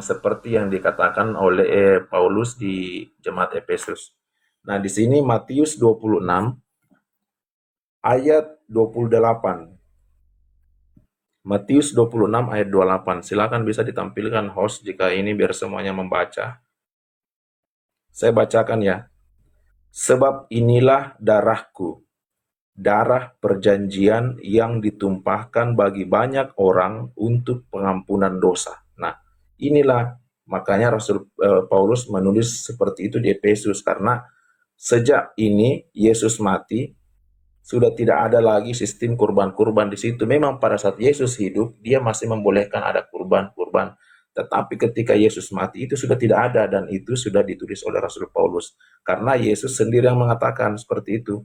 seperti yang dikatakan oleh Paulus di jemaat Efesus. Nah, di sini Matius 26 ayat 28. Matius 26 ayat 28. Silakan bisa ditampilkan host jika ini biar semuanya membaca. Saya bacakan ya. Sebab inilah darahku, darah perjanjian yang ditumpahkan bagi banyak orang untuk pengampunan dosa. Nah, inilah makanya Rasul Paulus menulis seperti itu di Efesus, karena sejak ini Yesus mati, sudah tidak ada lagi sistem kurban-kurban di situ. Memang pada saat Yesus hidup, dia masih membolehkan ada kurban-kurban. Tetapi ketika Yesus mati, itu sudah tidak ada, dan itu sudah ditulis oleh Rasul Paulus. Karena Yesus sendiri yang mengatakan seperti itu.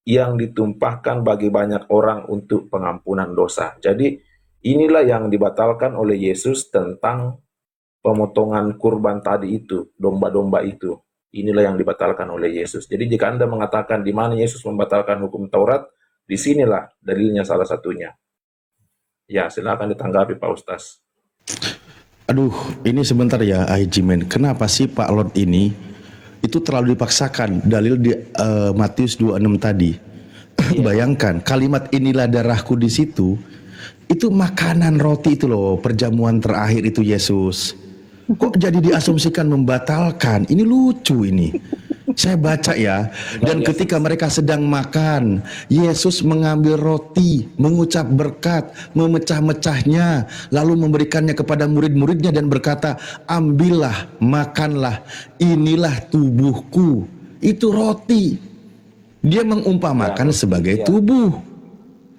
Yang ditumpahkan bagi banyak orang untuk pengampunan dosa. Jadi inilah yang dibatalkan oleh Yesus tentang pemotongan kurban tadi itu, domba-domba itu. Inilah yang dibatalkan oleh Yesus. Jadi jika Anda mengatakan di mana Yesus membatalkan hukum Taurat, disinilah dalilnya salah satunya. Ya, silakan ditanggapi Pak Ustaz. Aduh, ini sebentar ya, Aijimen. Kenapa sih Pak Lord ini itu terlalu dipaksakan dalil di Matius 26 tadi? Bayangkan kalimat inilah darahku di situ, itu makanan roti itu loh, perjamuan terakhir itu Yesus. Kok jadi diasumsikan membatalkan? Ini lucu ini. Saya baca ya. Dan ketika mereka sedang makan, Yesus mengambil roti, mengucap berkat, memecah-mecahnya, lalu memberikannya kepada murid-muridnya dan berkata, ambillah, makanlah, inilah tubuhku. Itu roti. Dia mengumpamakan sebagai tubuh.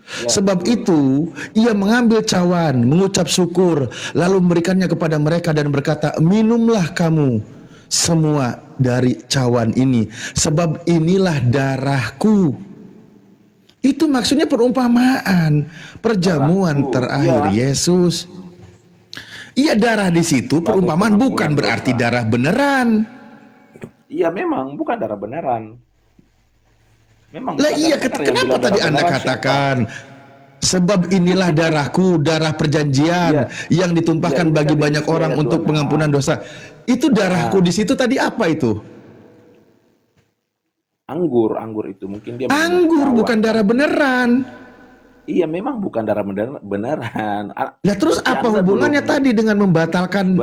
Sebab itu ia mengambil cawan, mengucap syukur, lalu memberikannya kepada mereka dan berkata, minumlah kamu semua dari cawan ini, sebab inilah darahku. Itu maksudnya perumpamaan, perjamuan terakhir Yesus. Iya, darah di situ perumpamaan, bukan berarti darah beneran. Iya, memang bukan darah beneran. Memang lah iya, kenapa tadi Anda katakan sebab inilah darahku, darah perjanjian yang ditumpahkan bagi banyak orang untuk pengampunan dosa. Itu darahku di situ tadi apa itu? Anggur itu mungkin dia anggur, bukan darah beneran. Iya, memang bukan darah beneran. Nah, terus apa hubungannya tadi dengan membatalkan?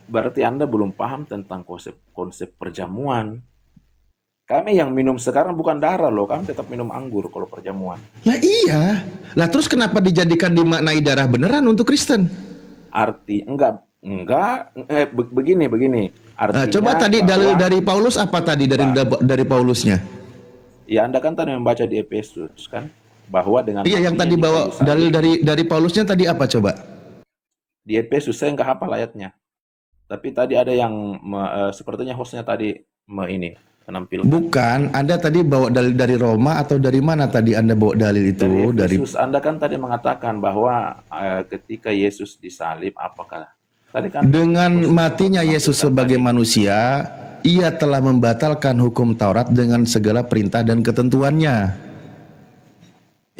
Berarti Anda belum paham tentang konsep perjamuan. Kami yang minum sekarang bukan darah loh, kami tetap minum anggur kalau perjamuan. Lah iya. Lah terus kenapa dijadikan dimaknai darah beneran untuk Kristen? Begini. Artinya, coba tadi dalil dari Paulus apa tadi dari Paulusnya? Ya, Anda kan tadi membaca di Efesus kan, bahwa dengan yang tadi bawa dalil dari Paulusnya tadi apa coba? Di Efesus saya nggak hafal ayatnya. Tapi tadi ada yang sepertinya hostnya tadi menampilkan. Bukan, Anda tadi bawa dalil dari Roma atau dari mana tadi Anda bawa dalil itu? Dari Yesus. Anda kan tadi mengatakan bahwa ketika Yesus disalib, apakah tadi kan dengan matinya Yesus sebagai manusia, ia telah membatalkan hukum Taurat dengan segala perintah dan ketentuannya.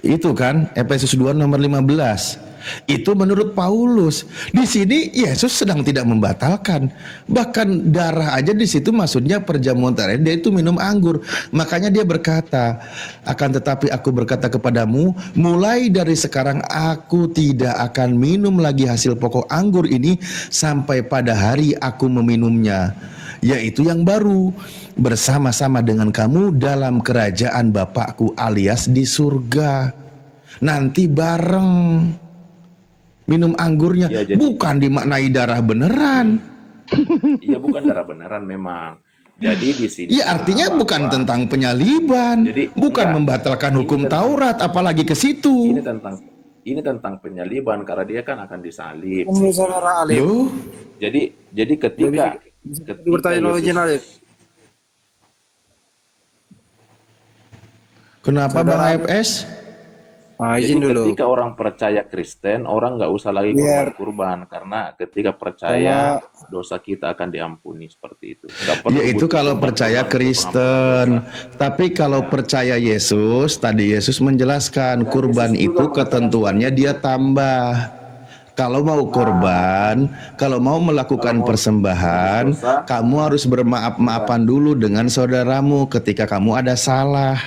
Itu kan Efesus 2 nomor 15. Itu menurut Paulus. Di sini Yesus sedang tidak membatalkan. Bahkan darah aja di situ maksudnya perjamuan terakhir, dia itu minum anggur. Makanya dia berkata, akan tetapi aku berkata kepadamu, mulai dari sekarang aku tidak akan minum lagi hasil pokok anggur ini sampai pada hari aku meminumnya, yaitu yang baru bersama-sama dengan kamu dalam kerajaan Bapakku alias di surga. Nanti bareng minum anggurnya, ya, bukan dimaknai darah beneran. Iya, bukan darah beneran memang. Jadi di sini. Iya, artinya bukan tentang penyaliban, bukan membatalkan hukum Taurat, apalagi ke situ. Ini tentang penyaliban karena dia kan akan disalib. Loh? Jadi ketika Yesus, kenapa Bang AFS? Jadi ketika orang percaya Kristen, orang nggak usah lagi kurban karena ketika percaya dosa kita akan diampuni seperti itu. Ya itu kalau percaya Kristen, tapi kalau percaya Yesus, tadi Yesus menjelaskan kurban itu ketentuannya dia tambah. Kalau mau Nah, korban, kalau mau kalau melakukan mau tebus persembahan, dosa, kamu harus bukan. bermaaf-maafan dulu dengan saudaramu ketika kamu ada salah.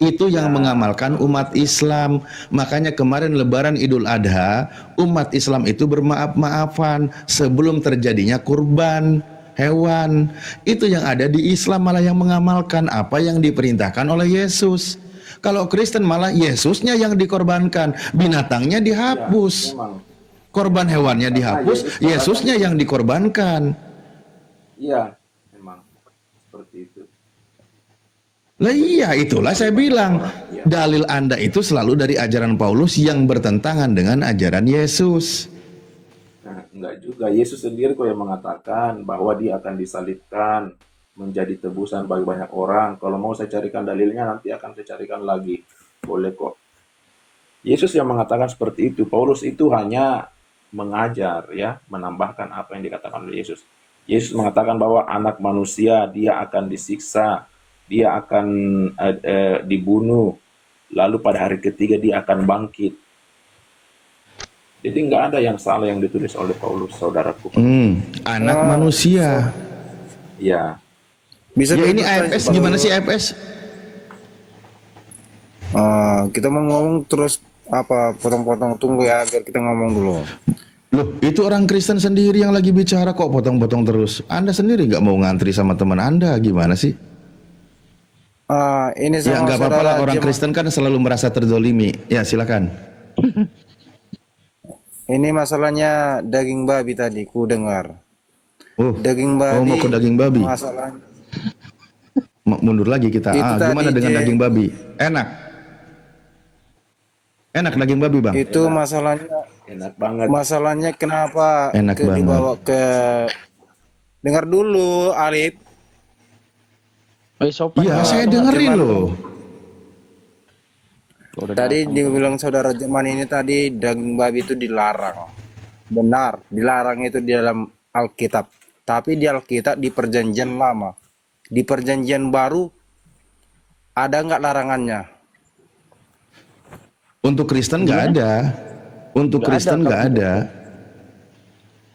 Itu yang Ya, mengamalkan kalau umat itu yang benar. Islam. Makanya kemarin Lebaran Idul Adha, umat Islam itu bermaaf-maafan sebelum terjadinya kurban hewan. Itu yang ada di Islam, malah yang mengamalkan apa yang diperintahkan oleh Yesus. Kalau Kristen malah Yesusnya yang dikorbankan, binatangnya Ya, dihapus. memang. Ya, Korban memang. hewannya Karena dihapus, Yesus katakan, Yesusnya yang dikorbankan. iya, memang seperti itu. Lah iya, itulah Tapi saya banyak bilang, orang, ya. dalil Anda itu selalu dari ajaran Paulus yang bertentangan dengan ajaran Yesus. Nah, enggak juga. Yesus sendiri kok yang mengatakan bahwa dia akan disalibkan menjadi tebusan bagi banyak orang. Kalau mau saya carikan dalilnya, nanti akan saya carikan lagi. Boleh kok. Yesus yang mengatakan seperti itu. Paulus itu hanya mengajar, ya, menambahkan apa yang dikatakan oleh Yesus. Yesus mengatakan bahwa anak manusia dia akan disiksa, dia akan dibunuh, lalu pada hari ketiga dia akan bangkit. Jadi nggak ada yang salah yang ditulis oleh Paulus, saudaraku. Anak Ah, so, manusia. Ya, bisa Ya dulu ini bertanya AFS kalau gimana sih AFS? kita mau ngomong terus apa potong-potong, tunggu ya biar kita ngomong dulu. Loh, itu orang Kristen sendiri yang lagi bicara kok potong-potong terus. Anda sendiri nggak mau ngantri sama teman Anda, gimana sih? Ini Ya sama nggak apa-apa lah, saudara orang Jemaat. Kristen kan selalu merasa terzolimi. Ya silakan. Ini masalahnya daging babi tadi, ku dengar. Oh, Daging oh mau ke babi, daging babi. masalah Mundur lagi kita. itu Gimana tadi dengan daging babi? Enak, enak daging babi bang. itu enak, enak banget. masalahnya kenapa Enak banget. dibawa ke, dengar dulu Alif. Sopan Iya, dong. saya Lu nggak dengerin Cuman loh. udah tadi datang. dibilang saudara Jeman ini tadi daging babi itu dilarang. Benar, dilarang itu di dalam Alkitab. Tapi di Alkitab di Perjanjian Lama. Di Perjanjian Baru ada nggak larangannya? Untuk Kristen nggak Gimana? ada. Untuk Nggak ada Kristen nggak kalau ada.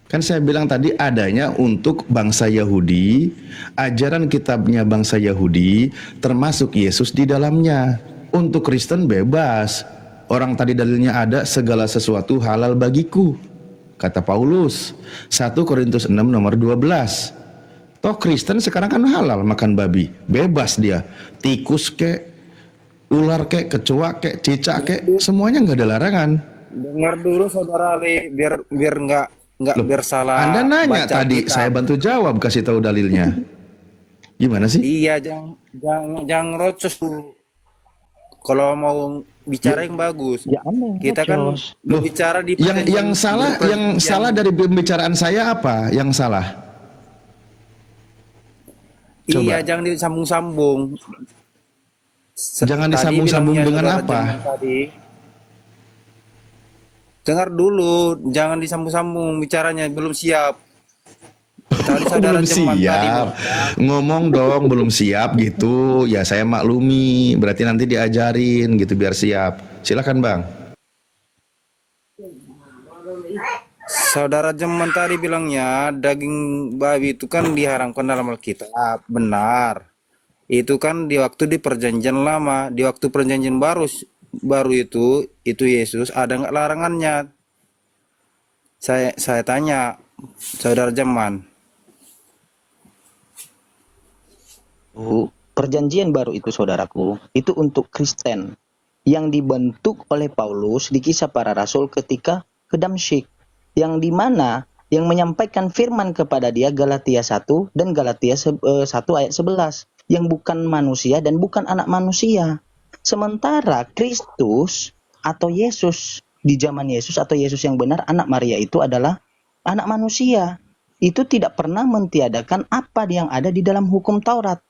Kan saya bilang tadi adanya untuk bangsa Yahudi, ajaran kitabnya bangsa Yahudi, termasuk Yesus di dalamnya. Untuk Kristen bebas. Orang tadi dalilnya ada, segala sesuatu halal bagiku. Kata Paulus, 1 Korintus 6 nomor 12. Toh Kristen sekarang kan halal makan babi. Bebas dia. Tikus kek, ular kek, kecoa kek, cicak kek, semuanya nggak ada larangan. Dengar dulu saudara Ali, biar biar nggak Loh, biar salah Anda nanya baca tadi, Alkitab. saya bantu jawab, kasih tahu dalilnya. Gimana sih? Iya, jangan rocos tuh. Kalau mau bicara yang bagus, Jangan yang kita kan ngocos. Loh, berbicara di yang salah, yang berperjanjian. salah dari pembicaraan saya apa? Yang salah? Iya, Coba. jangan disambung-sambung. Jangan Tadi disambung-sambung bilangnya dengan saudara apa? Jeman tadi. Dengar dulu, jangan disambung-sambung bicaranya, belum siap. Tadi Oh, saudara belum Jeman tadi siap. Ngomong dong, belum siap gitu. Ya saya maklumi. Berarti nanti diajarin gitu biar siap. Silakan bang. Saudara Jeman tadi bilangnya daging babi itu kan diharamkan dalam Alkitab. Benar. Itu kan di waktu di Perjanjian Lama, di waktu Perjanjian baru itu Yesus ada nggak larangannya? Saya tanya saudara Jeman. Perjanjian baru itu saudaraku, itu untuk Kristen yang dibentuk oleh Paulus di Kisah Para Rasul ketika ke Damsyik, yang dimana yang menyampaikan firman kepada dia Galatia 1 dan Galatia 1 ayat 11, yang bukan manusia dan bukan anak manusia. Sementara Kristus atau Yesus di zaman Yesus atau Yesus yang benar, anak Maria, itu adalah anak manusia. Itu tidak pernah mentiadakan apa yang ada di dalam hukum Taurat.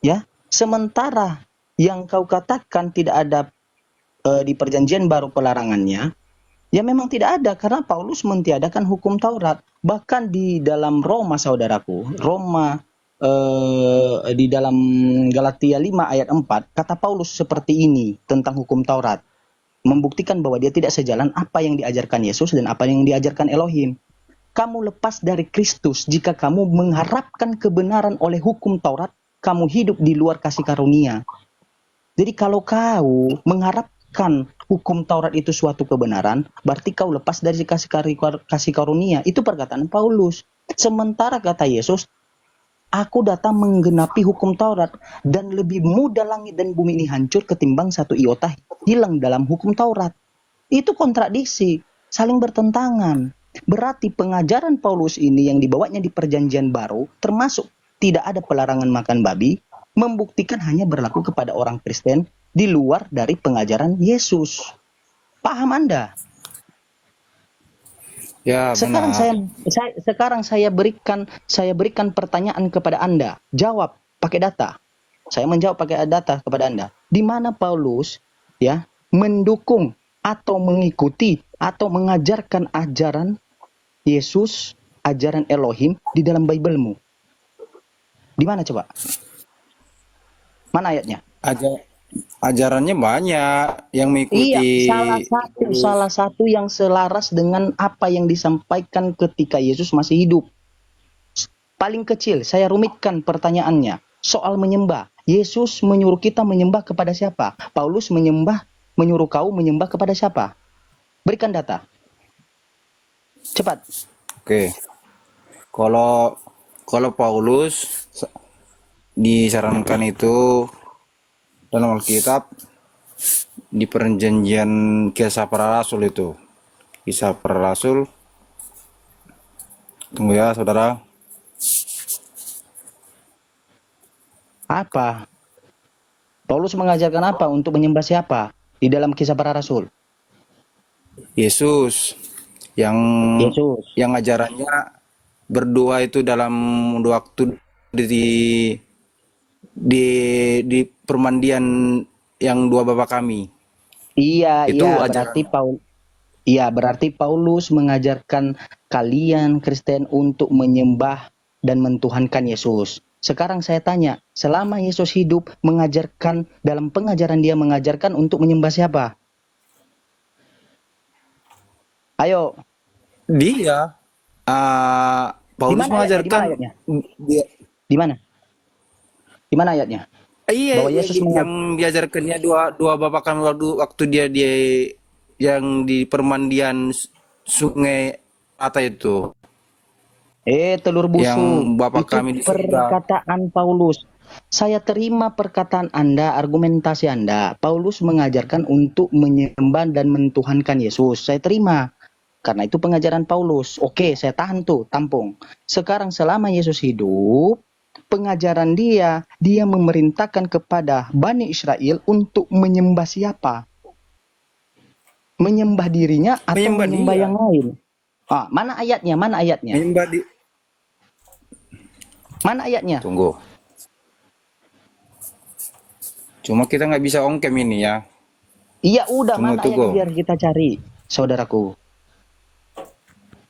Ya, sementara yang kau katakan tidak ada di Perjanjian Baru pelarangannya, ya memang tidak ada karena Paulus mentiadakan hukum Taurat. Bahkan di dalam Roma, saudaraku, Roma di dalam Galatia 5 ayat 4, kata Paulus seperti ini tentang hukum Taurat. membuktikan bahwa dia tidak sejalan apa yang diajarkan Yesus dan apa yang diajarkan Elohim. Kamu lepas dari Kristus jika kamu mengharapkan kebenaran oleh hukum Taurat, kamu hidup di luar kasih karunia. Jadi kalau kau mengharapkan hukum Taurat itu suatu kebenaran, berarti kau lepas dari kasih karunia. Itu perkataan Paulus. Sementara kata Yesus, aku datang menggenapi hukum Taurat, dan lebih mudah langit dan bumi ini hancur ketimbang satu iota hilang dalam hukum Taurat. Itu kontradiksi, saling bertentangan. Berarti pengajaran Paulus ini yang dibawanya di perjanjian baru, termasuk tidak ada pelarangan makan babi, membuktikan hanya berlaku kepada orang Kristen di luar dari pengajaran Yesus. Paham Anda? Ya, Sekarang saya berikan pertanyaan kepada Anda. Jawab pakai data. Saya menjawab pakai data kepada Anda. Di mana Paulus ya mendukung atau mengikuti atau mengajarkan ajaran Yesus, ajaran Elohim di dalam Bible-mu? Di mana coba? Mana ayatnya? Ajarannya banyak yang Iya, mengikuti. salah satu yang selaras dengan apa yang disampaikan ketika Yesus masih hidup. Paling kecil, saya rumitkan pertanyaannya. Soal menyembah. Yesus menyuruh kita menyembah kepada siapa? Paulus menyuruh kau menyembah kepada siapa? Berikan data. Cepat. Oke. Kalau Paulus disarankan itu dalam Alkitab di perjanjian Kisah Para Rasul itu. Kisah Para Rasul. Tunggu ya, saudara. Apa? Paulus mengajarkan apa untuk menyembah siapa di dalam Kisah Para Rasul? Yesus yang Yesus. yang ajarannya berdoa itu dalam waktu di permandian yang dua Bapa kami. Iya, Itu berarti Paulus mengajarkan kalian Kristen untuk menyembah dan mentuhankan Yesus. Sekarang saya tanya, selama Yesus hidup mengajarkan dalam pengajaran dia mengajarkan untuk menyembah siapa? Ayo, dia Paulus mengajarkan ayatnya? dia, Di mana? Di mana ayatnya? iya Bahwa Yesus yang diajarkannya dua Bapa kami waktu dia yang di permandian sungai Ata itu. telur busuk. Yang Bapa Itu kami di surga. perkataan Paulus. Saya terima perkataan Anda, argumentasi Anda. Paulus mengajarkan untuk menyembah dan mentuhankan Yesus. Saya terima. Karena itu pengajaran Paulus. Oke, saya tahan tuh, tampung. Sekarang selama Yesus hidup, pengajaran dia memerintahkan kepada Bani Israel untuk menyembah siapa? Menyembah dirinya atau menyembah yang lain? Mana ayatnya? Mana ayatnya? Mana ayatnya? Tunggu. Cuma kita nggak bisa ongkem ini ya. Iya udah, mana ayatnya Tunggu. biar kita cari, saudaraku.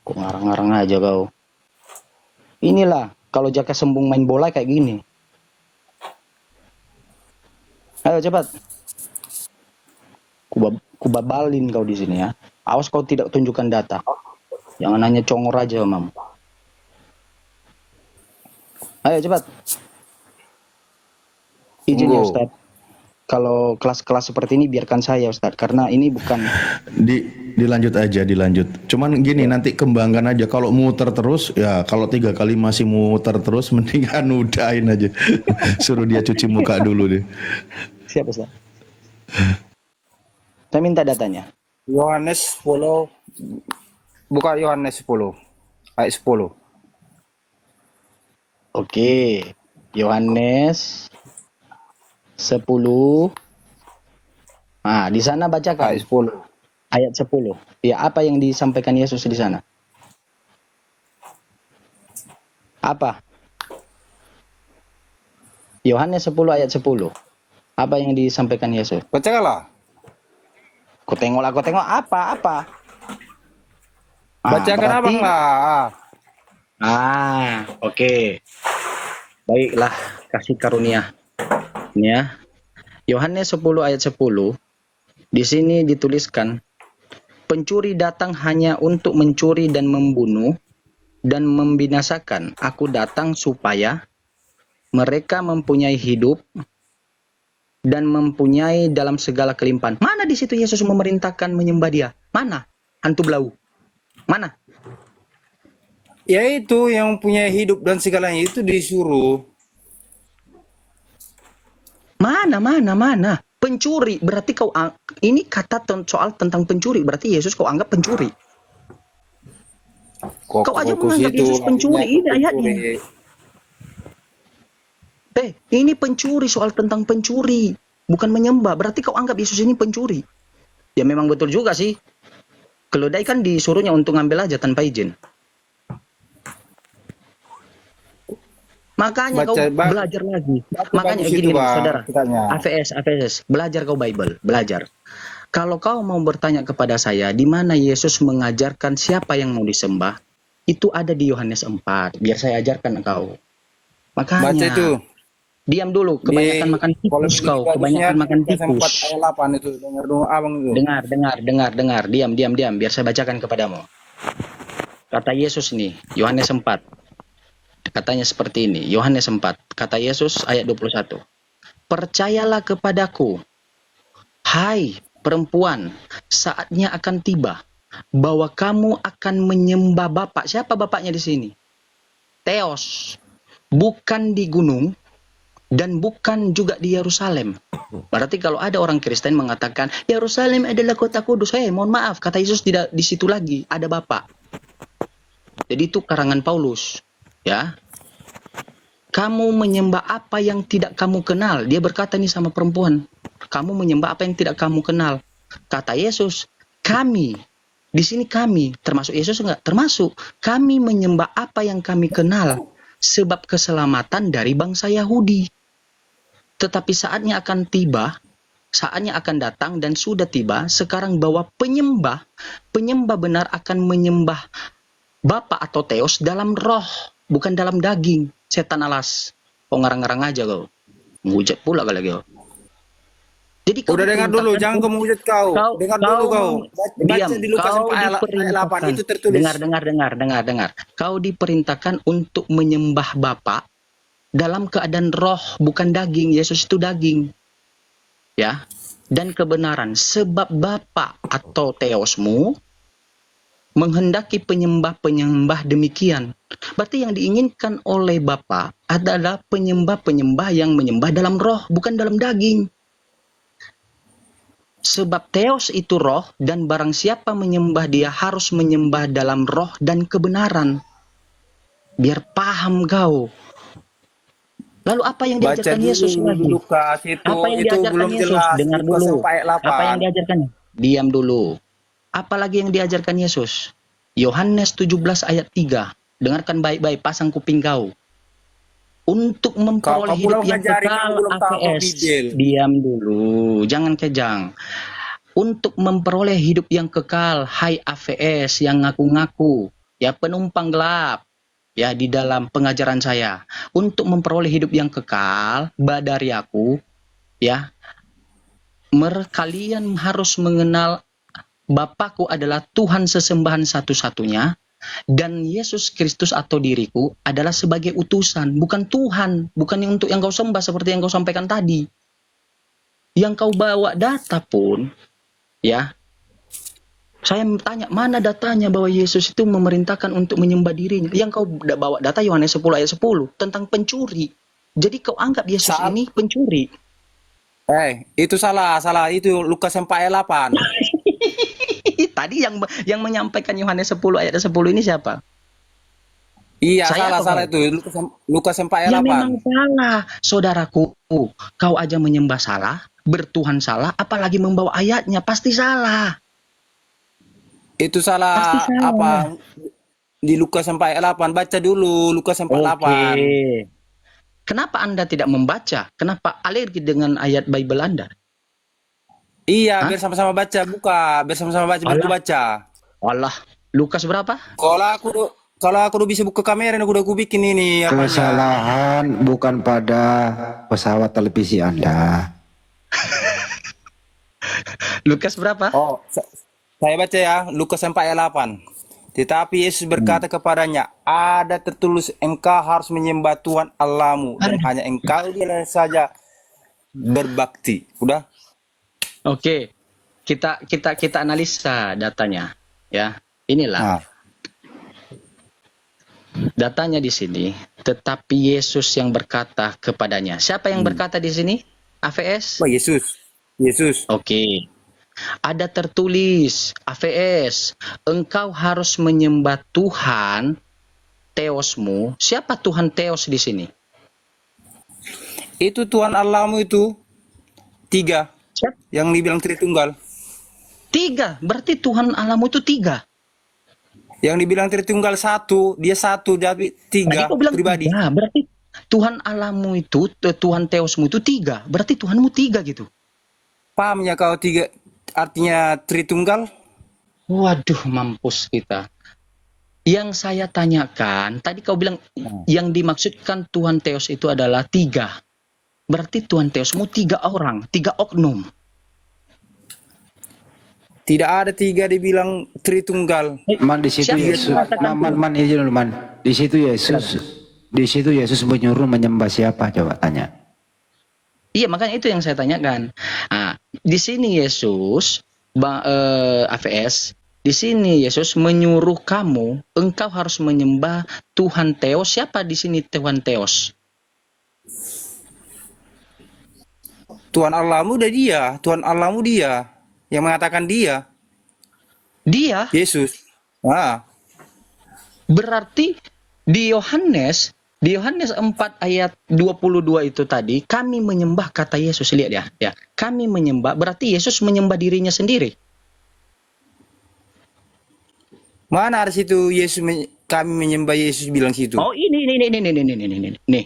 Kok ngarang-ngarang aja kau. Inilah, kalau Jaka Sembung main bola kayak gini. Ayo cepat. Kubabalin kau di sini ya. Awas kau tidak tunjukkan data. Jangan hanya congor aja, Mam. Ayo cepat. Izin ya Ustaz. Kalau kelas-kelas seperti ini biarkan saya Ustaz, karena ini bukan dilanjut aja, dilanjut. Cuman gini, nanti kembangkan aja. Kalau muter terus, ya kalau 3 kali masih muter terus, mendingan udahin aja. Suruh dia cuci muka dulu deh. Siap Ustaz. Saya minta datanya. Yohanes 10, buka Yohanes 10 ayat 10. Oke, Yohanes 10. Di sana bacakan Ayat 10. ayat 10. Ya, apa yang disampaikan Yesus di sana? Apa? Yohanes 10 ayat 10. Apa yang disampaikan Yesus? Bacakanlah. Kau tengok apa? Bacakan Berarti... abang lah. Oke. Baiklah, kasih karunia. Ini ya. Yohanes 10 ayat 10. Di sini dituliskan, pencuri datang hanya untuk mencuri dan membunuh dan membinasakan. Aku datang supaya mereka mempunyai hidup dan mempunyai dalam segala kelimpahan. Mana di situ Yesus memerintahkan menyembah Dia? Mana? Hantu belau. Mana? Ya itu yang punya hidup dan segalanya itu disuruh. Mana? Pencuri. Berarti ini kata soal tentang pencuri. Berarti Yesus kau anggap pencuri. Kau aja Fokus menganggap itu Yesus pencuri. Ini pencuri. ayatnya. Ini pencuri, soal tentang pencuri. Bukan menyembah. Berarti kau anggap Yesus ini pencuri. Ya memang betul juga sih. Keledai kan disuruhnya untuk ngambil aja tanpa izin. Makanya kau belajar lagi. Makanya bagus gini, itu, Bang, saudara. kitanya. AVS. Belajar kau Bible. Belajar. Kalau kau mau bertanya kepada saya, di mana Yesus mengajarkan siapa yang mau disembah, itu ada di Yohanes 4. Biar saya ajarkan kau. Makanya. Baca itu. Diam dulu, kebanyakan makan tikus kau, kebanyakan makan tikus. Ayat 8 itu, dengar dulu abang itu. Dengar. Diam. Biar saya bacakan kepadamu. Kata Yesus nih, Yohanes 4. Katanya seperti ini, Yohanes 4. Kata Yesus ayat 21. Percayalah kepadaku, hai perempuan, saatnya akan tiba bahwa kamu akan menyembah Bapa. Siapa bapaknya di sini? Theos. Bukan di gunung dan bukan juga di Yerusalem. Berarti kalau ada orang Kristen mengatakan Yerusalem adalah kota kudus, mohon maaf, kata Yesus tidak di situ lagi, ada Bapa. Jadi itu karangan Paulus, ya. Kamu menyembah apa yang tidak kamu kenal. Dia berkata nih sama perempuan, kamu menyembah apa yang tidak kamu kenal. Kata Yesus, kami, di sini kami, termasuk Yesus enggak? Termasuk. Kami menyembah apa yang kami kenal, sebab keselamatan dari bangsa Yahudi. Tetapi saatnya akan tiba, saatnya akan datang dan sudah tiba sekarang bahwa penyembah benar akan menyembah Bapa atau Theos dalam roh, bukan dalam daging. Setan alas. Kau ngarang-ngarang aja kau. Ngujat pula kali kau. Jadi kau Udah dengar dulu, jangan kamu hujat kau. Dengar dulu kau. Baca di Lukas 4 ayat 8 itu tertulis. Dengar. Kau diperintahkan untuk menyembah Bapa dalam keadaan roh, bukan daging. Yesus itu daging. Ya. Dan kebenaran. Sebab Bapa atau Theosmu menghendaki penyembah-penyembah demikian. Berarti yang diinginkan oleh Bapa adalah penyembah-penyembah yang menyembah dalam roh, bukan dalam daging. Sebab Theos itu roh, dan barang siapa menyembah dia harus menyembah dalam roh dan kebenaran. Biar paham kau. Lalu apa yang diajarkan Yesus lagi? Lukas itu, Apa yang itu diajarkan belum Yesus? jelas. Dengar Lukas dulu. ayat 8. Apa yang diajarkannya? Diam dulu. Apalagi yang diajarkan Yesus? Yohanes 17 ayat 3. Dengarkan baik-baik, pasang kuping kau. Untuk memperoleh hidup yang kekal, APS. Diam dulu, jangan kejang. Untuk memperoleh hidup yang kekal, hai AVS yang ngaku-ngaku, ya penumpang gelap, ya di dalam pengajaran saya. Untuk memperoleh hidup yang kekal, dari aku, ya, kalian harus mengenal Bapakku adalah Tuhan sesembahan satu-satunya, dan Yesus Kristus atau diriku adalah sebagai utusan, bukan Tuhan, bukan untuk yang kau sembah seperti yang kau sampaikan tadi. Yang kau bawa data pun, ya, saya tanya, mana datanya bahwa Yesus itu memerintahkan untuk menyembah dirinya? Yang kau bawa data Yohanes 10 ayat 10 tentang pencuri. Jadi kau anggap Yesus ini pencuri. Itu salah, itu Lukas 4 ayat 8. Tadi yang menyampaikan Yohanes 10 ayat 10 ini siapa? Iya, Saya salah itu Lukas 4 ayat 8. Ya memang salah, saudaraku. Kau aja menyembah salah, bertuhan salah, apalagi membawa ayatnya, pasti salah. Itu salah, apa? Di Lukas 4 ayat 8, baca dulu Lukas 4 ayat 8. Kenapa Anda tidak membaca? Kenapa alergi dengan ayat Bible Anda? Iya, biar sama-sama baca, biar sama-sama baca, biar aku baca. Allah, Lukas berapa? Kalau aku udah bisa buka kamera, aku bikin ini. Kesalahan bukan pada pesawat televisi Anda. Lukas berapa? Oh, saya baca ya, Lukas 4 ayat 8. Tetapi Yesus berkata kepadanya, ada tertulis engkau harus menyembah Tuhan Allahmu dan hanya engkau dia saja berbakti. Udah? Oke, kita analisa datanya, ya. Inilah Nah, datanya di sini. Tetapi Yesus yang berkata kepadanya. Siapa yang berkata di sini? AVS? oh Yesus. Yesus. Oke. Ada tertulis AVS, engkau harus menyembah Tuhan Theosmu. Siapa Tuhan Theos di sini? Itu Tuhan Allahmu itu 3 Siapa? yang dibilang Tritunggal. 3. Berarti Tuhan Allahmu itu 3. Yang dibilang Tritunggal 1, dia 1 jadi Tadi 3 kau bilang pribadi. 3. Berarti Tuhan Allahmu itu, Tuhan Theosmu itu 3. Berarti Tuhanmu 3 gitu. Pahamnya kau 3 artinya Tritunggal? Waduh, mampus kita. Yang saya tanyakan, tadi kau bilang yang dimaksudkan Tuhan Theos itu adalah 3. Berarti Tuhan Theosmu 3 orang, 3 oknum. Tidak ada 3 dibilang Tritunggal. Man di situ Siapa yang Yesus, mengatakan man izin dulu man. Di situ Yesus menyuruh menyembah siapa coba tanya. Iya, makanya itu yang saya tanyakan. Nah, di sini Yesus, AVS, di sini Yesus menyuruh kamu, engkau harus menyembah Tuhan Theos. Siapa di sini Tuhan Theos? Tuhan Allahmu udah dia, Tuhan Allahmu dia yang mengatakan dia, Dia Yesus. Nah, berarti di Yohanes 4 ayat 22 itu tadi, kami menyembah kata Yesus. Lihat ya. Kami menyembah, berarti Yesus menyembah dirinya sendiri. mana ada situ kami menyembah Yesus bilang situ. Oh, ini. Nih.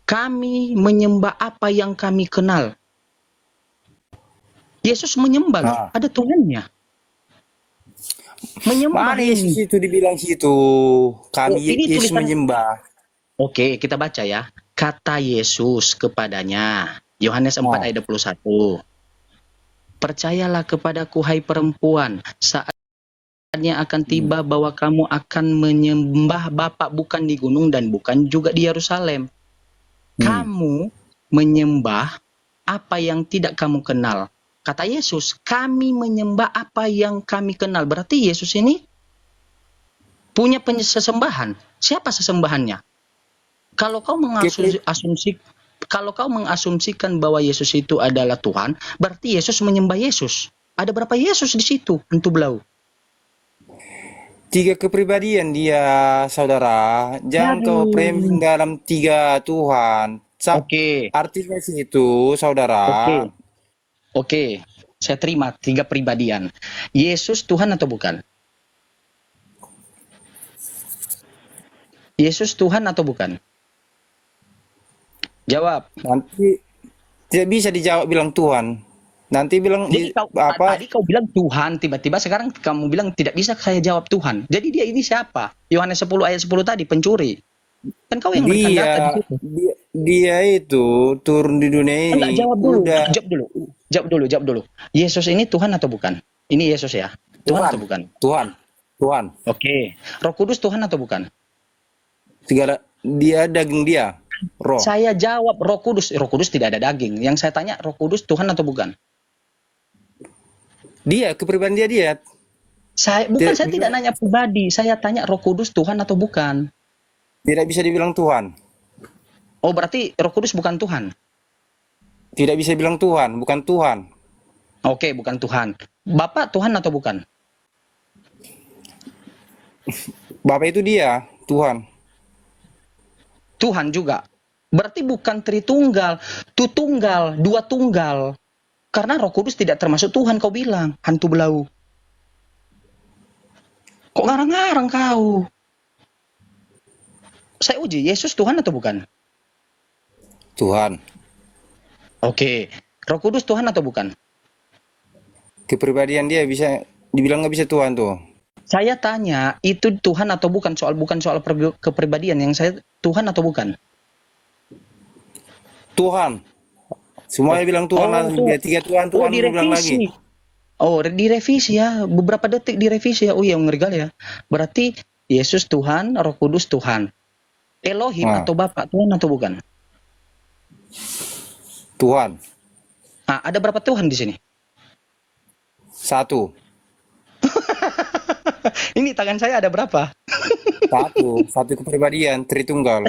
Kami menyembah apa yang kami kenal. Yesus menyembah, loh. Nah. Ada Tuhannya. Menyembah Mana Yesus ini. itu dibilang situ? Kami Oh, ini Yesus tulisan- menyembah. Oke, kita baca ya. Kata Yesus kepadanya. Yohanes 4 Oh. ayat 21. Percayalah kepadaku, hai perempuan. Saatnya akan tiba bahwa kamu akan menyembah Bapa bukan di gunung dan bukan juga di Yerusalem. Kamu menyembah apa yang tidak kamu kenal. Kata Yesus, kami menyembah apa yang kami kenal. Berarti Yesus ini punya sesembahan. Siapa sesembahannya? Kalau kau mengasumsikan bahwa Yesus itu adalah Tuhan, berarti Yesus menyembah Yesus. Ada berapa Yesus di situ? Tentu belau. 3 kepribadian dia, saudara. Jangan kau framing dalam 3 Tuhan. Oke. Artinya situ, saudara. Oke. Saya terima 3 pribadian. Yesus Tuhan atau bukan? Yesus Tuhan atau bukan? Jawab. Nanti tidak bisa dijawab bilang Tuhan. Nanti bilang Jadi tadi kau bilang Tuhan, tiba-tiba sekarang kamu bilang tidak bisa saya jawab Tuhan. Jadi dia ini siapa? Yohanes 10 ayat 10 tadi, pencuri. Kan kau yang berikan data di situ. dia itu turun di dunia ini. Enggak, jawab dulu. Udah. Jawab dulu. Yesus ini Tuhan atau bukan? Ini Yesus ya. Tuhan atau bukan? Tuhan. Oke. Roh Kudus Tuhan atau bukan? Segala dia daging dia. Roh. Saya jawab Roh Kudus. Roh Kudus tidak ada daging. Yang saya tanya Roh Kudus Tuhan atau bukan? Dia kepribadian dia. Saya tidak nanya pribadi. Saya tanya Roh Kudus Tuhan atau bukan? Tidak bisa dibilang Tuhan. Oh, berarti Roh Kudus bukan Tuhan. Tidak bisa bilang Tuhan, bukan Tuhan. Oke, bukan Tuhan. Bapak Tuhan atau bukan? Bapak itu dia, Tuhan. Tuhan juga. Berarti bukan Tritunggal, Tutunggal, Dua Tunggal. Karena Roh Kudus tidak termasuk Tuhan, kau bilang. Hantu belau. Kok ngarang-ngarang kau? Saya uji, Yesus Tuhan atau bukan? Tuhan. Oke. Roh Kudus Tuhan atau bukan? Kepribadian dia bisa dibilang nggak bisa Tuhan tuh. Saya tanya, itu Tuhan atau bukan soal kepribadian. Yang saya Tuhan atau bukan? Tuhan. Semuanya bilang Tuhan langsung. Dia 3 Tuhan bilang lagi. Oh, direvisi ya. Beberapa detik direvisi ya. Oh iya, ngeri kali ya. Berarti Yesus Tuhan, Roh Kudus Tuhan. Elohim Nah, atau Bapa Tuhan atau bukan? Tuhan Ada berapa Tuhan di sini? satu, Ini tangan saya ada berapa? satu kepribadian Tritunggal.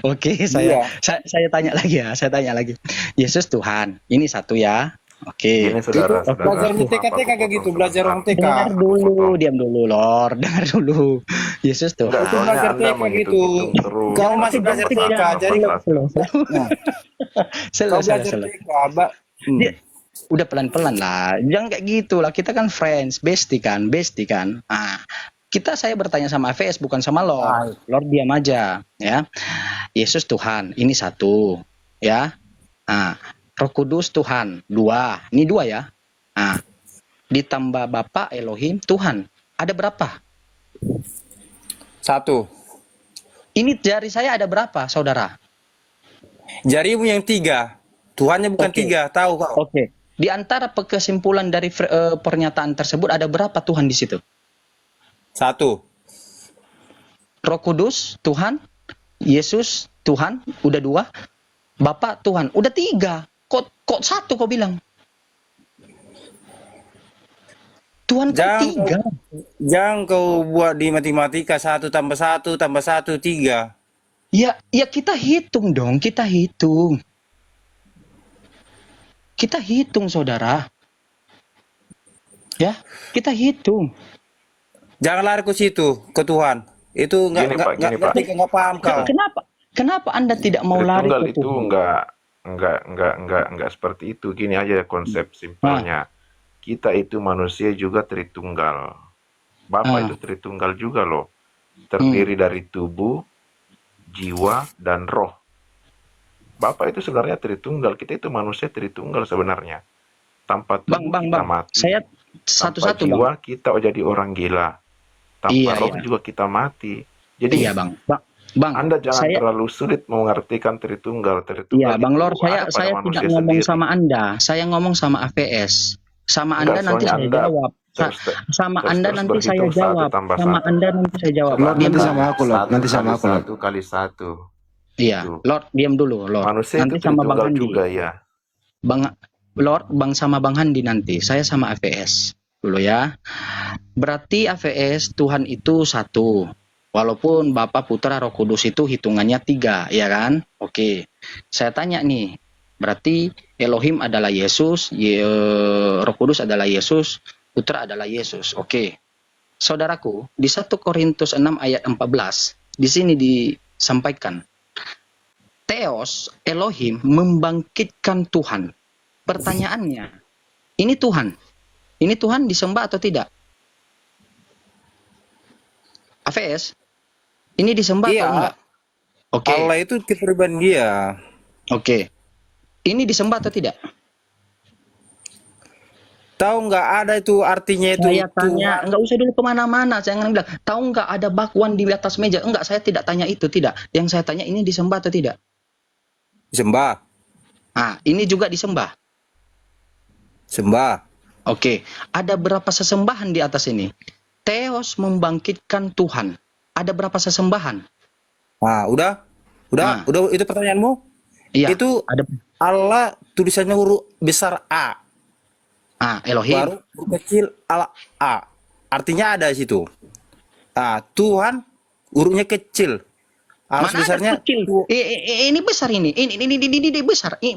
Oke, Iya. saya tanya lagi ya. Saya tanya lagi. Yesus Tuhan. Ini satu ya. Oke. Ini saudara, Itu belajar di TK kayak gitu, belajar orang TK. Dengar dulu, diam dulu, Lord. Dengar dulu. Yesus Tuhan. Itu belajar TK gitu. Kamu masih belajar TK, jadi nah, kau belajar TK, Mbak. Dia udah pelan-pelan lah. Jangan kayak gitu lah. Kita kan friends, bestie kan. Saya bertanya sama AVS bukan sama Lord. Lord diam aja, ya. Yesus Tuhan, ini satu, ya. Roh Kudus Tuhan, dua. Ini dua ya. Ditambah Bapa Elohim Tuhan. Ada berapa? Satu. Ini jari saya ada berapa, saudara? Jarimu yang tiga. Tuhannya bukan Oke. tiga, tahu kau? Oke. Di antara kesimpulan dari pernyataan tersebut ada berapa Tuhan di situ? Satu. Roh Kudus Tuhan, Yesus Tuhan, udah dua. Bapa Tuhan, udah tiga. Kok satu kau bilang? Tuhan kan tiga. Jangan kau buat di matematika 1 tambah 1 tambah 1 3. Ya kita hitung dong, kita hitung. Kita hitung, saudara. Ya, kita hitung. Jangan lari ke situ, ke Tuhan. Itu Gini, Pak, gini, Pak. nggak paham kau. Kenapa Anda tidak mau lari Tritunggal ke itu Tuhan? enggak seperti itu. Gini aja konsep simpelnya. Kita itu manusia juga Tritunggal. Bapa itu Tritunggal juga loh. Terdiri dari tubuh, jiwa, dan roh. Bapa itu sebenarnya Tritunggal. Kita itu manusia Tritunggal sebenarnya. Tanpa tubuh kita mati. Saya Tanpa satu-satu, jiwa Bang. kita jadi orang gila. Tanpa Iya, roh iya. juga kita mati. Jadi Iya, Bang. Bang, Anda jangan saya terlalu sulit mengartikan Tritunggal. Iya, Bang itu Lord, ada pada saya manusia tidak ngomong sendiri. sama Anda. Saya ngomong sama AVS. Sama Enggak, Anda nanti soalnya saya Anda jawab. Sama Anda terus nanti saya berhitung jawab. 1 tambah Sama 1. Anda nanti saya jawab. Lord, Diam nanti dulu. sama aku, Lord. Nanti sama aku, Lord. 1 kali 1. Iya, Itu. Lord, diam dulu, Lord. Manusia Nanti itu sama Bang Tritunggal Handi. juga ya. Lord, Bang sama Bang Handi nanti. Saya sama AVS dulu ya. Berarti AVS Tuhan itu satu. Walaupun Bapa, Putra, Roh Kudus itu hitungannya tiga, ya kan? Oke. Saya tanya nih. Berarti Elohim adalah Yesus, Roh Kudus adalah Yesus, Putra adalah Yesus. Oke. Saudaraku, di 1 Korintus 6 ayat 14, di sini disampaikan, Theos, Elohim, membangkitkan Tuhan. Pertanyaannya, ini Tuhan disembah atau tidak? AVS, ini disembah Iya. atau enggak? Oke, Allah itu kepribadian dia. oke. Ini disembah atau tidak? Tahu nggak ada itu artinya itu Saya tanya, Tuhan. enggak usah dulu kemana-mana. Saya nggak bilang, tahu nggak ada bakwan di atas meja? Enggak, saya tidak tanya itu, tidak. Yang saya tanya ini disembah atau tidak? Sembah, Ini juga disembah. sembah. Oke, ada berapa sesembahan di atas ini? Theos membangkitkan Tuhan. Ada berapa sesembahan? Udah itu pertanyaanmu? Iya. Itu Ada. Allah tulisannya huruf besar A, Elohim. baru huruf kecil A. Artinya ada di situ. Tuhan hurufnya kecil. Mana ada Besarnya kecil? Ini besar ini. Ini besar. Iya,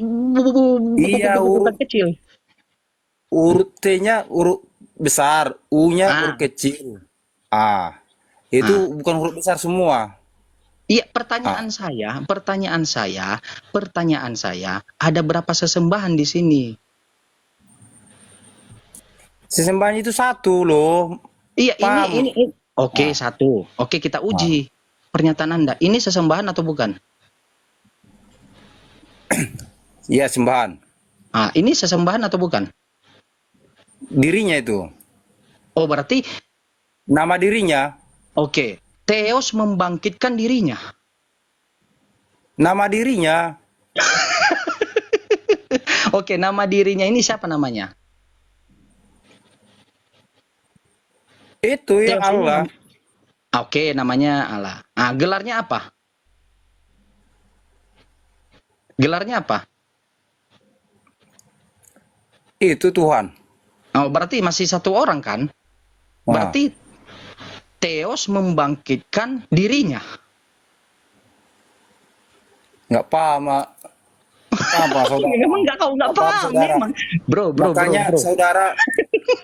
Bukan kecil. huruf T-nya huruf besar, U-nya huruf kecil. Itu bukan huruf besar semua. Iya, pertanyaan saya, ada berapa sesembahan di sini? Sesembahan itu satu loh. Iya, Paham. ini. Oke, satu. Oke, kita uji pernyataan Anda. Ini sesembahan atau bukan? Iya, sembahan. Ini sesembahan atau bukan? Dirinya itu. Oh, berarti Nama dirinya. oke. Theos membangkitkan dirinya. Nama dirinya. Oke, nama dirinya ini siapa namanya? Itu ya Theos ini Allah. Oke, namanya Allah. Ah, gelarnya apa? Gelarnya apa? Itu Tuhan. Oh, berarti masih satu orang kan? Nah, Berarti Theos membangkitkan dirinya. nggak paham, Mak. Apa saudara? Memang nggak Apa paham saudara? memang. Bro. Makanya saudara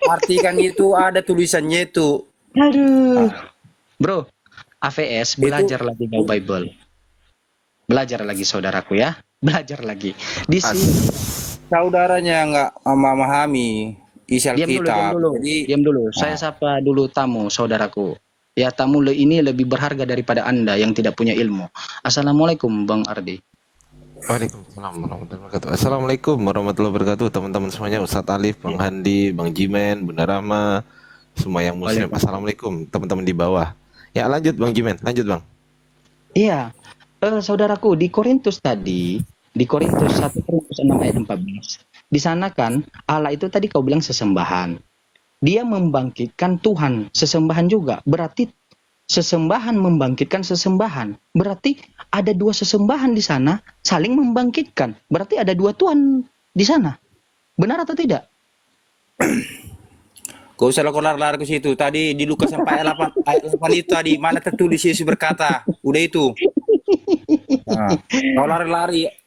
artikan itu ada tulisannya itu. Aduh. Nah, Bro, AVS itu belajar lagi mau Bible. Belajar lagi saudaraku ya. Belajar lagi. Di sini saudaranya nggak memahami isi diam Alkitab. dulu. Jadi, Diam dulu. Saya nah, sapa dulu tamu saudaraku. Ya, tamu ini lebih berharga daripada Anda yang tidak punya ilmu. Assalamualaikum Bang Ardi. Waalaikumsalam warahmatullahi wabarakatuh. Assalamualaikum warahmatullahi wabarakatuh, teman-teman semuanya, Ustadz Alif, Bang Handi, Bang Jimen, Bunda Rama, semua yang muslim. Waalaikumsalam. Assalamualaikum teman-teman di bawah. Ya lanjut Bang Jimen, lanjut Bang. Iya, saudaraku di Korintus tadi, di Korintus 1 Korintus 6 ayat 14. Di sana kan Allah itu tadi kau bilang sesembahan. Dia membangkitkan Tuhan, sesembahan juga. Berarti sesembahan membangkitkan sesembahan. Berarti ada dua sesembahan di sana saling membangkitkan. Berarti ada dua Tuhan di sana. Benar atau tidak? kau usah lari-lari ke situ. Tadi di Lukas 4 ayat 8 itu tadi mana tertulis Yesus berkata, udah itu. Nah,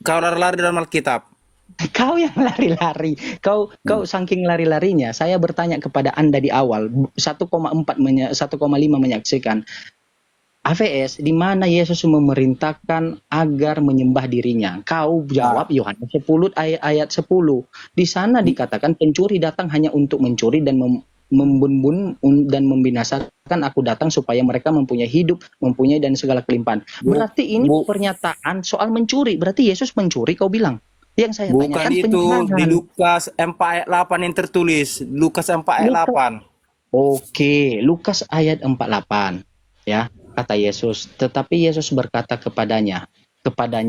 kau lari-lari dalam Alkitab. Kau yang lari-lari. Kau saking lari-larinya. Saya bertanya kepada Anda di awal 1,5 menyaksikan. AVS, di mana Yesus memerintahkan agar menyembah dirinya? Kau jawab Yohanes 10 ayat 10. Di sana dikatakan pencuri datang hanya untuk mencuri dan membunuh dan membinasakan. Aku datang supaya mereka mempunyai hidup, mempunyai dan segala kelimpahan. Berarti ini pernyataan soal mencuri. Berarti Yesus mencuri kau bilang. Yang saya Bukan tanyakan itu penyimpanan. di Lukas 4 ayat 8 yang tertulis. Lukas 4 ayat 8. Oke, Lukas ayat 48. Ya, kata Yesus. Tetapi Yesus berkata kepadanya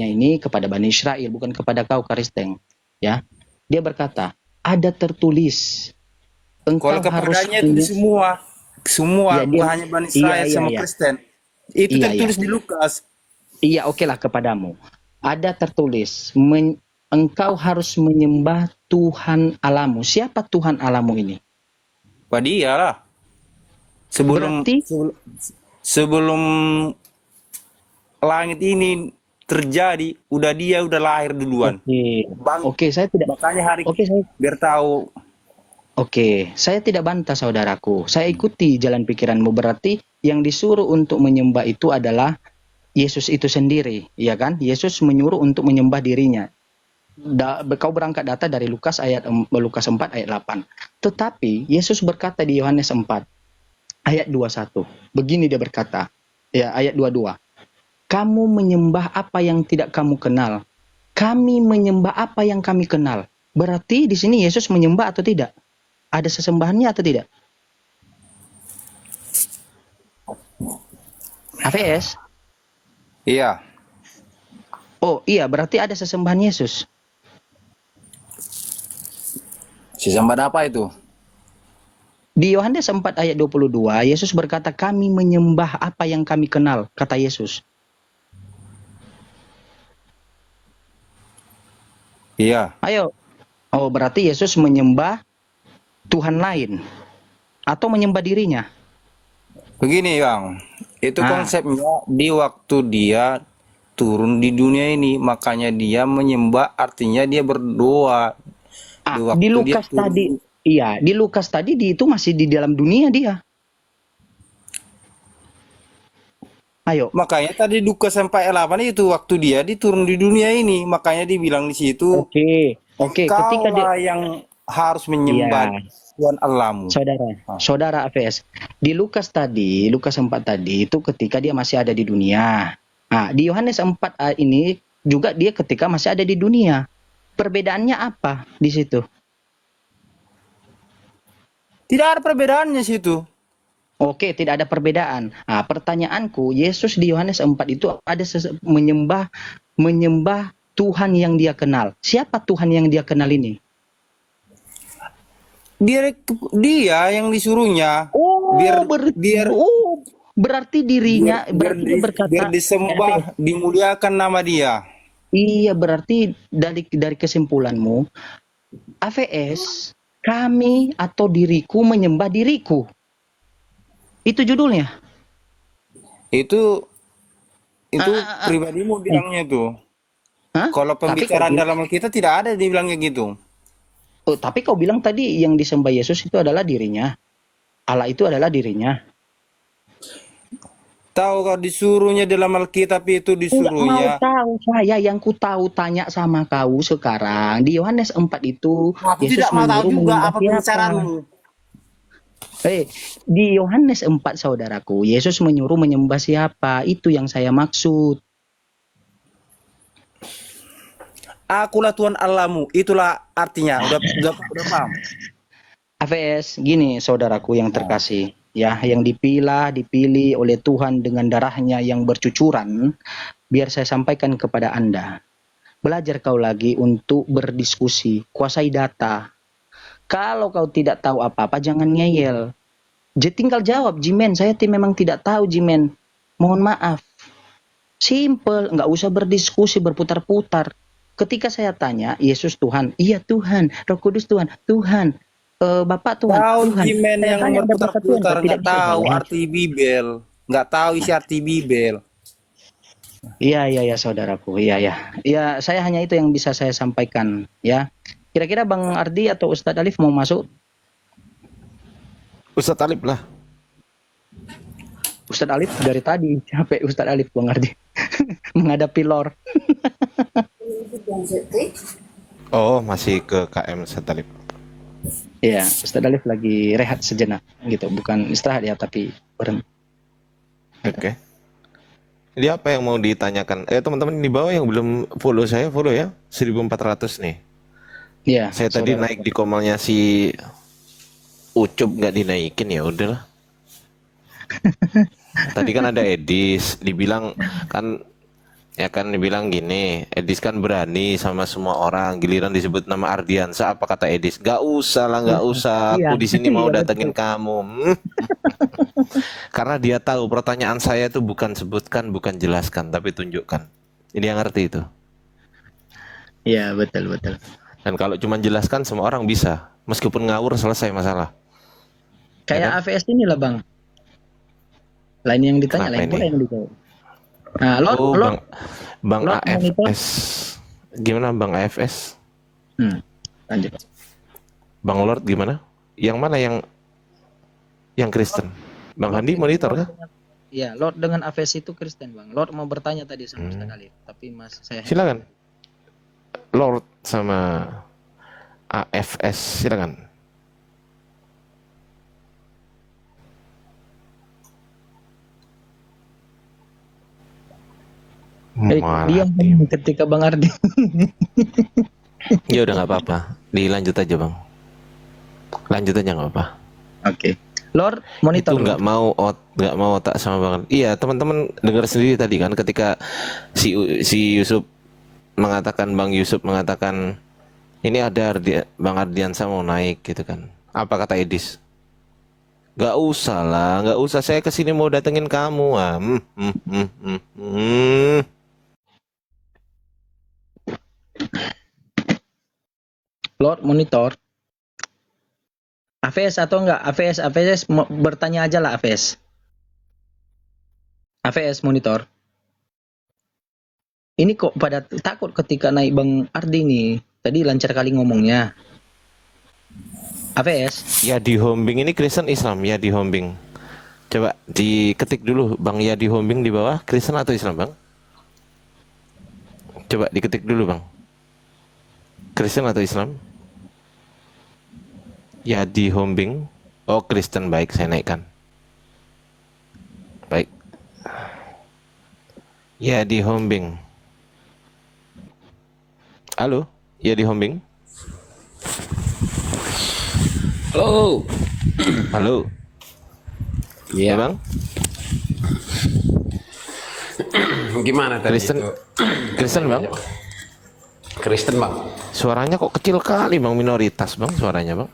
ini kepada Bani Israel, bukan kepada kau Karisteng. Ya, dia berkata, ada tertulis. Engkau Kalau harus kepadanya itu semua Ya, dia- bukan hanya Bani Israel Iya, sama iya. Kristen. Itu Iya, tertulis di Lukas. Iya, oke lah kepadamu. Ada tertulis, engkau harus menyembah Tuhan Allahmu. Siapa Tuhan Allahmu ini? Pak dia lah. Sebelum Berarti- sebelum langit ini terjadi, dia udah lahir duluan. Oke, saya tidak. Makanya hari Oke, biar tahu. Oke, saya tidak bantah saudaraku. Saya ikuti jalan pikiranmu. Berarti yang disuruh untuk menyembah itu adalah Yesus itu sendiri, ya kan? Yesus menyuruh untuk menyembah dirinya. Kau berangkat data dari Lukas 4 ayat 8. Tetapi Yesus berkata di Yohanes 4 ayat 21. Begini dia berkata, ya ayat 22. Kamu menyembah apa yang tidak kamu kenal. Kami menyembah apa yang kami kenal. Berarti di sini Yesus menyembah atau tidak? Ada sesembahannya atau tidak? AVS? Iya. Oh iya, berarti ada sesembahan Yesus. Sesembahan apa itu? Di Yohanes 4 ayat 22, Yesus berkata, kami menyembah apa yang kami kenal, kata Yesus. Iya. Ayo. Oh, berarti Yesus menyembah Tuhan lain. Atau menyembah dirinya. Begini Bang, itu Ah. konsepnya di waktu dia turun di dunia ini, makanya dia menyembah, artinya dia berdoa. waktu Di dia Lukas turun. tadi, iya, di Lukas tadi itu masih di dalam dunia dia. Ayo. Makanya tadi Lukas 4:8 itu waktu dia diturun di dunia ini, makanya dibilang di situ, Oke, ketika dia, Engkaulah yang harus menyembah Iya. Tuhan Allahmu. Saudara AVS, di Lukas 4 tadi itu ketika dia masih ada di dunia. Nah, di Yohanes 4 ini juga dia ketika masih ada di dunia. Perbedaannya apa di situ? Tidak ada perbedaannya situ. Oke, tidak ada perbedaan. Nah, pertanyaanku, Yesus di Yohanes 4 itu ada menyembah Tuhan yang dia kenal. Siapa Tuhan yang dia kenal ini? Dia yang disuruhnya. Oh, biar berarti dirinya biar, berarti dia berkata biar disembah, dimuliakan nama dia. iya, berarti dari kesimpulanmu AVS kami atau diriku menyembah diriku. Itu judulnya. Itu pribadimu bilangnya tuh. Hah? Kalau Tapi pembicaraan kau, dalam kita tidak ada dibilangnya gitu. tapi kau bilang tadi yang disembah Yesus itu adalah dirinya. Allah itu adalah dirinya. Tahu kau disuruhnya dalam Alkitab itu Enggak mau disuruhnya. tahu saya, yang ku tahu tanya sama kau sekarang. Di Yohanes 4 itu Aku Yesus tidak mau tahu menyuruh juga menyembah apa siapa? pembicaraanmu. Di Yohanes 4 saudaraku, Yesus menyuruh menyembah siapa? Itu yang saya maksud. Akulah Tuhan Allahmu. Itulah artinya. Udah paham? AVS, gini saudaraku yang terkasih, ya, yang dipilih oleh Tuhan dengan darahnya yang bercucuran, biar saya sampaikan kepada Anda. Belajar kau lagi untuk berdiskusi, kuasai data. Kalau kau tidak tahu apa-apa, jangan ngeyel. Tinggal jawab, Jimen, saya memang tidak tahu, Jimen. Mohon maaf. Simple, nggak usah berdiskusi, berputar-putar. Ketika saya tanya, Yesus Tuhan, iya Tuhan, Roh Kudus Tuhan, Tuhan. Bapak Tuhan, Tahu Tuhan. Jimen Saya yang tanya, ada berapa Tuhan? berputar-putar, Kau tidak nggak bisa tahu jawab. arti Bibel, nggak tahu isi arti Bibel. Iya saudaraku, iya. Ya, saya hanya itu yang bisa saya sampaikan, ya. Kira-kira Bang Ardi atau Ustadz Alif mau masuk? Ustadz Alif lah. Ustadz Alif dari tadi capek Ustadz Alif Bang Ardi menghadapi lor. Oh, masih ke KM Ustadz Alif. Iya, Ustadz Alif lagi rehat sejenak gitu, bukan istirahat ya, tapi berhenti. Oke. Jadi apa yang mau ditanyakan? Teman-teman di bawah yang belum follow saya, follow ya. 1400 nih. Iya. Saya tadi naik di komalnya si Ucup, nggak dinaikin, ya udahlah. Tadi kan ada Edis, dibilang kan, ya kan dibilang gini, Edis kan berani sama semua orang, giliran disebut nama Ardiansa, apa kata Edis? Gak usah lah, gak usah, aku Iya. di sini mau Iya, datengin kamu. Karena dia tahu pertanyaan saya itu bukan sebutkan, bukan jelaskan, tapi tunjukkan. Ini yang ngerti itu. Iya, betul. Dan kalau cuma jelaskan, semua orang bisa, meskipun ngawur selesai masalah. Kayak AVS ini lah Bang. Lain yang ditanya, Kenapa lain ini? pula yang dijawab. Nah, Lord, Bang Lord monitor. AFS. Gimana Bang AFS? Lanjut. Bang Lord gimana? Yang mana yang Kristen? Bang Handi monitor kah? Iya, Lord dengan AVS itu Kristen Bang. Lord mau bertanya tadi sama Ustadz Alif, tapi saya Silakan. Lord sama AFS, silakan. diam ketika Bang Ardi. Ya udah nggak apa-apa, dilanjut aja Bang. Lanjut aja nggak apa-apa. Oke. Lord monitor. Itu nggak mau otak sama Bang. Iya, teman-teman dengar sendiri tadi kan, ketika si Yusuf mengatakan, Bang Yusuf mengatakan ini ada Bang Ardiansa mau naik gitu kan. Apa kata Edis? Gak usah lah, gak usah, saya kesini mau datengin kamu. Lord monitor. AVS atau enggak? AVS bertanya aja lah AVS. AVS monitor. Ini kok pada takut ketika naik Bang Ardi nih. Tadi lancar kali ngomongnya. AVS. Ya di Hombing ini Kristen Islam, ya di Hombing. Coba diketik dulu Bang, ya di Hombing di bawah, Kristen atau Islam Bang? Coba diketik dulu Bang. Kristen atau Islam? Ya di Hombing. Oh Kristen, baik, saya naikkan. Baik. Ya di Hombing. Halo, ya di Hombing. Halo. Halo. Iya Bang. Gimana tadi Kristen, itu? Kristen Bang. Kristen Bang. Suaranya kok kecil kali Bang, minoritas Bang suaranya Bang.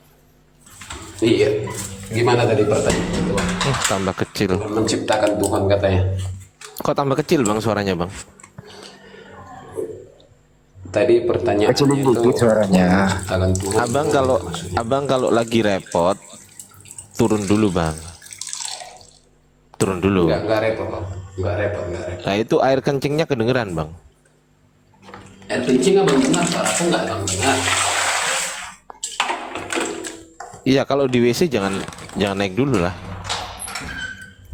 Iya. Gimana tadi pertanyaan itu, Bang? Tambah kecil. Menciptakan Tuhan katanya. Kok tambah kecil bang suaranya bang? Tadi pertanyaannya Kecilin itu dikit suaranya. menciptakan Tuhan. Abang kalau lagi repot turun dulu bang. Turun dulu. Enggak repot, Bang. Enggak repot. Nah itu air kencingnya kedengeran bang. Air kencing abang dengar, aku enggak abang dengar. Iya kalau di WC jangan naik dulu lah.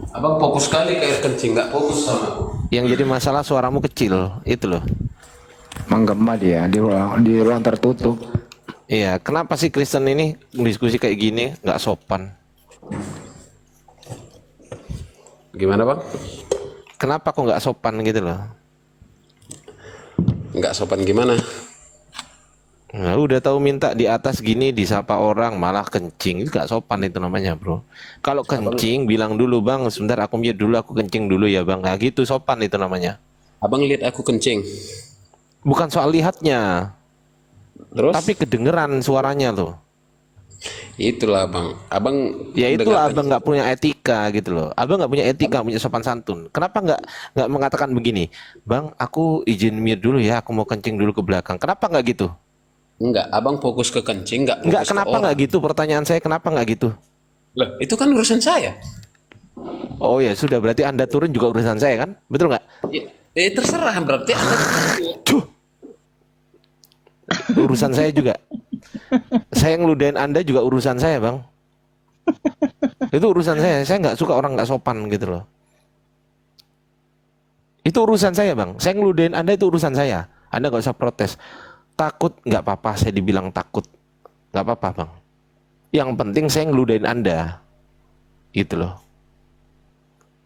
Abang fokus sekali ke air kencing, enggak fokus sama aku. Yang jadi masalah suaramu kecil itu loh. Menggema dia di ruang tertutup. Iya kenapa sih Kristen ini diskusi kayak gini nggak sopan? Gimana, Bang? Kenapa kok nggak sopan gitu loh? Enggak sopan gimana? Nah, udah tahu minta di atas gini disapa orang malah kencing itu gak sopan itu namanya bro. Kalau kencing bilang dulu bang sebentar aku mute dulu aku kencing dulu ya bang. Nah gitu sopan itu namanya. Abang lihat aku kencing. Bukan soal lihatnya Terus? tapi kedengeran suaranya tuh. Itulah Bang. Abang Ya itulah dengar abang nggak punya etika gitu loh. Abang nggak punya etika, punya sopan santun. Kenapa nggak mengatakan begini, bang aku izin mute dulu ya aku mau kencing dulu ke belakang. Kenapa nggak gitu? enggak, Abang fokus ke kencing, enggak Nggak fokus ke kenapa orang. nggak gitu pertanyaan saya kenapa nggak gitu? Lah, itu kan urusan saya. Oh ya sudah berarti anda turun juga urusan saya kan? Betul nggak? Terserah berarti Anda Cuh. Urusan saya juga. Saya ngeludahin Anda juga urusan saya, Bang. Itu urusan saya. Saya nggak suka orang nggak sopan gitu loh. Itu urusan saya, Bang. Saya ngeludahin Anda itu urusan saya. Anda nggak usah protes. Takut nggak apa-apa. Saya dibilang takut. Nggak apa-apa, Bang. Yang penting saya ngeludahin Anda. Gitu loh.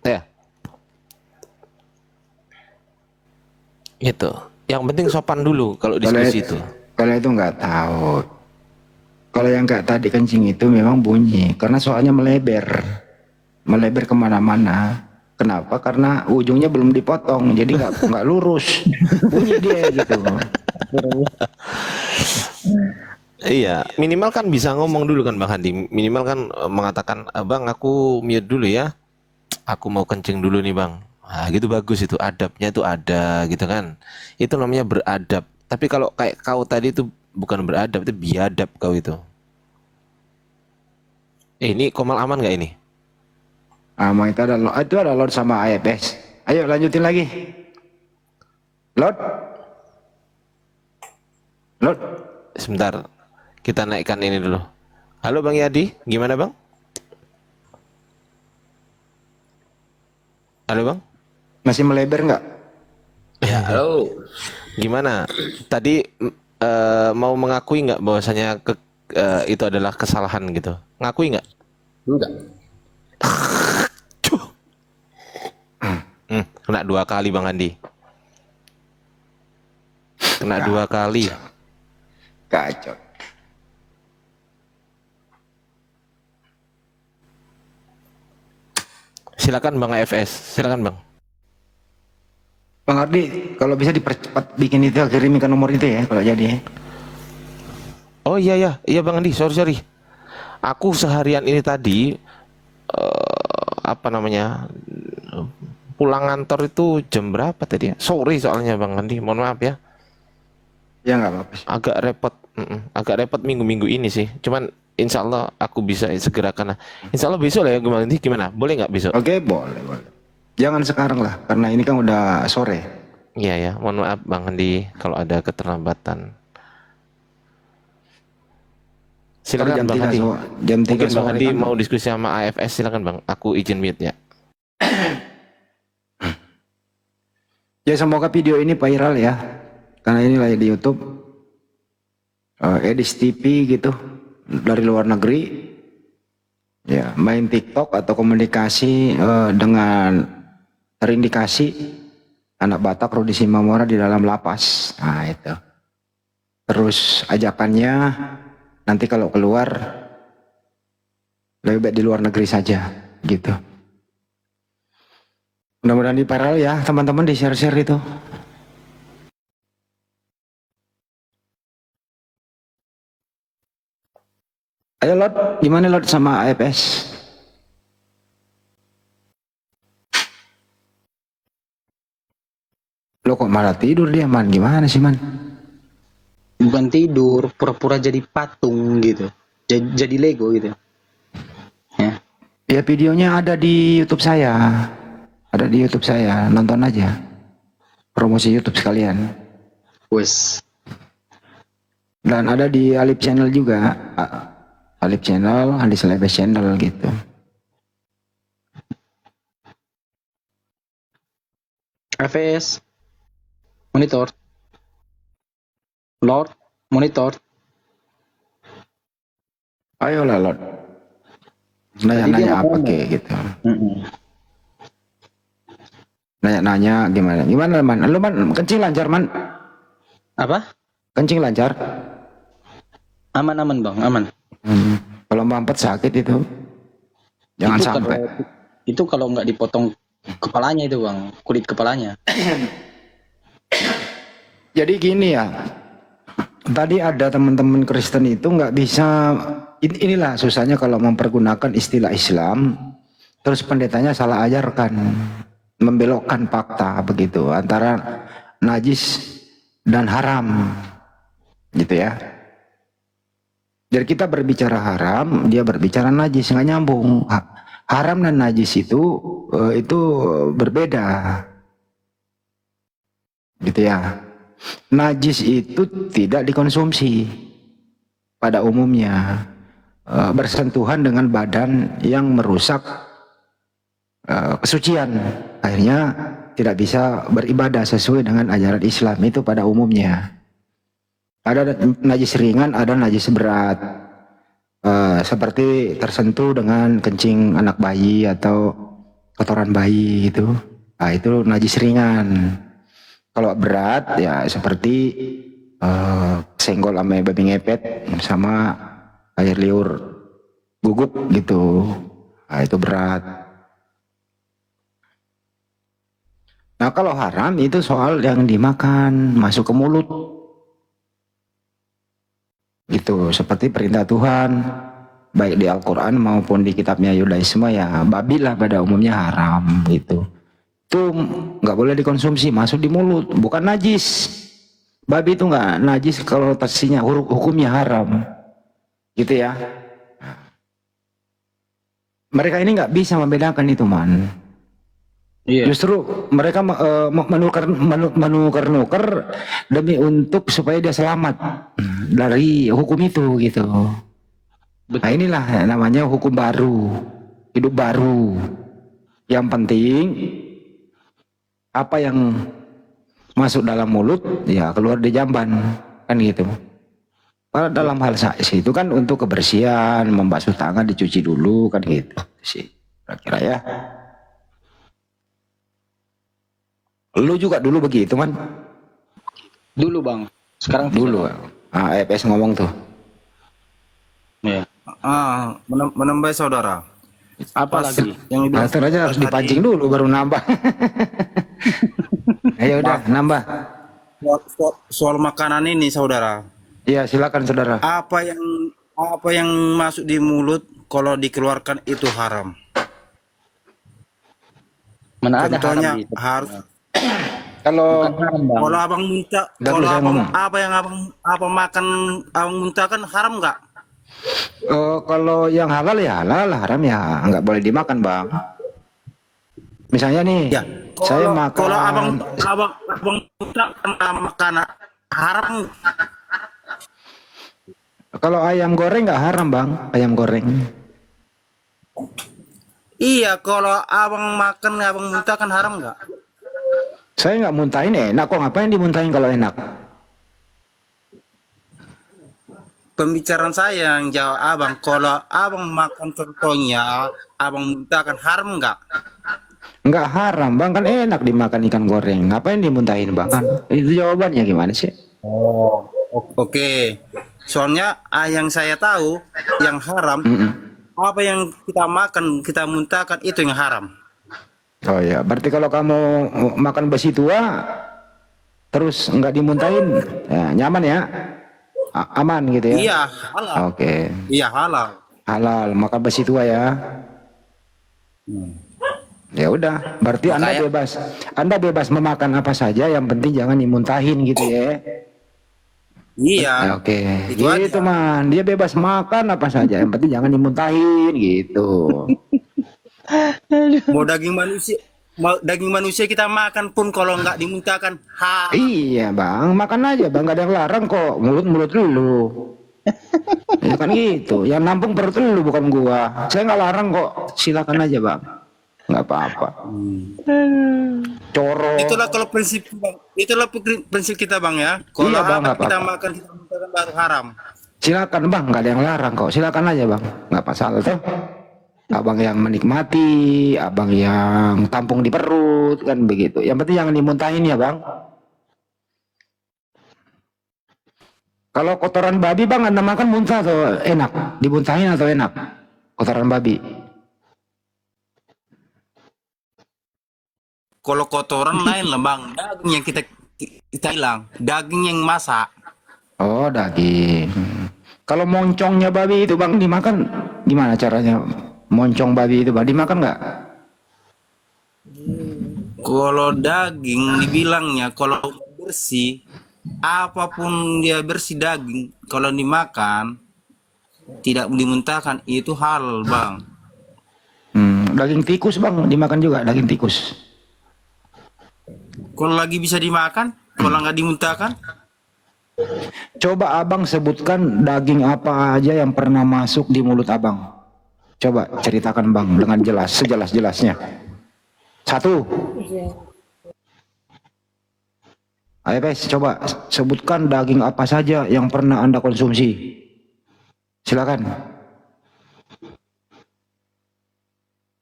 Ya. Gitu. Yang penting sopan dulu kalau diskusi itu. Kalau itu nggak tahu. Kalau yang kayak tadi kencing itu memang bunyi karena soalnya melebar kemana-mana. Kenapa? Karena ujungnya belum dipotong, jadi nggak lurus. Bunyi dia gitu. Iya, minimal kan bisa ngomong dulu kan Bang Handi. Minimal kan mengatakan, Bang aku mute dulu ya. Aku mau kencing dulu nih Bang. Nah gitu bagus itu, adabnya itu ada gitu kan. Itu namanya beradab. Tapi kalau kayak kau tadi itu bukan beradab, itu biadab kau itu. Ini Komal aman nggak ini? Ama itu ada Lord sama AFS. Ayo lanjutin lagi. Lord. Sebentar, kita naikkan ini dulu. Halo Bang Yadi, gimana Bang? Halo Bang? Masih melebar nggak? Ya, halo. Gimana? Tadi mau mengakui nggak bahwasanya itu adalah kesalahan gitu? Ngakui nggak? Enggak. Kena 2 kali Bang Andi. Kena 2 kali. Kacau. Silakan Bang AFS, silakan Bang. Bang Ardi, kalau bisa dipercepat bikin itu, kirimkan nomor itu ya kalau jadi. Oh iya Bang Andi, sorry. Aku seharian ini tadi apa namanya pulang kantor itu jam berapa tadi ya? Sore soalnya Bang Andi, mohon maaf ya. Ya nggak apa-apa sih. Agak repot minggu-minggu ini sih. Cuman insya Allah aku bisa segerakan. Insya Allah besok lah ya gimana? Boleh nggak besok? Oke, boleh. Jangan sekarang lah, karena ini kan udah sore. Iya ya, mohon maaf Bang Andi kalau ada keterlambatan. Silakan Jam Bang 3 Andi. jam 3 Mungkin Bang sore Andi kan. mau diskusi sama AFS, silakan Bang. Aku izin mute ya. Ya semoga video ini viral ya, karena ini lagi di YouTube. Edis TV gitu dari luar negeri. Ya main TikTok atau komunikasi dengan terindikasi anak Batak Rudi Simamora di dalam lapas. Nah itu. Terus ajakannya nanti kalau keluar lebih baik di luar negeri saja gitu. Mudah-mudahan di viral ya teman-teman, di share-share itu. Ayo Lot, gimana Lot sama AFS? Lo kok malah tidur dia man? Gimana sih man? Bukan tidur, pura-pura jadi patung gitu. Jadi Lego gitu. Ya. Ya videonya ada di YouTube saya. Ada di YouTube saya, nonton aja. Promosi YouTube sekalian. Wes. Dan ada di Alip Channel juga. Alip Channel, Andi Selebes Channel gitu. FS. Monitor. Lord. Monitor. Ayolah Lot. Tadi dia Nanya-nanya apa ngomong. kayak gitu. Nanya-nanya gimana man? Lu man kencing lancar man? Apa? Kencing lancar? Aman bang, aman. Kalau mampet sakit itu. Jangan Itu sampai. Itu kalau nggak dipotong kepalanya itu bang, kulit kepalanya. Jadi gini ya. Tadi ada teman-teman Kristen itu nggak bisa. Inilah susahnya kalau mempergunakan istilah Islam. Terus pendetanya salah ajarkan, membelokkan fakta begitu antara najis dan haram, gitu ya. Jadi kita berbicara haram, dia berbicara najis, nggak nyambung. Haram dan najis itu berbeda, gitu ya. Najis itu tidak dikonsumsi pada umumnya, bersentuhan dengan badan yang merusak kesucian, akhirnya tidak bisa beribadah sesuai dengan ajaran Islam itu pada umumnya. Ada najis ringan, ada najis berat, seperti tersentuh dengan kencing anak bayi atau kotoran bayi gitu. Nah, itu najis ringan. Kalau berat ya seperti senggol sama babi ngepet sama air liur gugup gitu. Nah, itu berat. Nah, kalau haram itu soal yang dimakan, masuk ke mulut. Gitu, seperti perintah Tuhan, baik di Al-Quran maupun di kitabnya Yudaisme ya, babi lah pada umumnya haram gitu. Itu nggak boleh dikonsumsi, masuk di mulut, bukan najis. Babi itu nggak najis kalau tafsirnya hukumnya haram, gitu ya. Mereka ini nggak bisa membedakan itu man. Iya. Justru mereka menukar demi untuk supaya dia selamat dari hukum itu gitu. Nah inilah namanya hukum baru, hidup baru. Yang penting apa yang masuk dalam mulut ya keluar di jamban kan gitu. Kalau dalam hal saksi itu kan untuk kebersihan, membasuh tangan dicuci dulu kan gitu sih kira-kira ya. Lu juga dulu begitu man? Dulu bang, sekarang Dulu. Ah, EPS ngomong tuh. ya. Menambah saudara. Apa lagi? Yang dibilang Master aja harus dipancing dulu baru nambah. Ayo udah nambah. soal makanan ini saudara. Iya silakan saudara. Apa yang masuk di mulut kalau dikeluarkan itu haram. Mana ada Contohnya haram di harus Kalau haram bang. kalau abang muntah, Nggak kalau perlu saya abang ngomong. apa yang abang makan abang muntahkan haram nggak? kalau yang halal ya halal, haram ya nggak boleh dimakan bang. Misalnya nih, Ya. saya makan. Kalau abang muntahkan makanan haram. Kalau ayam goreng nggak haram bang, ayam goreng. Iya, kalau abang makan abang muntahkan haram nggak? Saya nggak muntahin enak kok, ngapain dimuntahin kalau enak? Pembicaraan saya yang jawab abang, kalau abang makan contohnya abang muntahkan haram nggak? Nggak haram bang, kan enak dimakan ikan goreng. Ngapain dimuntahin bang? Kan itu jawabannya gimana sih? Oke. Soalnya yang saya tahu yang haram apa yang kita makan kita muntahkan itu yang haram. Oh ya, berarti kalau kamu makan besi tua terus nggak dimuntahin, ya, nyaman ya? aman gitu ya? Iya, halal. Oke, Iya, halal. halal. Maka besi tua ya. Ya udah, berarti Anda Makanya bebas. Anda bebas memakan apa saja, yang penting jangan dimuntahin gitu ya. iya. Oke, Itu gitu aja. man. Dia bebas makan apa saja, yang penting jangan dimuntahin gitu. Mau daging manusia kita makan pun kalau nggak dimuntahkan halal. Iya bang, makan aja bang, gak ada yang larang kok. Mulut dulu. Ya kan gitu. Yang nampung perut lu bukan gua. Saya nggak larang kok. Silakan aja bang. Nggak apa-apa. Coro. Itulah kalau prinsip Bang. Itulah prinsip kita Bang ya. Kalau Iya bang, nggak kita apa-apa. makan kita muntahkan baru haram. Silakan bang, nggak ada yang larang kok. Silakan aja bang, nggak masalah tuh. Abang yang menikmati, abang yang tampung di perut kan begitu. Yang penting jangan dimuntahin ya bang. Kalau kotoran babi bang, anda makan muntah atau enak? Dimuntahin atau enak? Kotoran babi. Kalau kotoran lain lah Bang. Daging yang kita hilang, daging yang masak. Oh daging. Kalau moncongnya babi itu bang dimakan gimana caranya? Moncong babi itu bang dimakan nggak? Kalau daging dibilangnya kalau bersih, apapun dia bersih daging, kalau dimakan tidak dimuntahkan itu halal Bang. Daging tikus bang dimakan juga, daging tikus. Kalau lagi bisa dimakan, kalau nggak dimuntahkan, Coba abang sebutkan daging apa aja yang pernah masuk di mulut abang. Coba ceritakan bang dengan jelas, sejelas-jelasnya. Satu. Ayo guys, coba sebutkan daging apa saja yang pernah anda konsumsi. Silakan.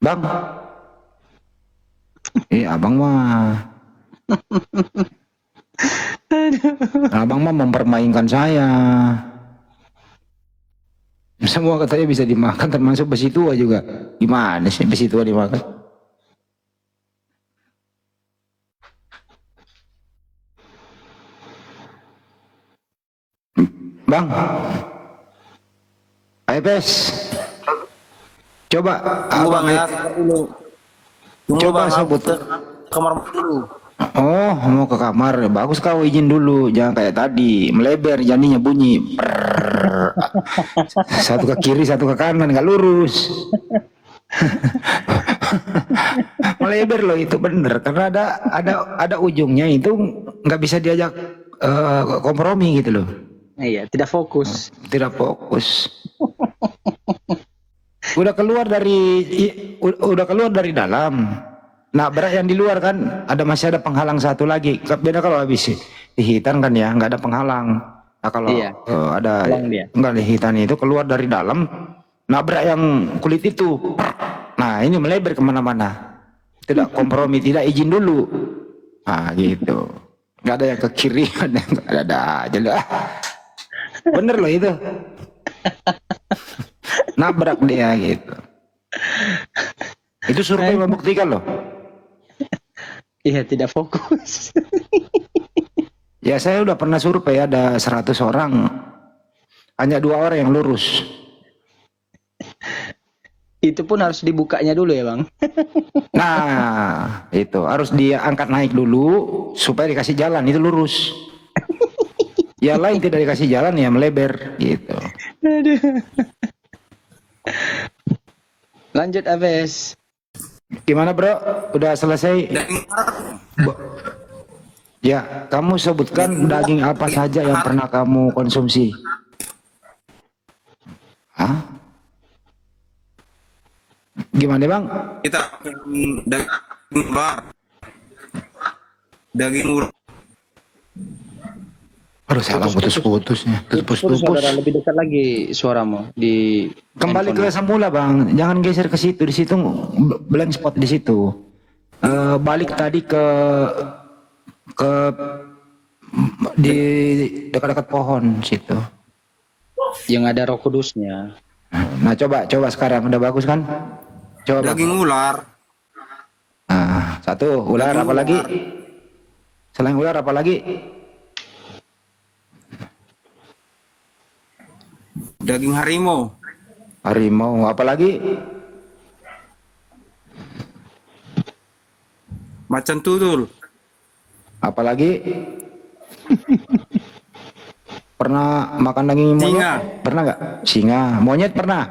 Bang. Abang mah. Abang mah mempermainkan saya. Semua katanya bisa dimakan, termasuk besi tua juga. Gimana sih besi tua dimakan? Bang, ayo Pes. Coba tunggu abang Bang ya, sabar dulu. Tunggu coba Bang, aku sebut. ke kamar mandi dulu. Oh, mau ke kamar. Bagus kau izin dulu. Jangan kayak tadi. Melebar jadinya bunyi. Prrrr. Satu ke kiri, satu ke kanan. Nggak lurus. Melebar loh itu bener. Karena ada ujungnya itu nggak bisa diajak kompromi gitu loh. Iya, tidak fokus. Tidak fokus. Udah keluar dari dalam. Nah, berat yang di luar kan masih ada penghalang satu lagi. Beda kalau habis dihitan kan ya, nggak ada penghalang. Nah, kalau Iya. ada Hilang dia. nggak dihitan itu keluar dari dalam, nabrak yang kulit itu. Nah, ini melebar kemana-mana. Tidak kompromi, tidak izin dulu. Nah, gitu. Nggak ada yang ke kiri, ada aja lah. Bener loh itu. Nabrak dia gitu. Itu survei membuktikan loh. Iya, tidak fokus. Ya saya udah pernah survei ada 100 orang. Hanya 2 orang yang lurus. Itu pun harus dibukanya dulu ya bang. Nah, itu harus dia angkat naik dulu supaya dikasih jalan itu lurus. Ya lain tidak dikasih jalan ya melebar gitu. Lanjut Aves. Gimana bro? Udah selesai? Daging Ya, kamu sebutkan daging apa saja yang pernah kamu konsumsi. Hah? Gimana bang? kita daging ular. Daging ular. Aduh salah putus-putusnya. Putus saudara, lebih dekat lagi suaramu di Kembali ke handphone. semula bang, jangan geser ke situ. Di situ blank spot di situ. Balik tadi ke di dekat-dekat pohon situ. Yang ada Roh Kudusnya. Nah coba sekarang udah bagus kan? Coba. Bang. Daging ular. Nah, satu ular apa lagi? Selain ular apa lagi? Daging harimau. Harimau, apalagi Macan tutul. apalagi pernah makan daging monyet? Singa. Pernah nggak? Singa, monyet pernah?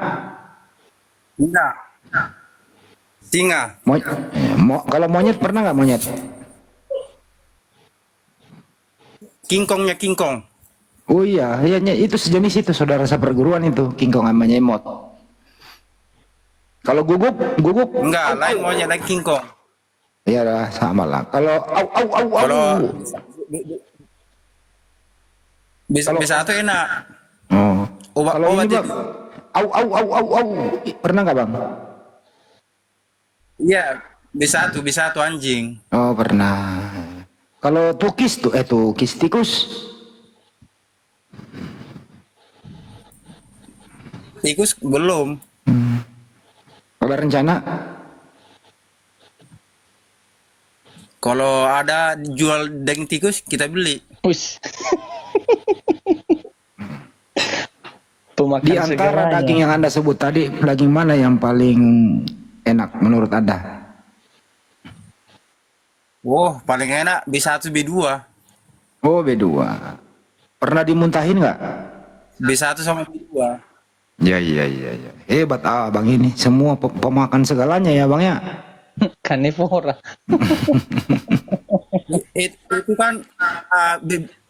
Enggak. Singa. Kalau monyet pernah nggak monyet? Kingkongnya kingkong. Oh iya, itu sejenis itu saudara seperguruan itu, kingkong sama nyemot. Kalau guguk, Enggak, lain monyet lain kingkong. iya lah sama lah. Kalau au, Kalau bisa tuh enak. oh. Obat Kalau ini itu. bang, au, pernah nggak bang? Iya, bisa tuh anjing. Oh pernah. Kalau tukis tikus, Tikus belum. ada rencana? Kalau ada jual daging tikus kita beli. Wis. Di Pemakan antara segeranya. daging yang Anda sebut tadi, daging mana yang paling enak menurut Anda? Oh, paling enak B1 B2. Oh B2. Pernah dimuntahin nggak? B1 sama B2. Ya. Hebat abang ini, semua pemakan segalanya ya bang ya. Karnivora. Itu kan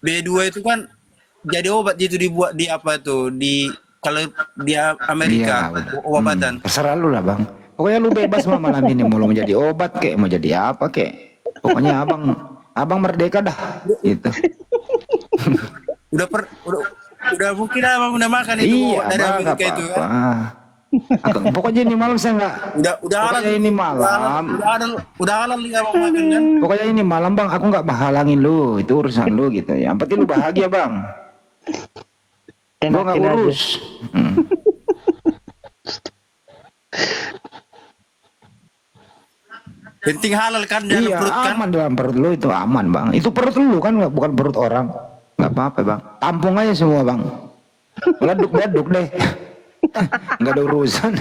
B2 itu kan jadi obat itu dibuat di apa tuh di kalau di Amerika Iya, betul. obatan. Terserah lu lah bang. Pokoknya lu bebas mah malam ini, mau lu menjadi obat kek, mau jadi apa kek. Pokoknya abang merdeka dah. Gitu. Udah mungkin abang udah makan itu Iya obat dari bang, nggak Amerika itu apa-apa. kan. Pokoknya ini malam saya nggak. Udah halal. Pokoknya ini malam. Udah halal nih abang makan kan. Pokoknya ini malam bang, aku nggak halangin lu, itu urusan lu gitu ya. Yang penting lu bahagia bang. Gua nggak Enakin aja. urus. Penting halal kan dalam Iya perut kan. aman dalam perut lu itu aman bang. Itu perut lu kan bukan perut orang. Nggak apa-apa bang. Tampung aja semua bang. Meleduk-leduk deh. Nggak ada urusan.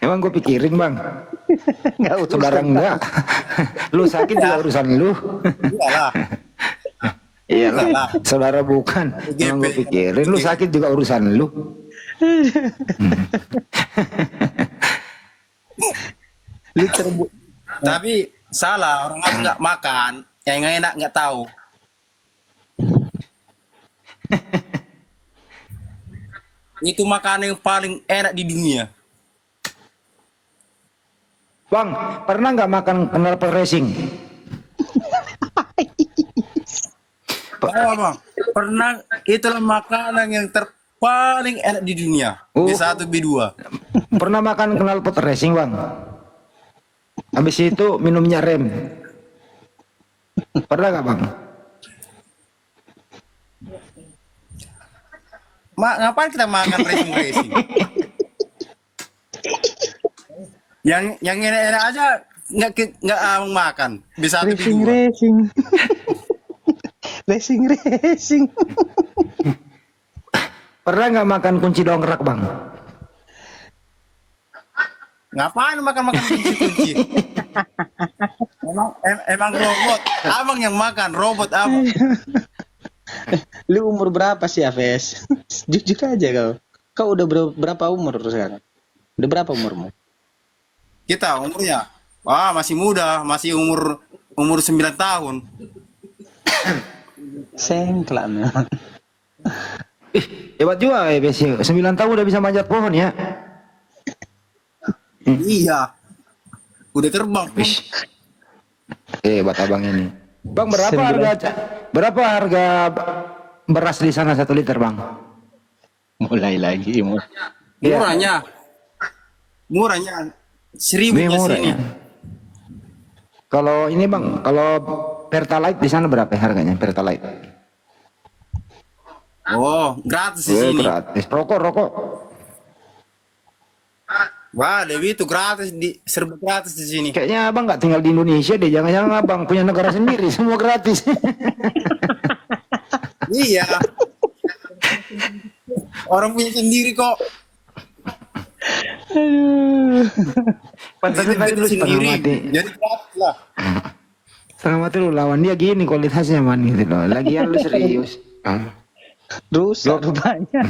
Emang gue pikirin bang. Nggak urusan. Saudara enggak. Lu sakit juga urusan lu. Iyalah. Iyalah. Saudara bukan. Emang gue pikirin lu sakit juga urusan lu. Tapi salah orang aku nggak makan, yang nggak enak nggak tahu. Itu makanan yang paling enak di dunia. Bang, pernah nggak makan knalpot racing? Oh, bang, pernah itulah makanan yang paling enak di dunia. Oh. B1 B2. Pernah makan knalpot racing bang? Habis itu minumnya rem. Pernah nggak bang? Ngapain kita makan racing? Yang enak-enak aja nggak abang makan. B1 B2. Racing. Pernah nggak makan kunci dongkrak bang? Ngapain makan kunci? Emang robot. Abang yang makan robot abang. Lu umur berapa sih, Aves? Jujur aja kau. Kau udah berapa umur sekarang? Udah berapa umurmu? Kita umurnya masih muda, masih umur 9 tahun. Sengklak memang. Hebat juga ya Besi. 9 tahun udah bisa manjat pohon ya. Iya. Udah terbang. Hebat abang ini. Bang berapa harga beras di sana 1 liter bang? Mulai lagi. Murahnya 1.000 Ini murah sini. ya. Kalau ini bang, kalau Pertalite di sana berapa harganya Pertalite? Oh, gratis di sini. Gratis. Rokok. Wah, Dewi itu gratis serba gratis di sini. Kayaknya abang nggak tinggal di Indonesia deh. Jangan-jangan abang punya negara sendiri, semua gratis. Iya, orang punya sendiri kok. Pantasnya tadi lu setengah Sendiri. mati. Jadi gratis lah. Setengah mati lu lawan dia gini kualitasnya man gitu loh. Lagian lu serius. Rusak rupanya.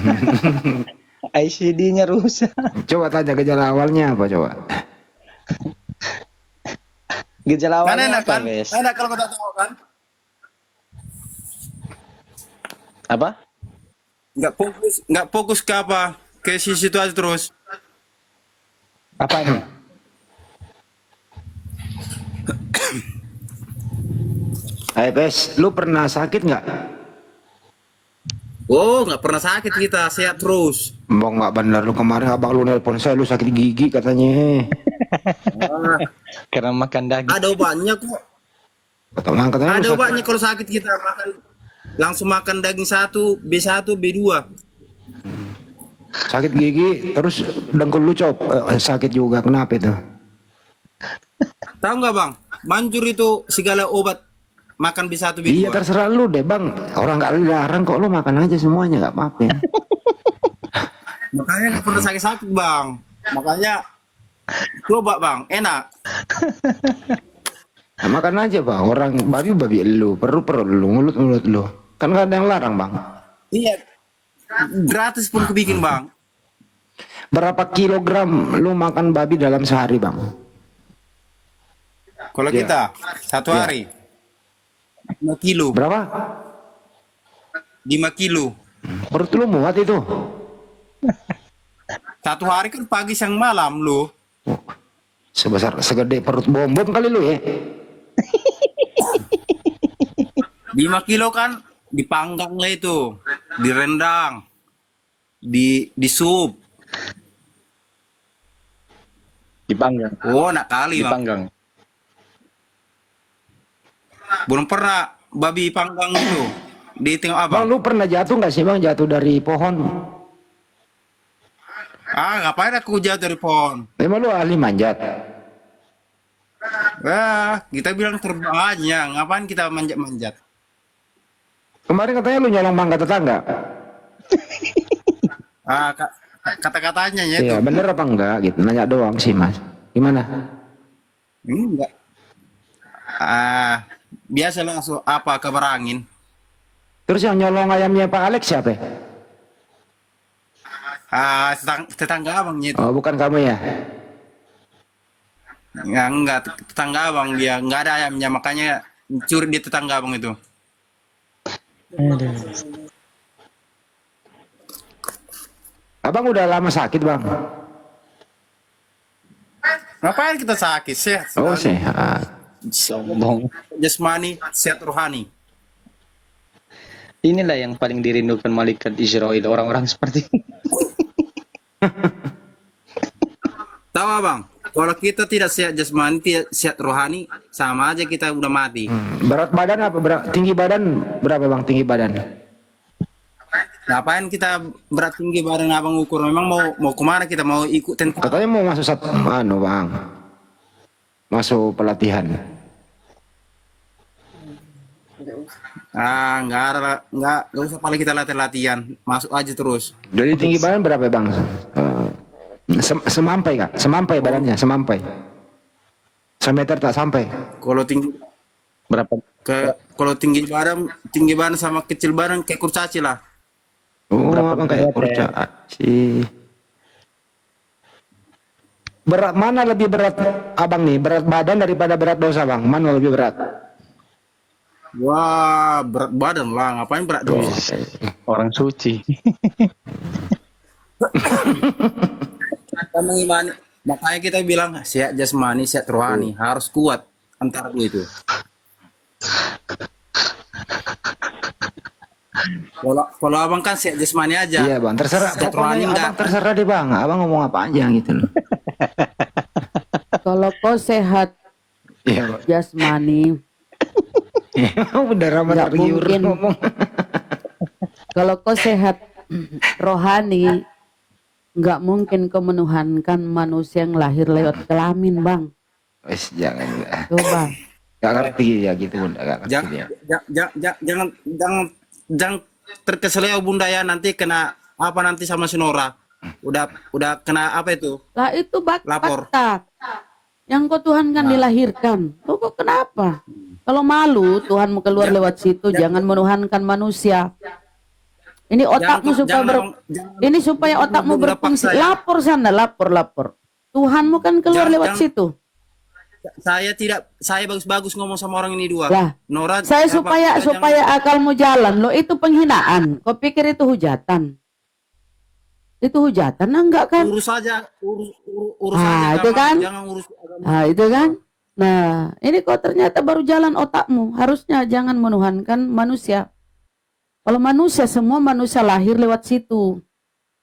ICD-nya rusak. Coba tanya gejala awalnya apa coba? Gejala Kan awalnya enak apa, kan? Bes? Enak kalau kau tak tahu kan? Apa? Nggak fokus ke apa? Ke si situasi terus. Apanya? Ayo Bes, lu pernah sakit nggak? Oh, nggak pernah sakit kita, sehat terus. Bang nggak bener lu kemarin abang lu nelpon saya lu sakit gigi katanya. Ah, Karena makan daging. ada obatnya kok. Katanya lu Ada sakit. obatnya kalau sakit kita makan langsung makan daging satu, B1, B2. Sakit gigi terus dengkul lu sakit juga kenapa itu? Tahu nggak bang? Manjur itu segala obat makan B1, B2. Iya terserah lu deh bang. Orang nggak larang kok lu makan aja semuanya nggak apa-apa. Ya. Makanya nggak pernah sakit-sakit bang. Makanya coba bang, enak. Nah, makan aja bang. Orang babi lu, perlu lu, mulut lu. Kan nggak ada yang larang bang. Iya, gratis pun kebikin bang. Berapa kilogram lu makan babi dalam sehari bang? Kalau Iya. kita satu Iya. hari 5 kilo, Berapa? 5 kilo. Perut lu muat itu? Satu hari kan pagi siang malam lu. Segede perut bom kali lu ya? 5 kilo kan dipanggang lah itu, direndang, di sup. Dipanggang. Oh, nak kali bang. Dipanggang. Belum pernah babi panggang itu di tengok Bang abang. lu pernah jatuh nggak sih bang? Jatuh dari pohon? Ah, ngapain aku jatuh dari pohon? Emang lu ahli manjat? Kita bilang terbang aja. Ngapain kita manjat-manjat? Kemarin katanya lu nyolong mangga tetangga. Kata-katanya ya itu. Iya bener apa enggak gitu? Nanya doang sih mas. Gimana? Enggak. Biasa langsung apa kabar angin. Terus yang nyolong ayamnya Pak Alex siapa? Tetangga abangnya itu. Oh bukan kamu ya? Enggak, tetangga abang dia nggak ada ayamnya makanya curi di tetangga abang itu. Abang udah lama sakit bang? Ngapain kita sakit? Sehat. Oh selalu. sehat. Sombong. Jasmani, sehat rohani. Inilah yang paling dirindukan malaikat Israel, orang-orang seperti ini. Tahu abang? Kalau kita tidak sehat jasmani, tidak sehat rohani, sama aja kita udah mati. Berat badan apa? Tinggi badan berapa bang? Tinggi badan? Ngapain kita berat tinggi badan abang ukur? Memang mau kemana kita? Mau ikut tentara? Katanya mau masuk bang, masuk pelatihan. Nggak usah paling kita latihan, masuk aja terus. Jadi tinggi badan berapa bang? Semampai kak? Semampai badannya, semampai. Semeter tak sampai. Kalau tinggi Berapa? kalau tinggi badan sama kecil badan kayak kurcaci lah. Oh, Berapa abang kayak berat ya? kurcaci sih. Berat mana lebih berat abang nih? Berat badan daripada berat dosa bang? Mana lebih berat? Wah, berat badan lah, ngapain berat dulu? Orang suci. Kita mengimani, makanya kita bilang sehat jasmani, sehat rohani, harus kuat antara dua itu. Kalau abang kan sehat jasmani aja. Iya bang, terserah. Sehat rohani Pokoknya enggak. abang terserah deh bang. Abang ngomong apa aja gitu loh. Kalau kau sehat Iya bang. jasmani, Udah ramah nggak tergiur mungkin. ngomong. Kalau kau sehat rohani, nggak mungkin kau menuhankan manusia yang lahir lewat kelamin, bang. Wes jangan. Coba. Gak ngerti ya gitu, gak ngerti Jangan, ya. jangan jangan terkeseleo Bunda ya, nanti kena apa nanti sama si Nora. Udah kena apa itu? Lah itu Lapor. bakat. Yang kau Tuhan kan dilahirkan. Loh, kok kenapa? Kalau malu Tuhanmu keluar lewat situ, jangan menuhankan manusia. Ini otakmu ini supaya otakmu berfungsi. Lapor sana, lapor. Tuhanmu kan keluar lewat situ. Saya bagus-bagus ngomong sama orang ini dua. Lah, Nora, saya supaya akalmu jalan. Loh, itu penghinaan. Kau pikir itu hujatan? Itu hujatan enggak kan? urus saja Itu agama, kan? jangan urus agama. Nah, itu kan? Nah, ini kok ternyata baru jalan otakmu. Harusnya jangan menuhankan manusia. Kalau manusia, semua manusia lahir lewat situ.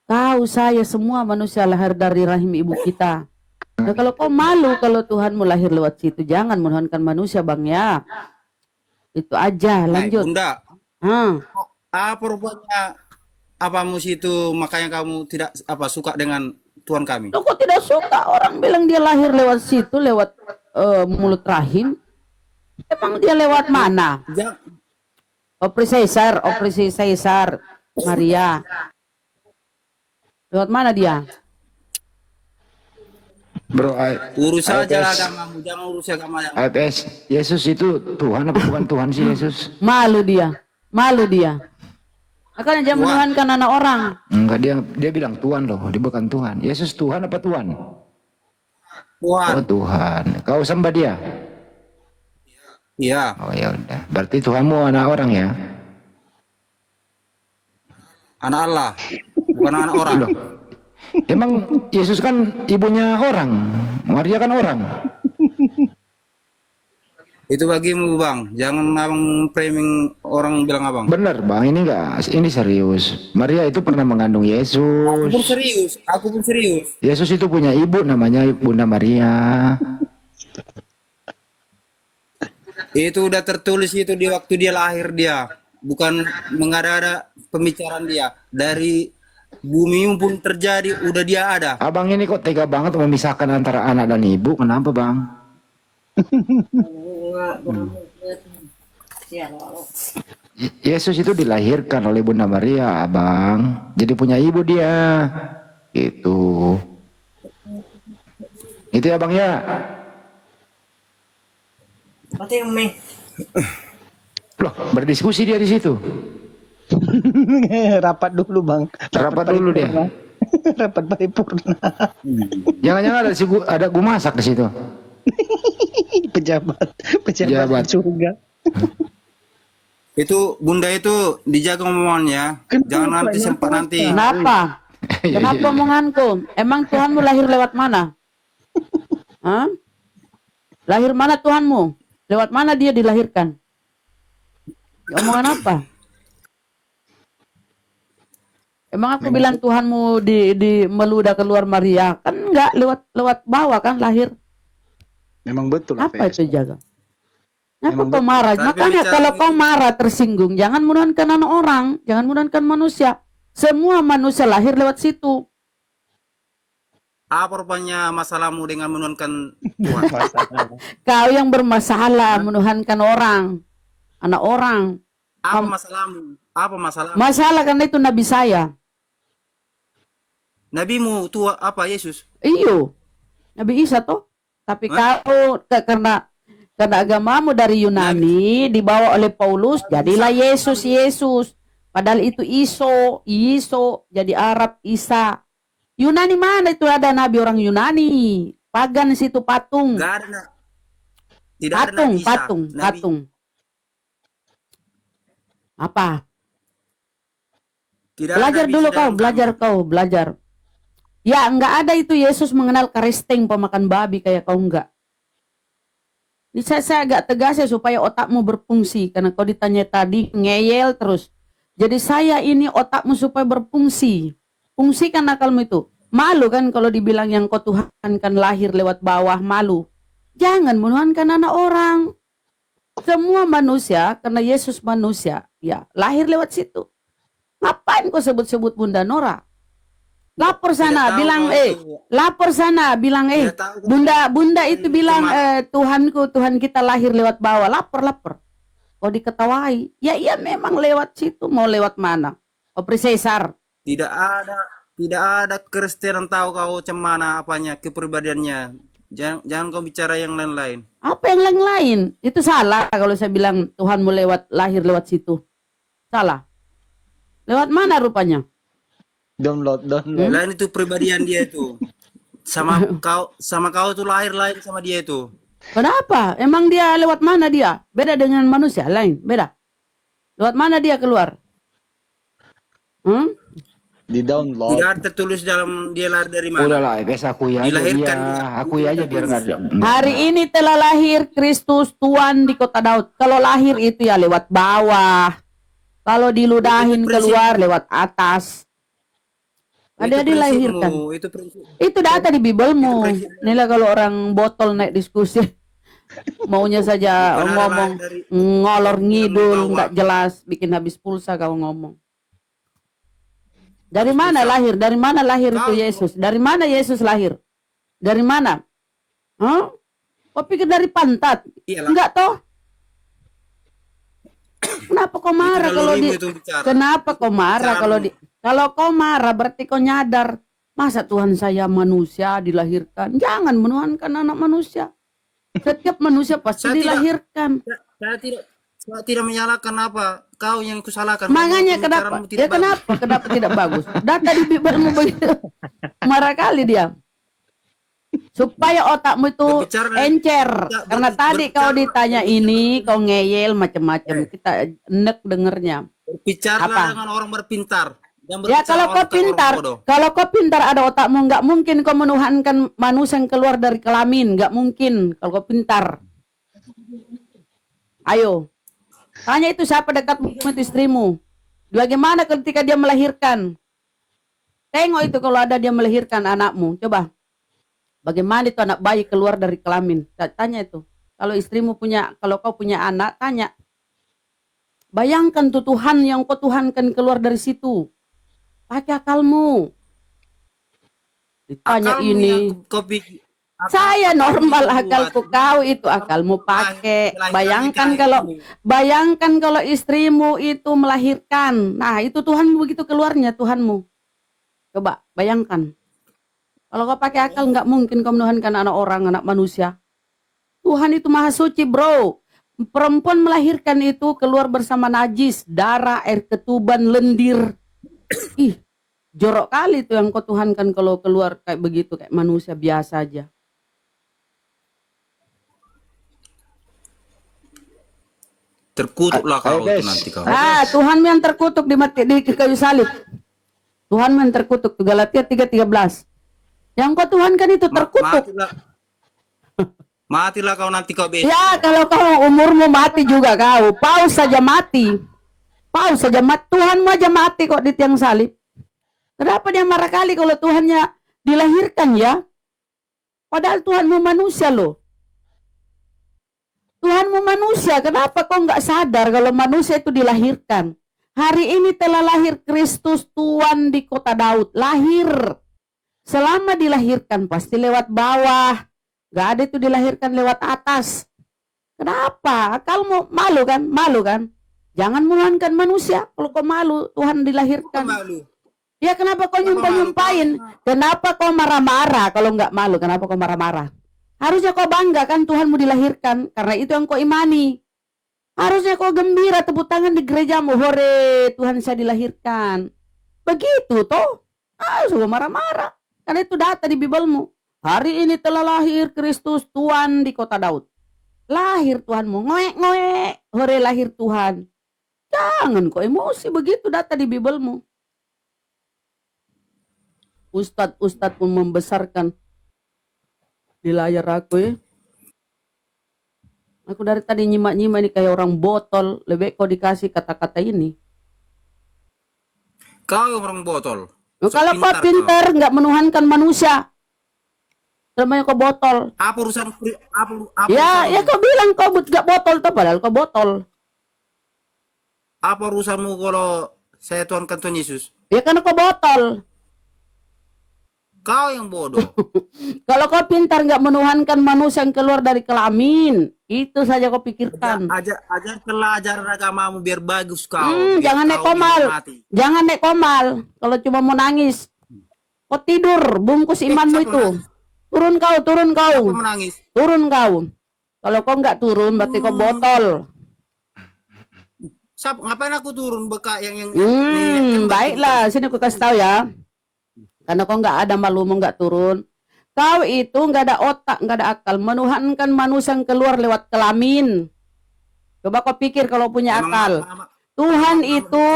Kau, saya, semua manusia lahir dari rahim ibu kita. Nah, kalau kau malu kalau Tuhanmu lahir lewat situ, jangan menuhankan manusia, Bang ya. Itu aja, lanjut. Bunda, Hmm. apa rupanya apamu situ makanya kamu tidak suka dengan Tuhan kami? Loh, kok tidak suka? Orang bilang dia lahir lewat situ, lewat mulut rahim. Emang dia lewat mana? Operasi Caesar, Maria. Lewat mana dia? Bro, Urus saja APS. agamamu, jangan urus agama yang APS, Yesus itu Tuhan apa bukan Tuhan sih Yesus? Malu dia. Makanya jangan menuhankan anak orang. Enggak, dia bilang Tuhan loh, dia bukan Tuhan. Yesus Tuhan apa Tuhan? Tuhan. Oh Tuhan. Kau sembah dia? Iya. Oh ya udah. Berarti Tuhanmu anak orang ya? Anak Allah, bukan anak orang. Loh. Emang Yesus kan ibunya orang, Maria kan orang. Itu bagimu Bang, jangan abang framing orang bilang abang. Bener Bang, ini serius. Maria itu pernah mengandung Yesus. Aku pun serius. Yesus itu punya ibu namanya Bunda Maria. Itu udah tertulis itu di waktu dia lahir dia. Bukan mengada-ada pembicaraan dia. Dari bumi pun terjadi, udah dia ada. Abang ini kok tega banget memisahkan antara anak dan ibu, kenapa Bang? Yesus itu dilahirkan oleh Bunda Maria, Abang. Jadi punya ibu dia. Itu ya Bang ya. Loh, berdiskusi dia di situ. Rapat dulu Bang. Rapat dulu dia. Rapat paripurna. Jangan-jangan ada gua masak di situ. Pejabat surga. Itu Bunda itu dijaga omongannya. Jangan nanti sempat nanti. Kenapa? Kenapa omonganku? Emang Tuhanmu lahir lewat mana? Hah? Lahir mana Tuhanmu? Lewat mana dia dilahirkan? Omongan apa? Emang aku bilang Tuhanmu di meludah keluar Maria? Kan enggak, lewat bawah kan lahir. Memang betul Apa APS. itu jaga? Kenapa Memang kau marah? Tapi Makanya bicara kalau begitu. kau marah tersinggung, jangan menuhankan anak orang, jangan menuhankan manusia. Semua manusia lahir lewat situ. Apa rupanya masalahmu dengan menuhankan Tuhan? Kau yang bermasalah menuhankan orang, anak orang. Apa masalahmu? Apa masalahmu? Masalah karena itu nabi saya. Nabimu tua apa Yesus? Iyo, Nabi Isa toh. Tapi kau karena agamamu dari Yunani dibawa oleh Paulus, jadilah Yesus. Padahal itu Iso jadi Arab Isa. Yunani mana itu ada nabi orang Yunani? Pagan situ patung. Gak ada. Tidak ada Nabi Isa. Patung. Apa? Tidak ada Belajar Nabi dulu Isa kau, dalam belajar. Ya, enggak ada itu Yesus mengenal karesting pemakan babi kayak kau enggak. Ini saya agak tegas ya supaya otakmu berfungsi. Karena kau ditanya tadi, ngeyel terus. Jadi saya ini otakmu supaya berfungsi. Fungsikan akalmu itu. Malu kan kalau dibilang yang kau tuhankan lahir lewat bawah, malu. Jangan menuhankan anak orang. Semua manusia, karena Yesus manusia, ya lahir lewat situ. Ngapain kau sebut-sebut Bunda Nora? Lapor sana, Tidak tahu bilang kalau itu. lapor sana, bilang Tidak tahu. Bunda itu bilang Tuhanku, Tuhan kita lahir lewat bawah. Lapor. Kau diketawai. Ya iya memang lewat situ. Mau lewat mana? Opri Caesar. Tidak ada Kristen yang tahu kau macam mana apanya kepribadiannya. Jangan kau bicara yang lain-lain. Apa yang lain-lain? Itu salah kalau saya bilang Tuhanmu lahir lewat situ. Salah. Lewat mana rupanya? Download. Lain itu pribadian dia itu. Sama kau tuh lahir lain sama dia itu. Kenapa? Emang dia lewat mana dia? Beda dengan manusia lain. Beda. Lewat mana dia keluar? Di download. Tidak ada tertulis dalam dia lahir dari mana. Udahlah, guys, akui aja. Dilahirkan. Iya, akui aja biar nggak ada. Hari ini telah lahir Kristus Tuhan di kota Daud. Kalau lahir itu ya lewat bawah. Kalau diludahin keluar lewat atas. Ada dilahirkan. Itu prinsip. Itu data di Bibelmu. Inilah kalau orang botol naik diskusi. Maunya saja Bukan ngomong dari- ngolor ngidul, bawah. nggak jelas, bikin habis pulsa kau ngomong. Dari mana lahir? Dari mana lahir itu Yesus? Dari mana Yesus lahir? Dari mana? Hah? Kau pikir dari pantat? Iyalah. Enggak toh? Kenapa kau marah Itu kalau terlalu di? ribu itu bicara. Kenapa kau marah kalau di? Kalau kau marah berarti kau nyadar. Masa Tuhan saya manusia dilahirkan? Jangan menuhankan anak manusia. Setiap manusia pasti Saya tidak- dilahirkan. Saya tidak menyalahkan apa. Kau yang kusalahkan. Makanya Kau kenapa? pembicaraan Ya tidak bagus. kenapa tidak bagus? Data di Bibelmu begitu. Marah kali dia. Supaya otakmu itu Berbicara- encer. Tidak, Karena tadi kau berbicara- ditanya ini, kau ngeyel macam-macam. Kita enek dengernya. Bicara Apa? dengan orang berpintar. Jangan Ya berbicara kalau kau orang pintar, bodoh. kalau kau pintar ada otakmu, nggak mungkin kau menuhankan manusia yang keluar dari kelamin, nggak mungkin kalau kau pintar. Ayo, tanya itu siapa dekatmu itu istrimu. Bagaimana ketika dia melahirkan? Tengok itu kalau ada dia melahirkan anakmu, coba. Bagaimana itu anak bayi keluar dari kelamin? Tanya itu. Kalau istrimu punya, kalau kau punya anak, tanya. Bayangkan tuh Tuhan yang kau tuhankan keluar dari situ. Pakai akalmu. Ditanya Akalmu ini. yang kau pikir- Saya akalmu normal yang akalku, buat. kau itu akalmu pakai. Lahir-lahir Bayangkan kalau istrimu itu melahirkan. Nah, itu Tuhanmu begitu keluarnya Tuhanmu. Coba bayangkan. Kalau kau pakai akal nggak mungkin kau menuhankan anak orang, anak manusia. Tuhan itu maha suci, bro. Perempuan melahirkan itu keluar bersama najis, darah, air ketuban, lendir. Ih, jorok kali tuh yang kau tuhankan kalau keluar kayak begitu, kayak manusia biasa aja. Terkutuklah kau Ayo, itu guys. nanti kau. Tuhanmu yang terkutuk di kayu salib. Tuhanmu yang terkutuk, tuh Galatia 3:13. Yang kau tuhankan itu terkutuk. Matilah kau nanti kau besok. Ya, kalau kau umurmu mati juga kau. Paus saja mati. Paus saja mati. Tuhanmu aja mati kok di tiang salib. Kenapa dia marah kali kalau Tuhannya dilahirkan ya? Padahal Tuhanmu manusia loh. Tuhanmu manusia, kenapa kau nggak sadar kalau manusia itu dilahirkan? Hari ini telah lahir Kristus Tuhan di kota Daud. Lahir. Selama dilahirkan pasti lewat bawah. Gak ada itu dilahirkan lewat atas. Kenapa? Akalmu malu kan? Malu kan? Jangan menuhankan manusia. Kalau kau malu, Tuhan dilahirkan. Malu. Ya kenapa kau nyumpah-nyumpahin? Kenapa kau marah-marah? Kalau nggak malu, kenapa kau marah-marah? Harusnya kau bangga kan Tuhanmu dilahirkan. Karena itu yang kau imani. Harusnya kau gembira, tepuk tangan di gerejamu. Hore, Tuhan saya dilahirkan. Begitu toh. Suka marah-marah. Karena itu data di Bibelmu. Hari ini telah lahir Kristus Tuhan di kota Daud. Lahir Tuhanmu. Ngoek-ngoek. Hore lahir Tuhan. Jangan kau emosi begitu data di Bibelmu. Ustadz pun membesarkan di layar aku ya. Aku dari tadi nyimak-nyimak ini kayak orang botol. Lebih kau dikasih kata-kata ini. Kau orang botol. Kalau kau pintar nggak menuhankan manusia. Namanya kau botol. Apa urusan apa Ya kau bilang kau nggak botol tuh padahal kau botol. apa urusanmu kalau saya tuhankan Tuhan Yesus? Ya karena kau botol. Kau yang bodoh. Kalau kau pintar nggak menuhankan manusia yang keluar dari kelamin, itu saja kau pikirkan. Ajarkanlah ajaran agamamu biar bagus kau. Biar Jangan naik kau komal, dinikmati. jangan naik komal. Kalau cuma mau nangis, kau tidur, bungkus imanmu siapa itu. nangis? Turun kau, turun kau, Siapa menangis? turun kau. Kalau kau nggak turun, berarti kau botol. Ngapain aku turun beka yang kan Baiklah, sini aku kasih tahu ya. Karena kau nggak ada malumu nggak turun. Kau itu nggak ada otak, nggak ada akal. Menuhankan manusia yang keluar lewat kelamin. Coba kau pikir kalau punya akal. Tuhan itu,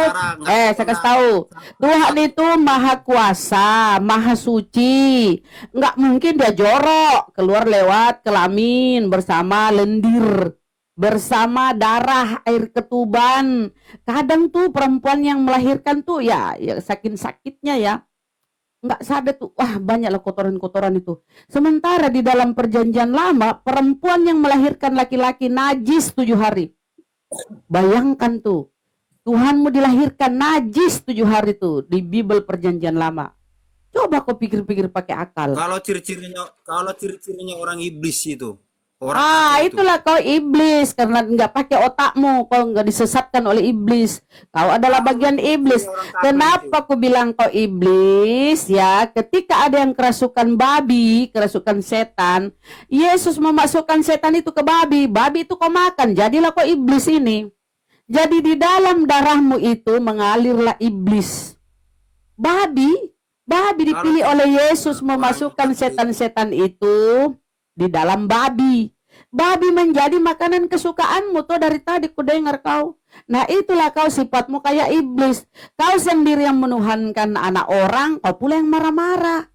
saya kasih tahu. Tuhan itu maha kuasa, maha suci. Nggak mungkin dia jorok keluar lewat kelamin bersama lendir, bersama darah, air ketuban. Kadang tuh perempuan yang melahirkan tuh ya sakit-sakitnya ya. Nggak sadar tuh, wah banyaklah kotoran-kotoran itu. Sementara di dalam perjanjian lama, perempuan yang melahirkan laki-laki najis 7 hari. Bayangkan tuh, Tuhanmu dilahirkan najis 7 hari tuh di Bible perjanjian lama. Coba kau pikir-pikir pakai akal. Kalau ciri-cirinya orang iblis itu. Orang itu. Itulah kau iblis karena nggak pakai otakmu, kau nggak disesatkan oleh iblis. Kau adalah bagian iblis. Kenapa aku bilang kau iblis? Ya, ketika ada yang kerasukan babi, kerasukan setan, Yesus memasukkan setan itu ke babi. Babi itu kau makan, jadilah kau iblis ini. Jadi di dalam darahmu itu mengalirlah iblis. Babi dipilih oleh Yesus memasukkan setan-setan itu di dalam babi. Babi menjadi makanan kesukaanmu tuh dari tadi ku dengar kau. Nah itulah kau sifatmu kayak iblis. Kau sendiri yang menuhankan anak orang, kau pula yang marah-marah.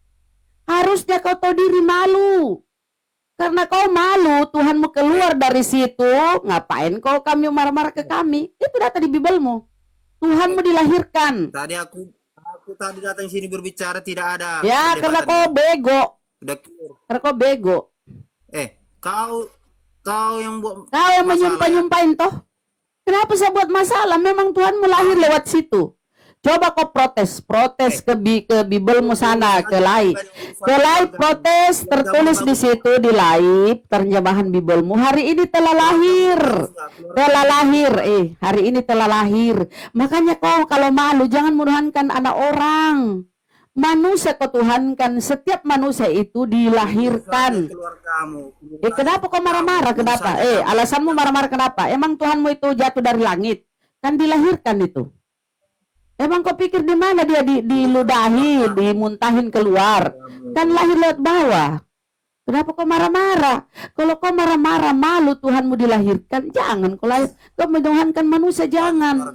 Harusnya kau tahu diri malu. Karena kau malu, Tuhanmu keluar dari situ, ngapain kami marah-marah ke kami? Itu data di Bibelmu. Tuhanmu dilahirkan. Tadi aku tadi datang sini berbicara tidak ada. Ya, karena kau bego. Udah clear. Karena kau bego. Kau yang buat. Kau yang menyumpah-nyumpahin toh. Kenapa saya buat masalah? Memang Tuhanmu lahir lewat situ. Coba kau protes ke Bibelmu sana, ke live protes, tertulis di situ di live terjemahan Bibelmu. Hari ini telah lahir, hari ini telah lahir. Makanya kau kalau malu jangan menuhankan anak orang. Manusia kau tuhankan, setiap manusia itu dilahirkan. Kenapa kau marah-marah? Kenapa? Alasanmu marah-marah kenapa? Emang Tuhanmu itu jatuh dari langit? Kan dilahirkan itu. Emang kau pikir di mana dia diludahi, dimuntahin keluar? Kan lahir lewat bawah. Kenapa kau marah-marah? Kalau kau marah-marah, malu Tuhanmu dilahirkan, jangan kau menuhankan manusia, jangan.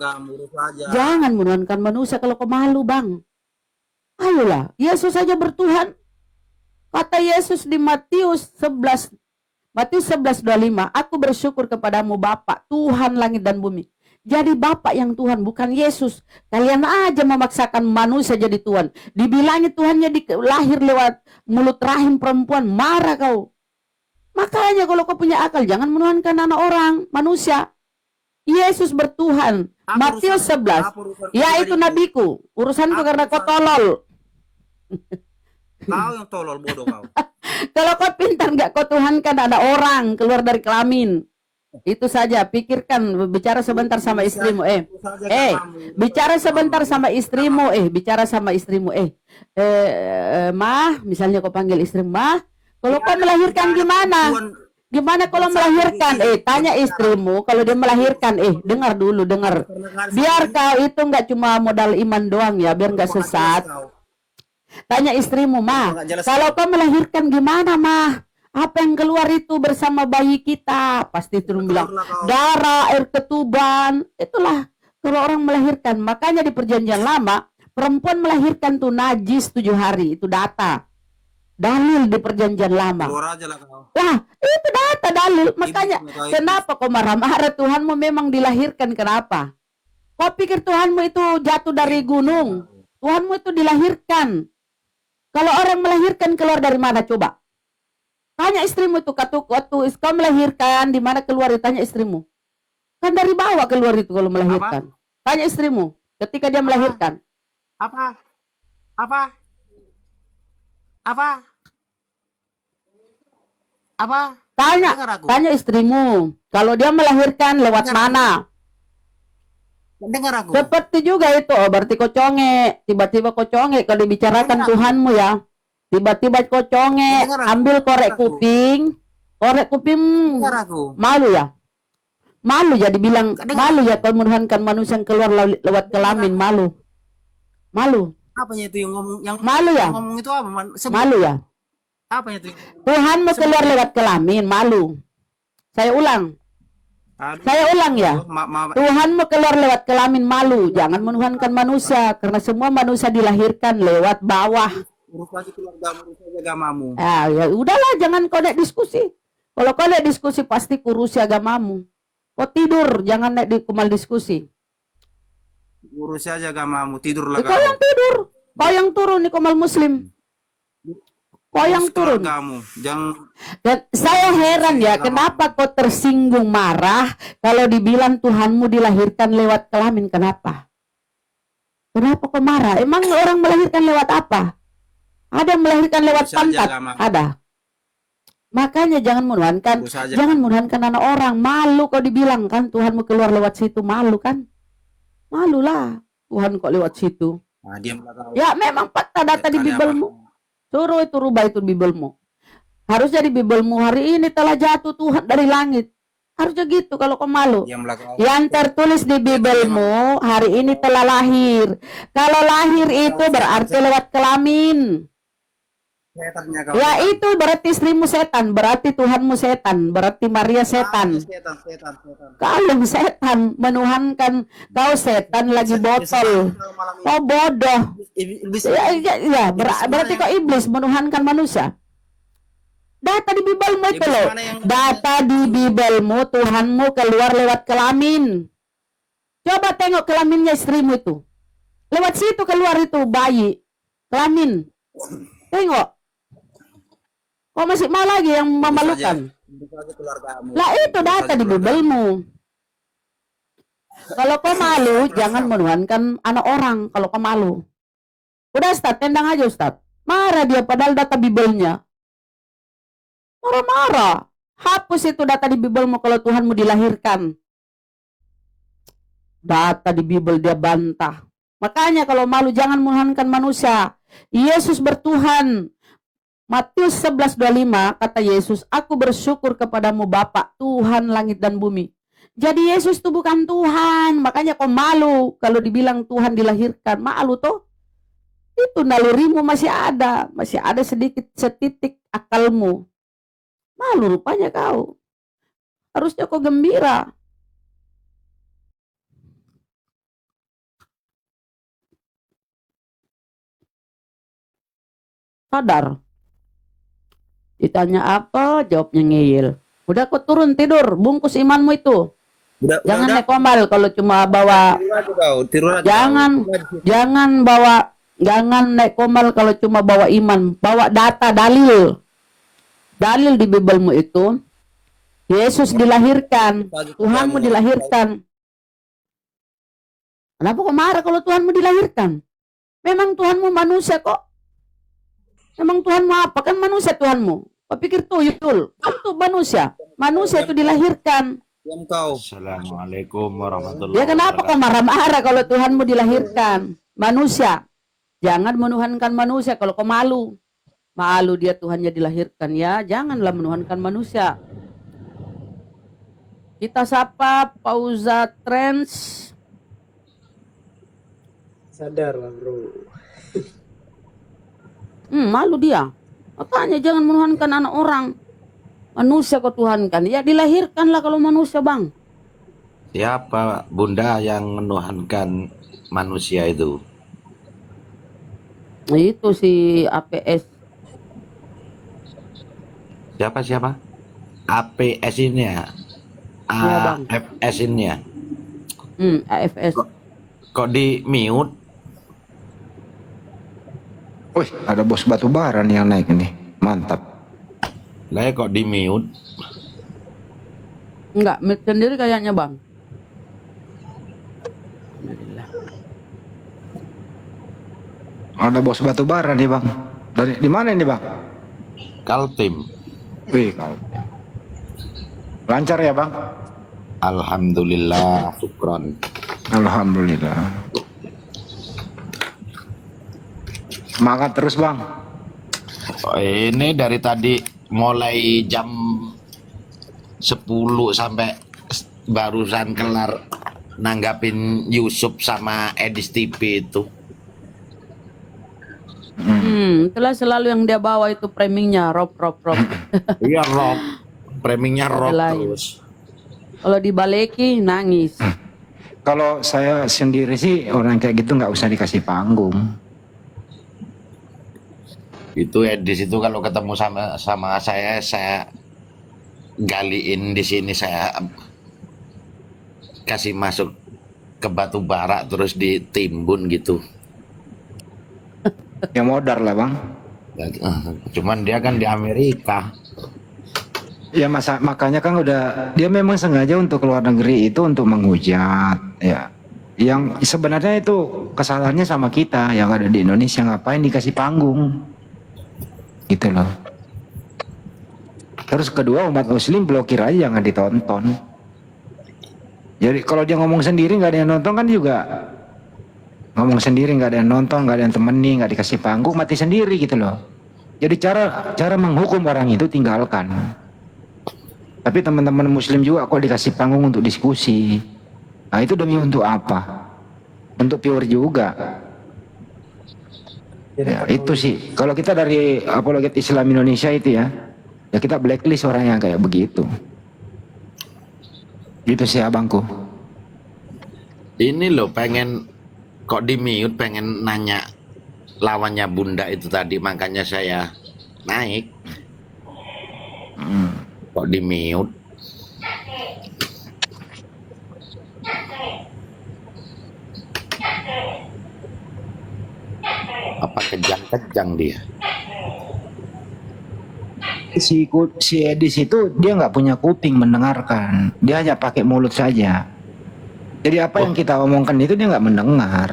Jangan menuhankan manusia kalau kau malu, Bang. Ayolah, Yesus saja bertuhan. Kata Yesus di Matius 11:25, aku bersyukur kepadamu Bapa, Tuhan langit dan bumi. Jadi Bapak yang Tuhan, bukan Yesus. Kalian aja memaksakan manusia jadi Tuhan. Dibilangin Tuhannya lahir lewat mulut rahim perempuan, marah kau. Makanya kalau kau punya akal, jangan menuhankan anak orang, manusia. Yesus bertuhan. Matius 11. Ya itu nabiku. Urusanku karena kau tolol. Kau yang tolol, bodoh kau. Kalau kau pintar nggak kau tuhankan anak orang keluar dari kelamin. Itu saja, pikirkan, bicara sebentar sama istrimu. Bicara sebentar sama istrimu. Mah, misalnya kau panggil istrimu, Mah, kalau kau melahirkan gimana? Gimana kalau melahirkan? Tanya istrimu, kalau dia melahirkan, dengar dulu. Biar kau itu nggak cuma modal iman doang ya, biar nggak sesat. Tanya istrimu, Mah, kalau kau melahirkan gimana, Mah? Apa yang keluar itu bersama bayi kita? Pasti turun bilang, darah, air ketuban. Itulah kalau orang melahirkan. Makanya di perjanjian lama, perempuan melahirkan tuh najis 7 hari. Itu data. Dalil di perjanjian lama. Wah, itu data, dalil. Makanya, kenapa kau marah-marah? Tuhanmu memang dilahirkan. Kenapa? Kau pikir Tuhanmu itu jatuh dari gunung? Tuhanmu itu dilahirkan. Kalau orang melahirkan keluar dari mana? Coba. Tanya istrimu itu, waktu kau melahirkan, di mana keluar? Tanya istrimu. Kan dari bawah keluar itu kalau melahirkan. Tanya istrimu, ketika dia melahirkan. Apa? Apa? Apa? Tanya, Dengar aku. tanya istrimu. Kalau dia melahirkan lewat Dengar. mana? Dengar aku. Seperti juga itu, oh, berarti kau conge. Tiba-tiba kau conge kalau dibicarakan Dengar aku. Tuhanmu ya. Tiba-tiba kau conge, Dengar aku. ambil korek Dengar aku. kuping. Korek kuping, Dengar aku. malu ya? Malu ya dibilang, Dengar malu aku. ya kau menuhankan manusia yang keluar lewat kelamin, malu. Malu, Apanya itu yang ngomong yang malu ya? ngomong itu apa? Sebut. Malu ya? Apanya itu? Tuhanmu keluar lewat kelamin, malu. Saya ulang. Aduh, Saya ulang ya. Tuhanmu keluar lewat kelamin, malu. Jangan menuhankan manusia, karena semua manusia dilahirkan lewat bawah. urus lagi keluargamu, urus lagi agamamu. Ya udahlah, jangan kau naik diskusi. Kalau kau naik diskusi pasti kurusi agamamu. Kau tidur, jangan naik di kumal diskusi. Urus aja agamamu, tidurlah Kau yang tidur, kau yang turun di kumal muslim. Kau yang turun. Keluargamu, jangan. Dan saya heran ya, kenapa kau tersinggung marah kalau dibilang Tuhanmu dilahirkan lewat kelamin? Kenapa? Kenapa kau marah? Emang orang melahirkan lewat apa? Ada yang melahirkan lewat Urus aja pantat? agamamu. Ada. Makanya jangan menuhankan, Urus aja. jangan menuhankan anak orang. Malu kau dibilang kan Tuhanmu keluar lewat situ, malu kan? Malulah Tuhan kok lewat situ. Nah, diam belakang. Ya memang fakta data di Kali Bibelmu. Suruh itu rubah itu Bibelmu. Harusnya di Bibelmu hari ini telah jatuh Tuhan dari langit. Harusnya gitu kalau kau malu. Diam belakang. Yang tertulis di Bibelmu hari ini telah lahir. Kalau lahir itu berarti lewat kelamin. Setannya kau. Ya itu berarti istrimu setan, berarti Tuhanmu setan, berarti Maria setan. Setan. Kau yang setan, menuhankan kau setan lagi botol. Kau bodoh. Berarti kau iblis menuhankan manusia. Data di Bibelmu itu Iblis loh. mana yang- Data di Bibelmu Tuhanmu keluar lewat kelamin. Coba tengok kelaminnya istrimu itu. Lewat situ keluar itu bayi. Kelamin. Tengok. Kau masih mau lagi yang memalukan? Urus aja keluargamu. Lah itu data di Bibelmu. Kalau kau malu, jangan menuhankan anak orang. Kalau kau malu. Udah Ustaz, tendang aja Ustaz. Marah dia padahal data Bibelnya. Marah-marah. Hapus itu data di Bibelmu kalau Tuhanmu dilahirkan. Data di Bibel dia bantah. Makanya kalau malu jangan menuhankan manusia. Yesus bertuhan. Matius 11:25 kata Yesus, aku bersyukur kepadamu Bapa, Tuhan langit dan bumi. Jadi Yesus itu bukan Tuhan, makanya kau malu kalau dibilang Tuhan dilahirkan. Malu toh? Itu nalurimu masih ada sedikit setitik akalmu. Malu rupanya kau. Harusnya kau gembira. Sadar. Ditanya apa, jawabnya ngeyel. Udah kau turun tidur, bungkus imanmu itu. Jangan naik komal kalau cuma bawa. Tidur aja. Jangan naik komal kalau cuma bawa iman, bawa data dalil. Dalil di Bibelmu itu Yesus dilahirkan, Tuhanmu dilahirkan. Kenapa kau marah kalau Tuhanmu dilahirkan? Memang Tuhanmu manusia kok. Memang Tuhanmu apa? Kan manusia Tuhanmu. Kau pikir tuyul? Kan tuh manusia. Manusia itu dilahirkan. Diam kau. Assalamualaikum warahmatullahi Ya kenapa kau marah-marah kalau Tuhanmu dilahirkan? Manusia. Jangan menuhankan manusia kalau kau malu. Malu dia Tuhannya dilahirkan. Ya janganlah menuhankan manusia. Kita sapa Pauza Trends. Sadarlah bro. Malu dia. Makanya jangan menuhankan anak orang. Manusia kau tuhankan. Ya dilahirkanlah kalau manusia bang. Siapa bunda yang menuhankan manusia itu? Nah, itu si APS. Siapa? APS ini ya? Iya, Bang. AFS ini ya? AFS. Kok di mute? Wih, ada bos batu bara nih yang naik ini. Mantap. Lah kok di mute? Enggak, mute sendiri kayaknya bang. Alhamdulillah. Ada bos batu bara nih bang. Di mana ini Bang? Kaltim. Wih, lancar ya Bang? Alhamdulillah, syukron. Alhamdulillah. Semangat terus Bang. Ini dari tadi mulai jam 10 sampai barusan kelar nanggapin Yusuf sama Edis TV itu. Itulah selalu yang dia bawa itu framingnya rob. Iya, rock. Framingnya rock Ada lain. terus. Kalau dibaleki nangis. Kalau saya sendiri sih orang kayak gitu nggak usah dikasih panggung. Itu Edis itu kalau ketemu sama saya galiin di sini, saya kasih masuk ke batu bara terus ditimbun gitu. Ya modar lah Bang. Cuman dia kan di Amerika. Ya makanya kan udah dia memang sengaja untuk keluar negeri itu untuk menghujat ya. Yang sebenarnya itu kesalahannya sama kita yang ada di Indonesia, ngapain dikasih panggung gitu loh. Terus kedua, umat muslim blokir aja, jangan ditonton. Jadi kalau dia ngomong sendiri nggak ada yang nonton kan juga ngomong sendiri, nggak ada yang nonton, nggak ada yang temani, nggak dikasih panggung, mati sendiri gitu loh. Jadi cara menghukum orang itu tinggalkan. Tapi teman-teman muslim juga kok dikasih panggung untuk diskusi. Nah itu demi untuk apa? Untuk pure juga. Ya itu sih. Kalau kita dari apologet Islam Indonesia itu ya kita blacklist orang yang kayak begitu. Gitu sih abangku. Ini loh pengen kok di mute, pengen nanya lawannya Bunda itu tadi, makanya saya naik. Kok di mute? Apa kejang-kejang dia? Si Edis itu dia nggak punya kuping mendengarkan, dia hanya pakai mulut saja. Jadi apa yang kita omongkan itu dia nggak mendengar.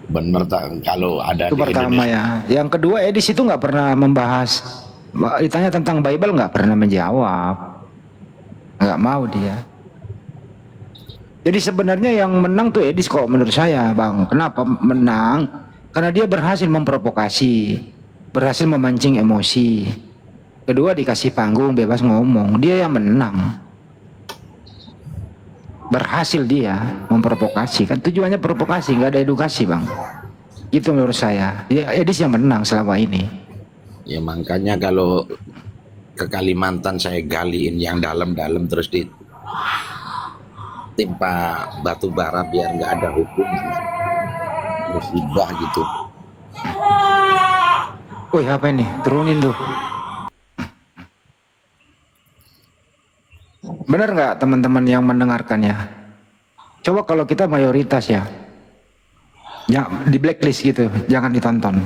Bener tak kalau ada Itu di pertama Indonesia. ya. Yang kedua Edis itu nggak pernah membahas, ditanya tentang Bible nggak pernah menjawab, nggak mau dia. Jadi sebenarnya yang menang tuh Edis kok menurut saya Bang. Kenapa menang? Karena dia berhasil memprovokasi, berhasil memancing emosi. Kedua dikasih panggung, bebas ngomong, dia yang menang. Berhasil dia memprovokasi, kan tujuannya provokasi, nggak ada edukasi Bang. Itu menurut saya. Ya, Edis yang menang selama ini. Ya makanya kalau ke Kalimantan saya galiin yang dalam-dalam terus ditimpa batu bara biar nggak ada hukum, musibah gitu. Wih apa ini? Turunin tuh. Benar nggak teman-teman yang mendengarkannya? Coba kalau kita mayoritas ya di blacklist gitu, jangan ditonton.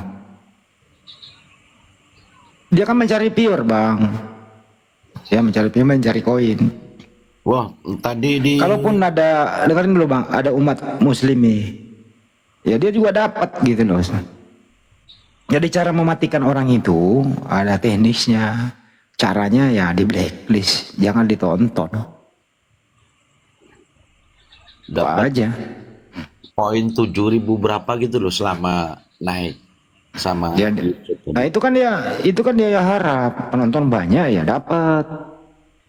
Dia kan mencari viewer Bang. Ya mencari viewer, mencari koin. Wah tadi di Kalaupun ada, dengerin dulu Bang, ada umat muslim nih, ya dia juga dapat gitu loh. Jadi cara mematikan orang itu ada teknisnya. Caranya ya di blacklist, jangan ditonton. Itu dapat aja. poin 7.000 berapa gitu loh selama naik sama Ya, YouTube. nah itu kan dia harap penonton banyak ya dapat.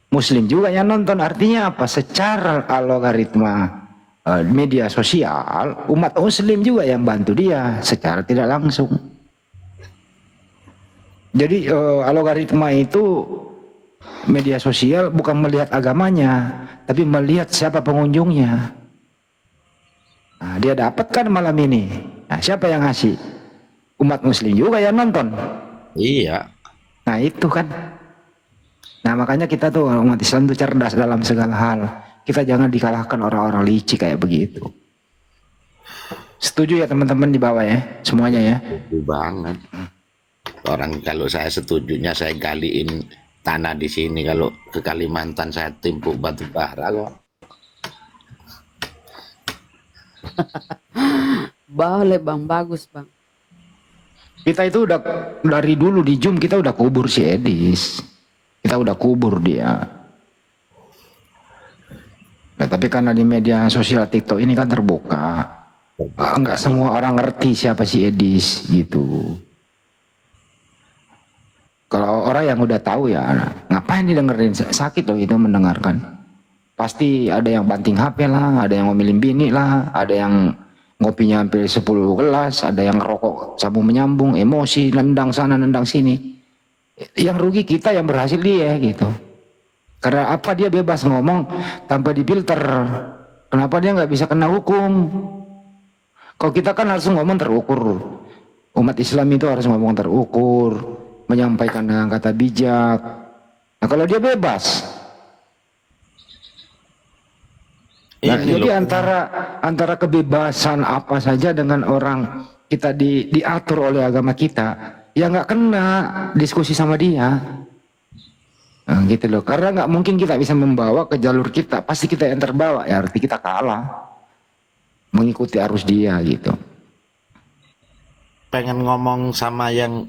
Muslim juga yang nonton, artinya apa? Secara algoritma media sosial, umat muslim juga yang bantu dia secara tidak langsung. Jadi algoritma itu media sosial bukan melihat agamanya, tapi melihat siapa pengunjungnya. Nah, dia dapat kan malam ini. Nah, siapa yang ngasih? Umat muslim juga yang nonton. Iya. Nah itu kan. Nah makanya kita tuh umat Islam tuh cerdas dalam segala hal. Kita jangan dikalahkan orang-orang licik kayak begitu. Setuju ya teman-teman di bawah ya, semuanya ya. Itu banget. Orang kalau saya setujunya saya galiin tanah di sini, kalau ke Kalimantan saya timpuk batu bara kok. Boleh Bang, bagus Bang. Kita itu udah dari dulu di Zoom kita udah kubur si Edis. Kita udah kubur dia. Nah, tapi karena di media sosial TikTok ini kan terbuka. Enggak semua orang ngerti siapa si Edis gitu. Kalau orang yang udah tahu ya ngapain didengerin, sakit loh itu mendengarkan. Pasti ada yang banting HP lah, ada yang ngomelin bini lah, ada yang ngopinya hampir 10 gelas, ada yang rokok sambung menyambung, emosi, nendang sana nendang sini. Yang rugi kita, yang berhasil dia gitu. Karena apa, dia bebas ngomong tanpa difilter. Kenapa dia nggak bisa kena hukum? Kalau kita kan harus ngomong terukur. Umat Islam itu harus ngomong terukur, menyampaikan dengan kata bijak. Nah kalau dia bebas. Nah, jadi antara kebebasan apa saja dengan orang kita diatur oleh agama kita, ya nggak kena diskusi sama dia. Nah, gitu loh. Karena nggak mungkin kita bisa membawa ke jalur kita, pasti kita yang terbawa, ya arti kita kalah mengikuti arus dia gitu. Pengen ngomong sama yang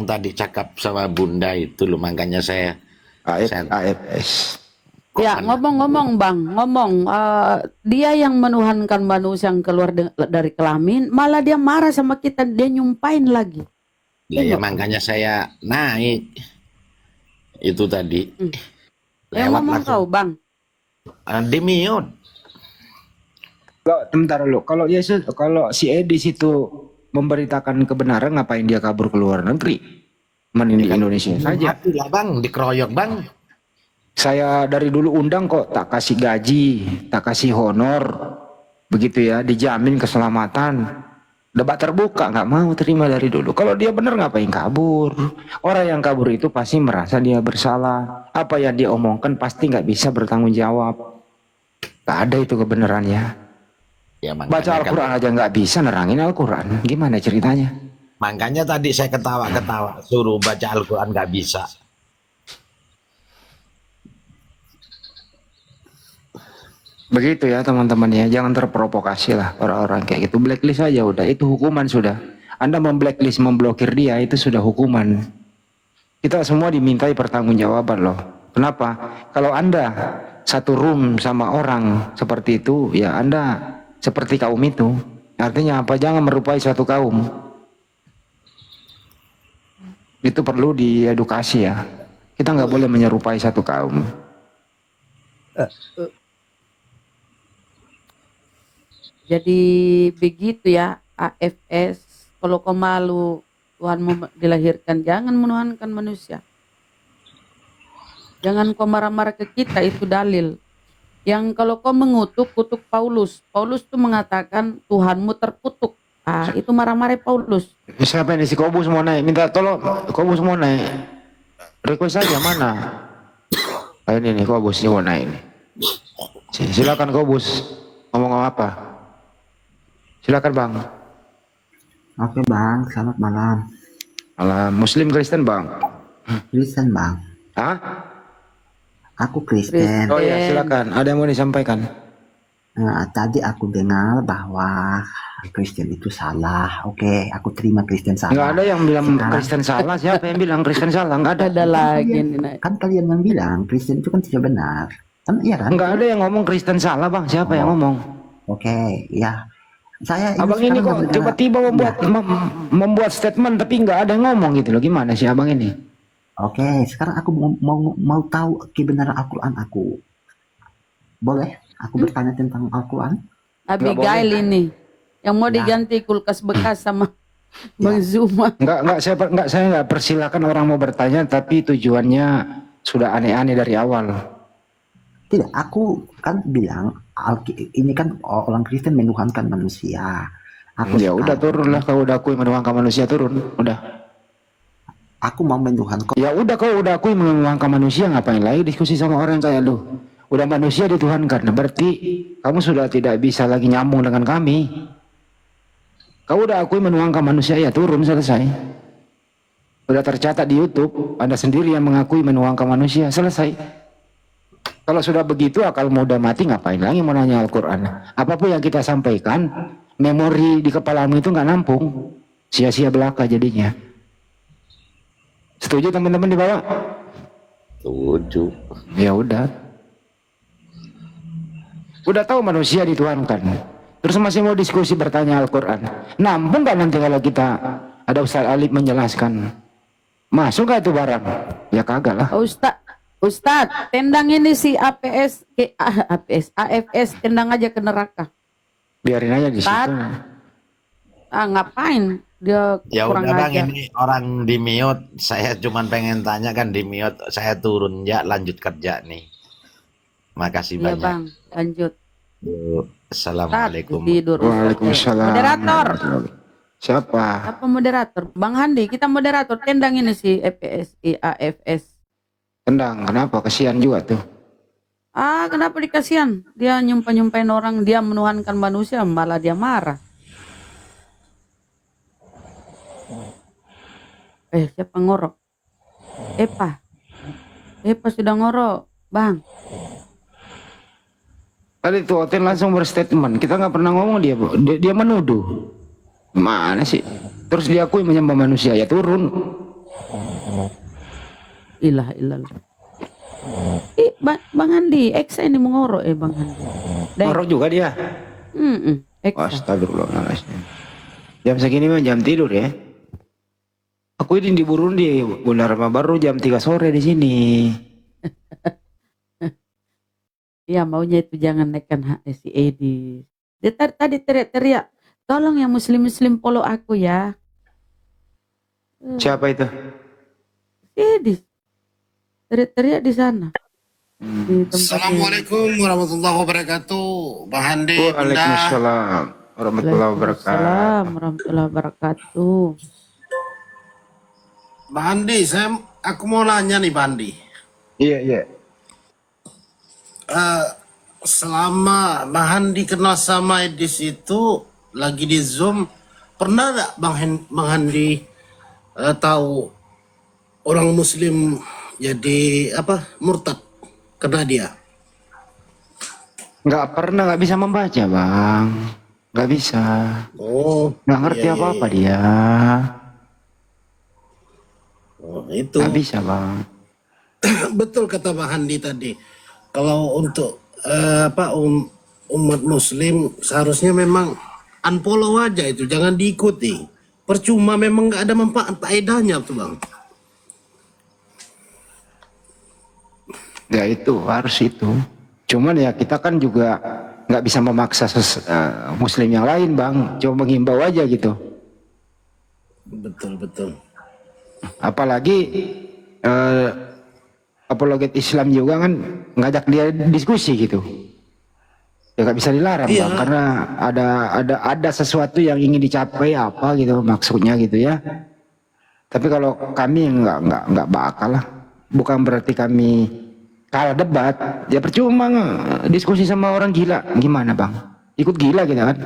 tadi cakap sama Bunda itu loh, makanya saya AFS. Ya, ngomong-ngomong Bang, dia yang menuhankan manusia yang keluar dari kelamin, malah dia marah sama kita, dia nyumpain lagi. Ya, makanya saya naik itu tadi. Yang ngomong kau Bang. Di mute. Sebentar dulu, kalau si Edis itu memberitakan kebenaran, ngapain dia kabur ke luar negeri? Di Indonesia saja. Mati lah Bang, dikeroyok Bang. Saya dari dulu undang kok, tak kasih gaji, tak kasih honor, begitu ya, dijamin keselamatan. Debat terbuka, nggak mau terima dari dulu. Kalau dia benar ngapain kabur? Orang yang kabur itu pasti merasa dia bersalah. Apa yang dia omongkan pasti nggak bisa bertanggung jawab. Gak ada itu kebenarannya. Ya, Baca Al-Quran aja nggak bisa nerangin Al-Quran. Gimana ceritanya? Makanya tadi saya ketawa-ketawa, suruh baca Al-Quran nggak bisa. Begitu ya teman-teman ya, jangan terprovokasi lah orang-orang kayak gitu. Blacklist aja udah, itu hukuman sudah. Anda memblacklist, memblokir dia, itu sudah hukuman. Kita semua dimintai pertanggungjawaban loh. Kenapa? Kalau Anda satu room sama orang seperti itu, ya Anda seperti kaum itu. Artinya apa? Jangan merupai suatu kaum. Itu perlu diedukasi ya. Kita nggak boleh menyerupai satu kaum. Jadi begitu ya AFS, kalau kau malu Tuhanmu dilahirkan, jangan menuhankan manusia. Jangan kau marah-marah ke kita, itu dalil. Yang kalau kau mengutuk, kutuk Paulus. Paulus tuh mengatakan Tuhanmu terkutuk. Ah, itu marah-marah Paulus. Siapa ini si Kobus mau naik? Minta tolong, Kobus mau naik. Request saja mana? Ini nih Kobus ini mau naik nih. Silakan Kobus. Ngomong apa? Silakan Bang. Oke Bang, selamat malam. Malam. Muslim Kristen Bang? Kristen Bang. Hah? Aku Kristen. Oh ya silakan. Ada yang mau disampaikan? Tadi aku dengar bahwa Kristen itu salah. Oke, aku terima Kristen salah. Nggak ada yang bilang Kristen salah. Siapa yang bilang Kristen salah? Nggak ada. lagi. Kan kalian yang bilang Kristen itu kan tidak benar. Kan iya kan? Nggak ada yang ngomong Kristen salah Bang. Siapa yang ngomong? Oke, ya. Saya Abang ini kok tiba-tiba membuat statement tapi nggak ada yang ngomong gitu loh. Gimana sih abang ini? Oke, sekarang aku mau tahu kebenaran Al-Quran aku. Boleh? Aku bertanya tentang Al-Quran? Abigail ini yang mau diganti kulkas bekas sama Bang Zuma. Saya nggak persilakan orang mau bertanya tapi tujuannya sudah aneh-aneh dari awal. Tidak, aku kan bilang ini kan orang Kristen menuhankan manusia. Ya udah turunlah, kau udah akui menuhankan manusia, turun, udah. Aku mau menuhankan. Ya udah, kau udah akui menuhankan manusia, ngapain lagi diskusi sama orang kayak lu? Udah manusia dituhankan, berarti kamu sudah tidak bisa lagi nyambung dengan kami. Kau udah akui menuhankan manusia, ya turun, selesai. Udah tercatat di YouTube, Anda sendiri yang mengakui menuhankan manusia, selesai. Kalau sudah begitu akalmu udah mati, ngapain lagi mau nanya Al-Quran? Apapun yang kita sampaikan, memori di kepalamu itu nggak nampung. sia-sia belaka jadinya. Setuju teman-teman di bawah? Setuju. Ya udah tahu manusia dituhankan, terus masih mau diskusi bertanya Al-Quran. Nampung gak nanti kalau kita ada Ustaz Alif menjelaskan? Masuk gak itu barang? Ya kagak lah. Ustad, tendang ini si AFS, tendang aja ke neraka. Biarin aja di situ. Ngapain? Dia Ya kurang udah bang, ajar. ini orang di mute. Saya cuman pengen tanya kan di mute. Saya turun ya, lanjut kerja nih. Makasih Iya banyak. bang, lanjut. Assalamualaikum. Tidur. Waalaikumsalam. Moderator. Siapa? Apa moderator? Bang Handi, kita moderator. Tendang ini si AFS. Tendang, kenapa? Kesian juga tuh. Kenapa dikasihan? Dia nyumpain orang, dia menuhankan manusia, malah dia marah. Siapa ngorok? Epa sudah ngorok, bang. Tadi tuh hotel langsung berstatement, kita nggak pernah ngomong dia menuduh. Mana sih? Terus diakui menyembah manusia, ya turun. Ilah. Bang Handi, Eksa ini mengorok Bang Handi. Ngorok juga dia. Eksa. Astagfirullahaladzim. Jam segini mah jam tidur ya. Aku ini di Burundi, Bulan baru jam 3 sore di sini. Ya maunya itu jangan naikkan si Edi. Dia tadi teriak-teriak, tolong yang muslim follow aku ya. Siapa itu? Edi teriak-teriak di sana. Di tempat Assalamualaikum warahmatullahi wabarakatuh, Bang Handi. Waalaikumsalam warahmatullahi wabarakatuh. Waalaikumsalam warahmatullahi wabarakatuh. Bang Handi, aku mau nanya nih, Bang Handi. Iya. Selama Bang Handi kenal sama Edis itu lagi di Zoom, pernah nggak Bang Handi tahu orang Muslim jadi murtad karena dia? Nggak pernah, nggak bisa membaca bang, nggak bisa. Nggak ngerti apa-apa dia. Itu. Nggak bisa bang. Betul kata Bang Handi tadi. Kalau untuk umat Muslim seharusnya memang unfollow aja itu, jangan diikuti. Percuma, memang nggak ada manfaat faedahnya tuh bang. Ya itu harus itu. Cuman ya kita kan juga nggak bisa memaksa Muslim yang lain bang. Cuma menghimbau aja gitu. Betul. Apalagi apologet Islam juga kan ngajak dia diskusi gitu. Ya nggak bisa dilarang bang, karena ada sesuatu yang ingin dicapai apa gitu maksudnya gitu ya. Tapi kalau kami nggak bakal lah. Bukan berarti kami kalah debat, ya percuma diskusi sama orang gila. Gimana bang? Ikut gila kita kan?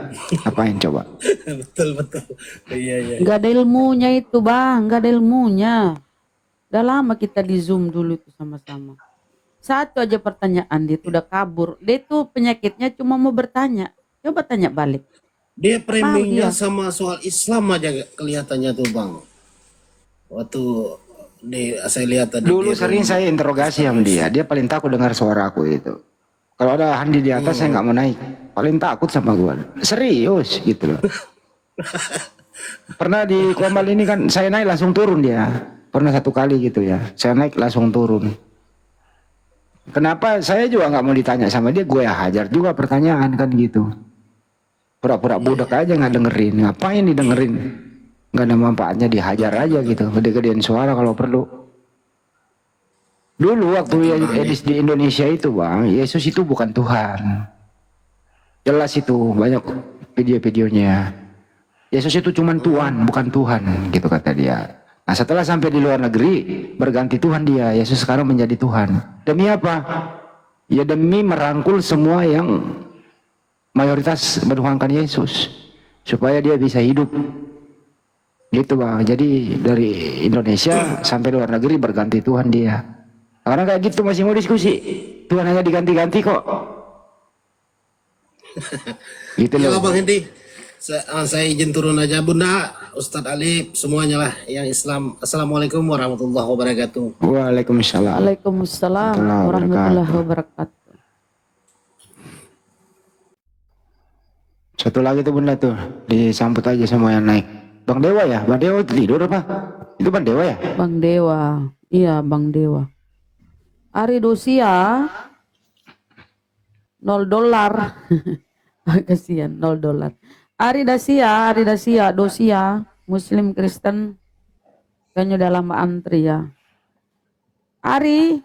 Apain coba? Betul. Iya. Gak ada ilmunya itu bang, gak ada ilmunya. Udah lama kita di Zoom dulu itu sama-sama. Satu aja pertanyaan dia tuh udah kabur. Dia tuh penyakitnya cuma mau bertanya. Coba tanya balik. Dia framingnya sama soal Islam aja kelihatannya tuh bang. Waktu saya lihat tadi. Dulu sering saya interogasi sama dia. Dia paling takut dengar suara aku itu. Kalau ada Handi di atas saya nggak mau naik. Paling takut sama gua. Serius gitu loh. Pernah di Komal ini kan saya naik langsung turun dia. Pernah satu kali gitu ya. Saya naik langsung turun. Kenapa saya juga nggak mau ditanya sama dia. Gue hajar juga pertanyaan kan gitu. Pura-pura budak aja nggak dengerin. Ngapain didengerin? Nggak ada manfaatnya, dihajar aja gitu. Gede-gedean suara kalau perlu. Dulu waktu Edis di Indonesia itu bang, Yesus itu bukan Tuhan. Jelas itu, banyak video-videonya. Yesus itu cuma Tuhan, bukan Tuhan, gitu kata dia. Nah setelah sampai di luar negeri, berganti Tuhan dia. Yesus sekarang menjadi Tuhan. Demi apa? Ya demi merangkul semua yang mayoritas menuhankan Yesus. Supaya dia bisa hidup. Gitu bang, jadi dari Indonesia sampai luar negeri berganti Tuhan dia. Orang kayak gitu masih mau diskusi. Tuhan hanya diganti-ganti kok. Gitu Ya loh. Bang Hendi, Saya izin turun aja, Bunda, Ustadz Ali, semuanya lah yang Islam. Assalamualaikum warahmatullahi wabarakatuh. Waalaikumsalam. Waalaikumsalam warahmatullahi wabarakatuh. Satu lagi tuh Bunda tuh, disambut aja semua yang naik. Bang Dewa ya? Bang Dewa tidur apa? Itu Bang Dewa ya? Bang Dewa, iya Bang Dewa. Ari Dosia $0. Kasihan $0. Ari Dasia, Dosia, Muslim Kristen, kayaknya udah lama antri ya. Ari,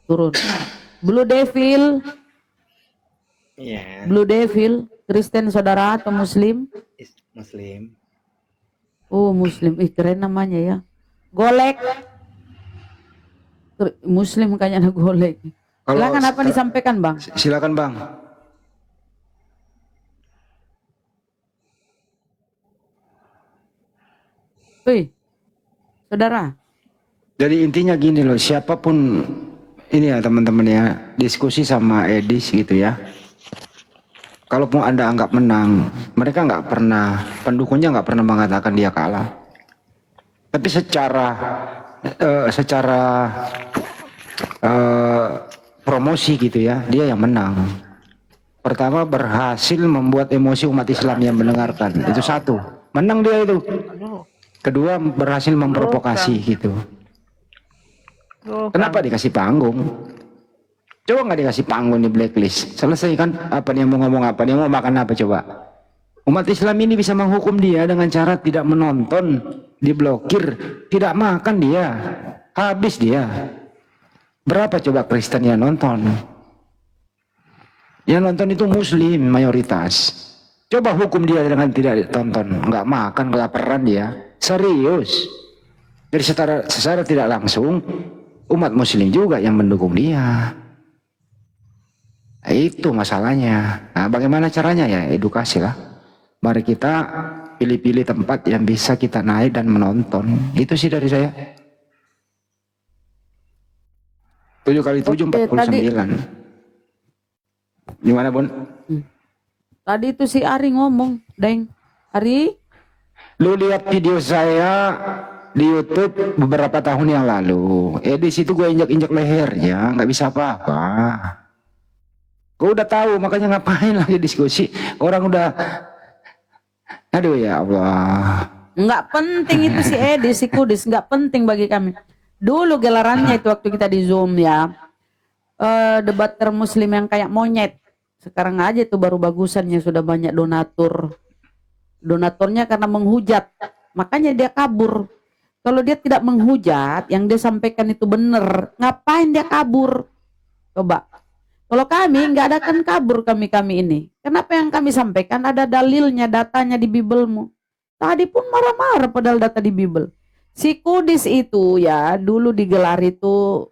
turun. Blue Devil, Iya, Blue Devil, Kristen saudara atau Muslim? Muslim. Oh Muslim, keren namanya ya. Golek, Muslim kayaknya ada golek. Kalau Silakan apa disampaikan Bang? Silakan Bang. Wih, saudara. Jadi intinya gini loh, siapapun ini ya teman-teman ya, diskusi sama Edis gitu ya. Kalaupun Anda anggap menang, mereka nggak pernah, pendukungnya nggak pernah mengatakan dia kalah. Tapi secara promosi gitu ya, dia yang menang. Pertama berhasil membuat emosi umat Islam yang mendengarkan, itu satu, menang dia itu. Kedua berhasil memprovokasi gitu. Kenapa dikasih panggung? Coba nggak dikasih panggung di blacklist, selesai kan apa dia mau ngomong apa, dia mau makan apa coba. Umat Islam ini bisa menghukum dia dengan cara tidak menonton, diblokir, tidak makan dia, habis dia. Berapa coba Kristen yang nonton? Yang nonton itu Muslim mayoritas. Coba hukum dia dengan tidak ditonton, nggak makan, kelaparan dia, serius. Jadi secara tidak langsung umat Muslim juga yang mendukung dia. Nah, itu masalahnya. Nah, bagaimana caranya ya? Edukasi lah. Mari kita pilih-pilih tempat yang bisa kita naik dan menonton. Itu sih dari saya. 7 kali 7 49. Gimana Bun? Tadi itu si Ari ngomong, Deng. Ari? Lu lihat video saya di YouTube beberapa tahun yang lalu. Di situ gue injak-injak lehernya, nggak bisa apa-apa. Gue udah tahu, makanya ngapain lagi diskusi. Orang udah, aduh ya Allah. Nggak penting itu si Edi, si Kudis, nggak penting bagi kami. Dulu gelarannya itu waktu kita di Zoom ya, debater Muslim yang kayak monyet. Sekarang aja itu baru bagusannya, sudah banyak donatur. Donaturnya karena menghujat, makanya dia kabur. Kalau dia tidak menghujat, yang dia sampaikan itu benar, ngapain dia kabur? Coba. Kalau kami nggak ada kan kabur kami ini. Kenapa yang kami sampaikan ada dalilnya, datanya di Bibelmu. Tadi pun marah-marah padahal data di Bibel. Si Kudis itu ya dulu digelar itu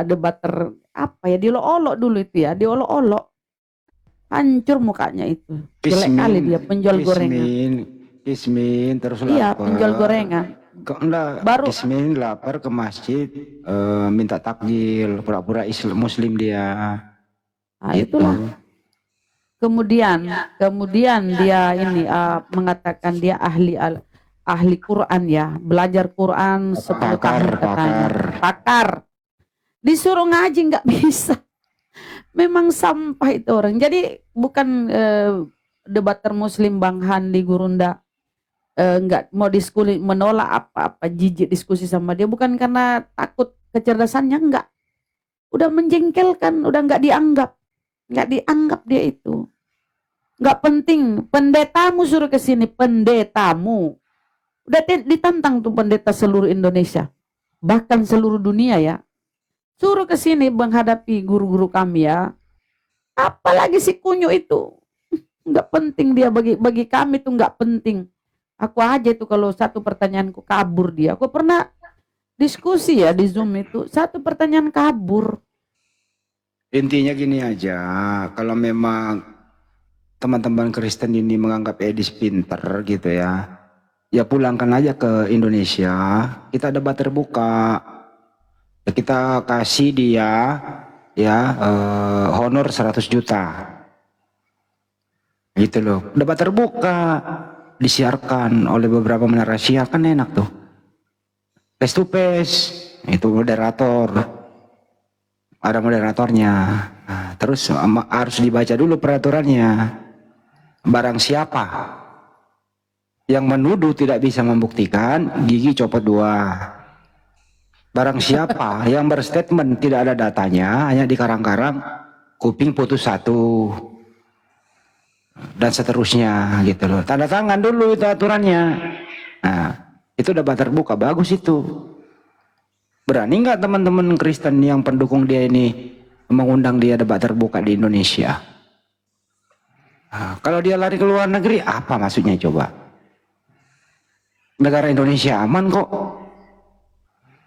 debater apa ya, diolok-olok dulu itu ya, diolok-olok. Hancur mukanya itu. Jelek kali dia, penjual gorengan. Kismin terus Iya, lapar. penjual gorengan. Baru Kismin lapar ke masjid, minta takjil, pura-pura Muslim dia. Nah, itulah. Kemudian dia ini mengatakan dia ahli Quran ya, belajar Quran 10 tahun katanya. Pakar. Disuruh ngaji nggak bisa. Memang sampah itu orang. Jadi bukan debater Muslim Bang Handi Gurunda nggak mau diskusi, menolak apa-apa, jijik diskusi sama dia, bukan karena takut kecerdasannya, enggak. Udah menjengkelkan, udah nggak dianggap dia itu. Nggak penting, pendetamu suruh ke sini, pendetamu. Udah ditantang tuh pendeta seluruh Indonesia, bahkan seluruh dunia ya. Suruh ke sini menghadapi guru-guru kami ya. Apalagi si Kunyu itu. Nggak penting dia, bagi kami tuh nggak penting. Aku aja tuh kalau satu pertanyaanku kabur dia. Aku pernah diskusi ya di Zoom itu, satu pertanyaan kabur. Intinya gini aja, kalau memang teman-teman Kristen ini menganggap Edis pinter gitu ya, ya pulangkan aja ke Indonesia, kita debat terbuka, kita kasih dia ya honor 100 juta, Gitu loh. Debat terbuka disiarkan oleh beberapa menara Asia, kan enak tuh. Face to face, itu moderator. Ada moderatornya. Nah, terus harus dibaca dulu peraturannya. Barang siapa yang menuduh tidak bisa membuktikan, gigi copot 2. Barang siapa yang berstatement tidak ada datanya, hanya dikarang-karang, kuping putus 1. Dan seterusnya gitu loh. Tanda tangan dulu itu aturannya. Nah, itu debat terbuka, bagus itu. Berani nggak teman-teman Kristen yang pendukung dia ini mengundang dia debat terbuka di Indonesia? Nah, kalau dia lari ke luar negeri, apa maksudnya coba? Negara Indonesia aman kok.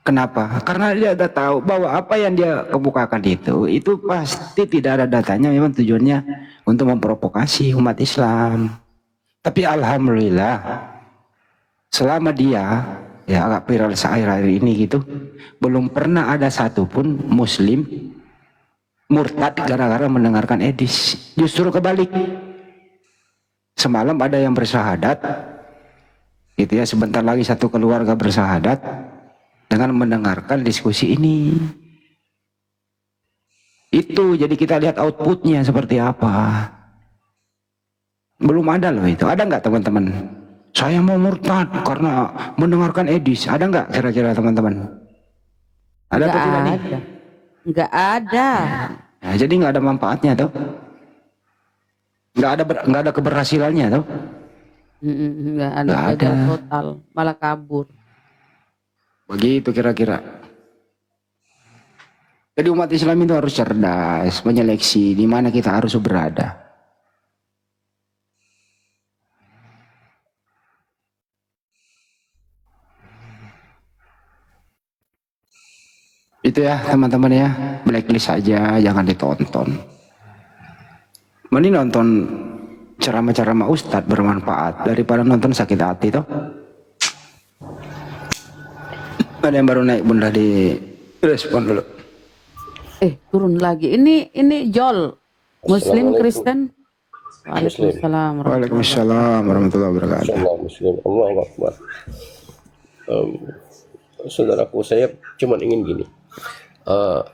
Kenapa? Karena dia udah tahu bahwa apa yang dia kemukakan itu pasti tidak ada datanya, memang tujuannya untuk memprovokasi umat Islam. Tapi alhamdulillah, selama dia ya agak viral akhir-akhir ini gitu, belum pernah ada satupun muslim murtad gara-gara mendengarkan edis. Justru kebalik. Semalam ada yang bersahadat, gitu ya, sebentar lagi satu keluarga bersahadat dengan mendengarkan diskusi ini. Itu jadi kita lihat outputnya seperti apa. Belum ada loh itu. Ada nggak teman-teman? Saya mau murtad karena mendengarkan edis. Ada nggak kira-kira teman-teman? Ada atau tidak nih? Nggak ada. Nah, jadi nggak ada manfaatnya tuh. Nggak ada keberhasilannya tuh. Nggak ada, gagal total, malah kabur. Begitu kira-kira. Jadi umat Islam itu harus cerdas, menyeleksi di mana kita harus berada. Itu ya teman-teman ya, blacklist aja, jangan ditonton. Mending nonton ceramah-ceramah ustadz bermanfaat daripada nonton sakit hati toh. Ada yang baru naik, bunda di respon dulu. Turun lagi. Ini Jol, Muslim Kristen. Waalaikumsalam. Waalaikumsalam warahmatullahi wabarakatuh. Muslim, Allahu Akbar. Saudaraku, saya cuma ingin gini.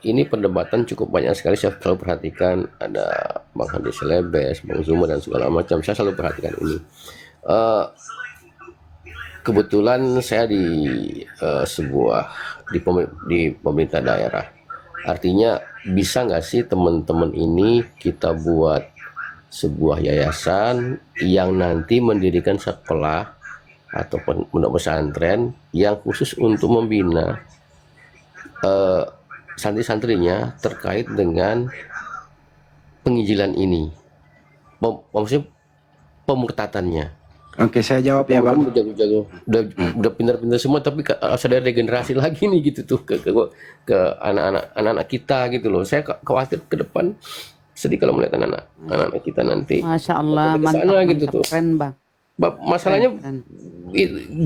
Ini perdebatan cukup banyak sekali, saya selalu perhatikan. Ada Bang Hadi Selebes, Bang Zuma dan segala macam. Saya selalu perhatikan ini. Kebetulan saya di pemerintah daerah. Artinya bisa nggak sih teman-teman ini kita buat sebuah yayasan yang nanti mendirikan sekolah atau pondok pesantren yang khusus untuk membina santri-santrinya terkait dengan penginjilan ini, maksudnya pemurtatannya. Oke, saya jawab ya Bang. Udah pintar-pintar semua, tapi harus ada regenerasi lagi nih gitu tuh ke anak-anak kita gitu loh. Saya khawatir ke depan, sedih kalau melihat anak-anak kita nanti. Masya Allah, mantap gitu tuh. Keren Bang. Masalahnya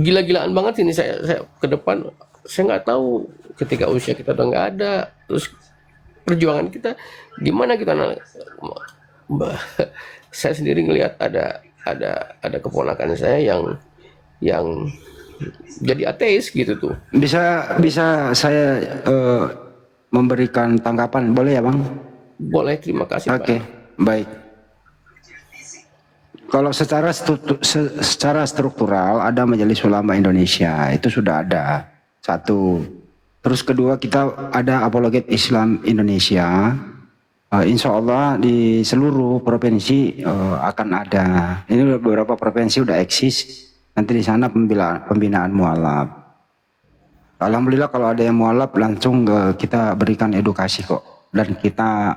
gila-gilaan banget ini, saya ke depan saya nggak tahu ketika usia kita udah nggak ada, terus perjuangan kita gimana kita. Saya sendiri ngelihat ada keponakan saya yang jadi ateis gitu tuh. Bisa saya memberikan tanggapan, boleh ya Bang? Boleh, terima kasih. Oke, baik. Kalau secara struktural ada Majelis Ulama Indonesia, itu sudah ada. Satu. Terus kedua, kita ada Apologet Islam Indonesia. Insya Allah di seluruh provinsi akan ada. Ini beberapa provinsi udah eksis. Nanti di sana pembinaan mualaf. Alhamdulillah kalau ada yang mualaf langsung kita berikan edukasi kok. Dan kita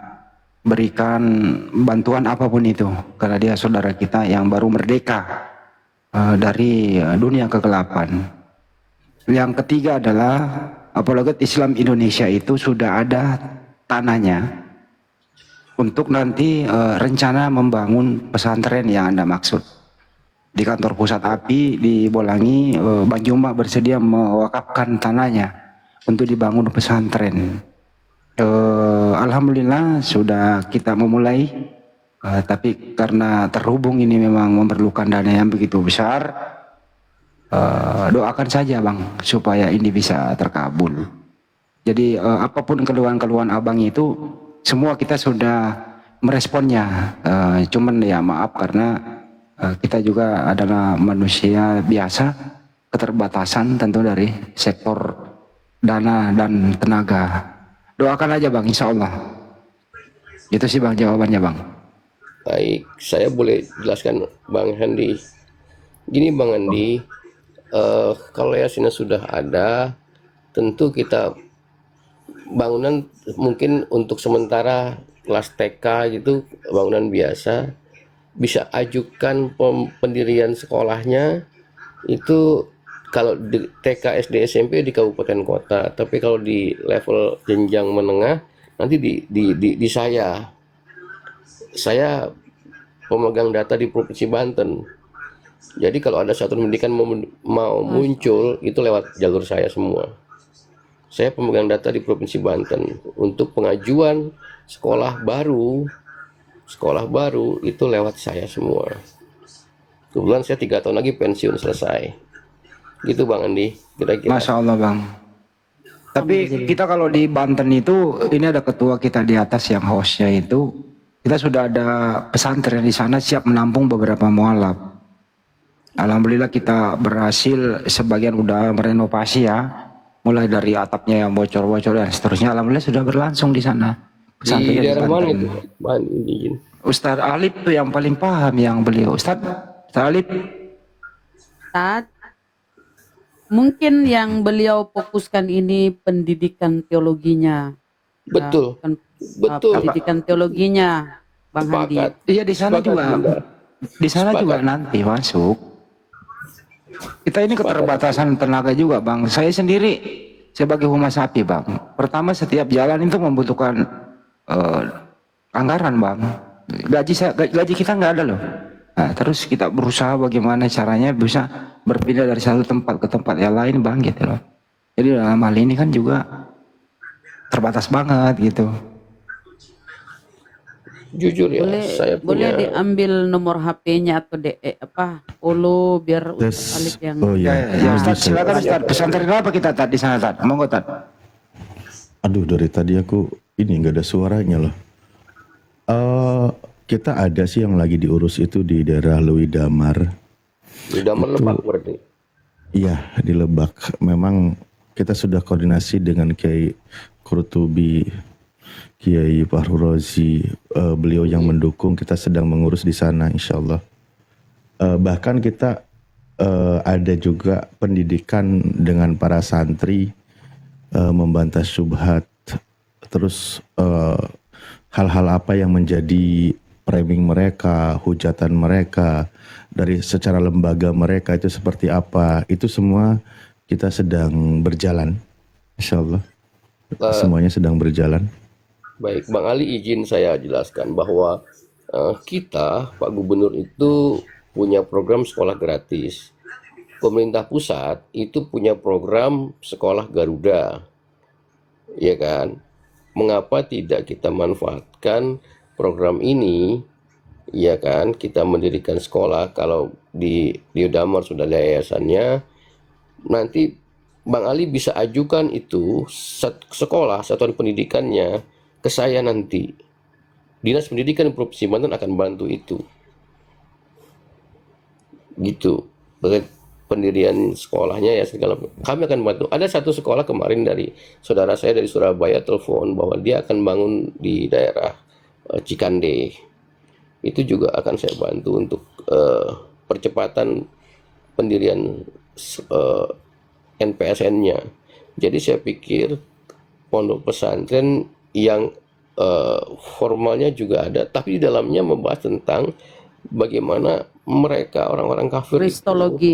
berikan bantuan apapun itu. Karena dia saudara kita yang baru merdeka dari dunia kegelapan. Yang ketiga adalah Apologet Islam Indonesia itu sudah ada tanahnya. Untuk nanti rencana membangun pesantren yang Anda maksud. Di kantor pusat API di Bolangi, Bang Juma bersedia mewakafkan tanahnya untuk dibangun pesantren. Alhamdulillah sudah kita memulai Tapi karena terhubung ini memang memerlukan dana yang begitu besar, doakan saja Bang supaya ini bisa terkabul. Jadi apapun keluhan-keluhan Abang itu semua kita sudah meresponnya. Cuman ya maaf karena kita juga adalah manusia biasa, keterbatasan tentu dari sektor dana dan tenaga. Doakan aja Bang, insya Allah. Itu sih Bang jawabannya Bang. Baik, saya boleh jelaskan Bang Handi. Gini Bang Handi, kalau yayasannya sudah ada, tentu kita bangunan mungkin untuk sementara kelas TK gitu, bangunan biasa, bisa ajukan pendirian sekolahnya itu kalau di TK, SD, SMP di kabupaten kota, tapi kalau di level jenjang menengah nanti di saya pemegang data di Provinsi Banten. Jadi kalau ada satuan pendidikan mau muncul itu lewat jalur saya semua. Saya pemegang data di Provinsi Banten untuk pengajuan sekolah baru itu lewat saya semua. Kebetulan saya 3 tahun lagi pensiun selesai. Gitu Bang Andi, kira-kira. Masya Allah Bang. Tapi kita kalau di Banten itu ini ada ketua kita di atas yang hostnya itu, kita sudah ada pesantren di sana siap menampung beberapa mualaf. Alhamdulillah kita berhasil, sebagian udah merenovasi ya, mulai dari atapnya yang bocor-bocor dan seterusnya. Alhamdulillah sudah berlangsung di sana. Di daerah mana itu? Ustadz Alip tuh yang paling paham yang beliau. Ustadz Alip. Ustadz, mungkin yang beliau fokuskan ini pendidikan teologinya. Betul. Betul. Pendidikan teologinya, Bang Handi. Iya di sana juga. Di sana juga nanti masuk. Kita ini keterbatasan tenaga juga Bang. Saya sendiri sebagai humas api Bang. Pertama setiap jalan itu membutuhkan anggaran Bang. Gaji kita nggak ada loh. Nah, terus kita berusaha bagaimana caranya bisa berpindah dari satu tempat ke tempat yang lain Bang gitu loh. Jadi dalam hal ini kan juga terbatas banget gitu. Jujur ya, saya boleh punya diambil nomor HP-nya atau follow biar Ustadz Alif yang. Oh iya. Ya Ustadz silakan Ustadz. Pesantren apa kita di sana Tad? Monggo Tad. Aduh dari tadi aku ini nggak ada suaranya loh. Kita ada sih yang lagi diurus itu di daerah Lewi Damar. Lewi Damar Lebak berarti. Iya di Lebak. Memang kita sudah koordinasi dengan Kiai Kurtubi, Kiai Fahru Rozi, beliau yang mendukung. Kita sedang mengurus di sana insya Allah. Bahkan kita ada juga pendidikan dengan para santri, membantah syubhat, terus hal-hal apa yang menjadi framing mereka, hujatan mereka, dari secara lembaga mereka itu seperti apa, itu semua kita sedang berjalan, insya Allah. Semuanya sedang berjalan. Baik, Bang Ali izin saya jelaskan bahwa kita, Pak Gubernur itu punya program sekolah gratis. Pemerintah pusat itu punya program sekolah Garuda. Ya kan? Mengapa tidak kita manfaatkan program ini? Ya kan? Kita mendirikan sekolah, kalau di Damar sudah ada yayasannya. Nanti Bang Ali bisa ajukan itu sekolah, satuan pendidikannya ke saya nanti. Dinas Pendidikan Provinsi Banten akan bantu itu. Gitu. Pendirian sekolahnya ya segala kami akan bantu. Ada satu sekolah kemarin dari saudara saya dari Surabaya telepon bahwa dia akan bangun di daerah Cikande. Itu juga akan saya bantu untuk percepatan pendirian NPSN-nya. Jadi saya pikir pondok pesantren yang formalnya juga ada, tapi di dalamnya membahas tentang bagaimana mereka orang-orang kafir itu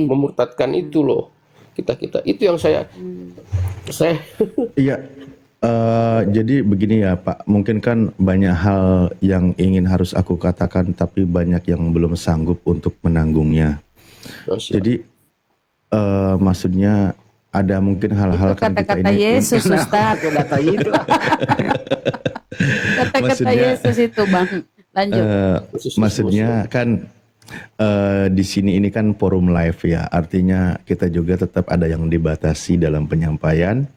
memurtadkan itu loh. Kita itu yang saya Iya. Jadi begini ya Pak, mungkin kan banyak hal yang ingin harus aku katakan, tapi banyak yang belum sanggup untuk menanggungnya. Jadi maksudnya ada mungkin hal-hal kan kita Kata-kata ini Yesus Ustaz. Kata-kata Yesus itu Bang. Lanjut. Khusus Maksudnya kan di sini ini kan forum live ya, artinya kita juga tetap ada yang dibatasi dalam penyampaian.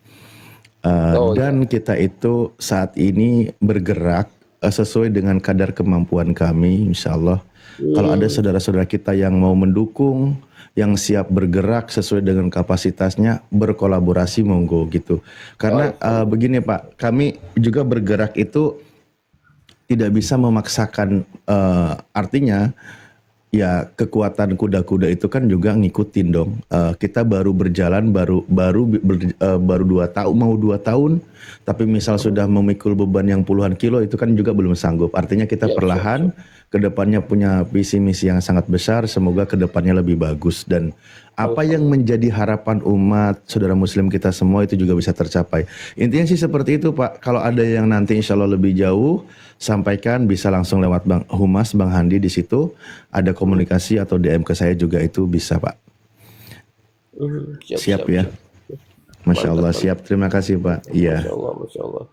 Dan kita itu saat ini bergerak sesuai dengan kadar kemampuan kami, insya Allah. Kalau ada saudara-saudara kita yang mau mendukung, yang siap bergerak sesuai dengan kapasitasnya, berkolaborasi monggo gitu. Karena begini Pak, kami juga bergerak itu tidak bisa memaksakan, artinya ya kekuatan kuda-kuda itu kan juga ngikutin dong. Kita baru berjalan baru 2 tahun, mau 2 tahun, tapi misal sudah memikul beban yang puluhan kilo itu kan juga belum sanggup. Artinya kita perlahan kedepannya punya visi misi yang sangat besar. Semoga kedepannya lebih bagus dan apa yang menjadi harapan umat saudara Muslim kita semua itu juga bisa tercapai. Intinya sih seperti itu Pak. Kalau ada yang nanti insya Allah lebih jauh, sampaikan bisa langsung lewat Bang Humas, Bang Handi di situ. Ada komunikasi atau DM ke saya juga itu bisa Pak. Siap ya. Masya Allah siap. Terima kasih Pak. Iya. Masya Allah, Masya Allah.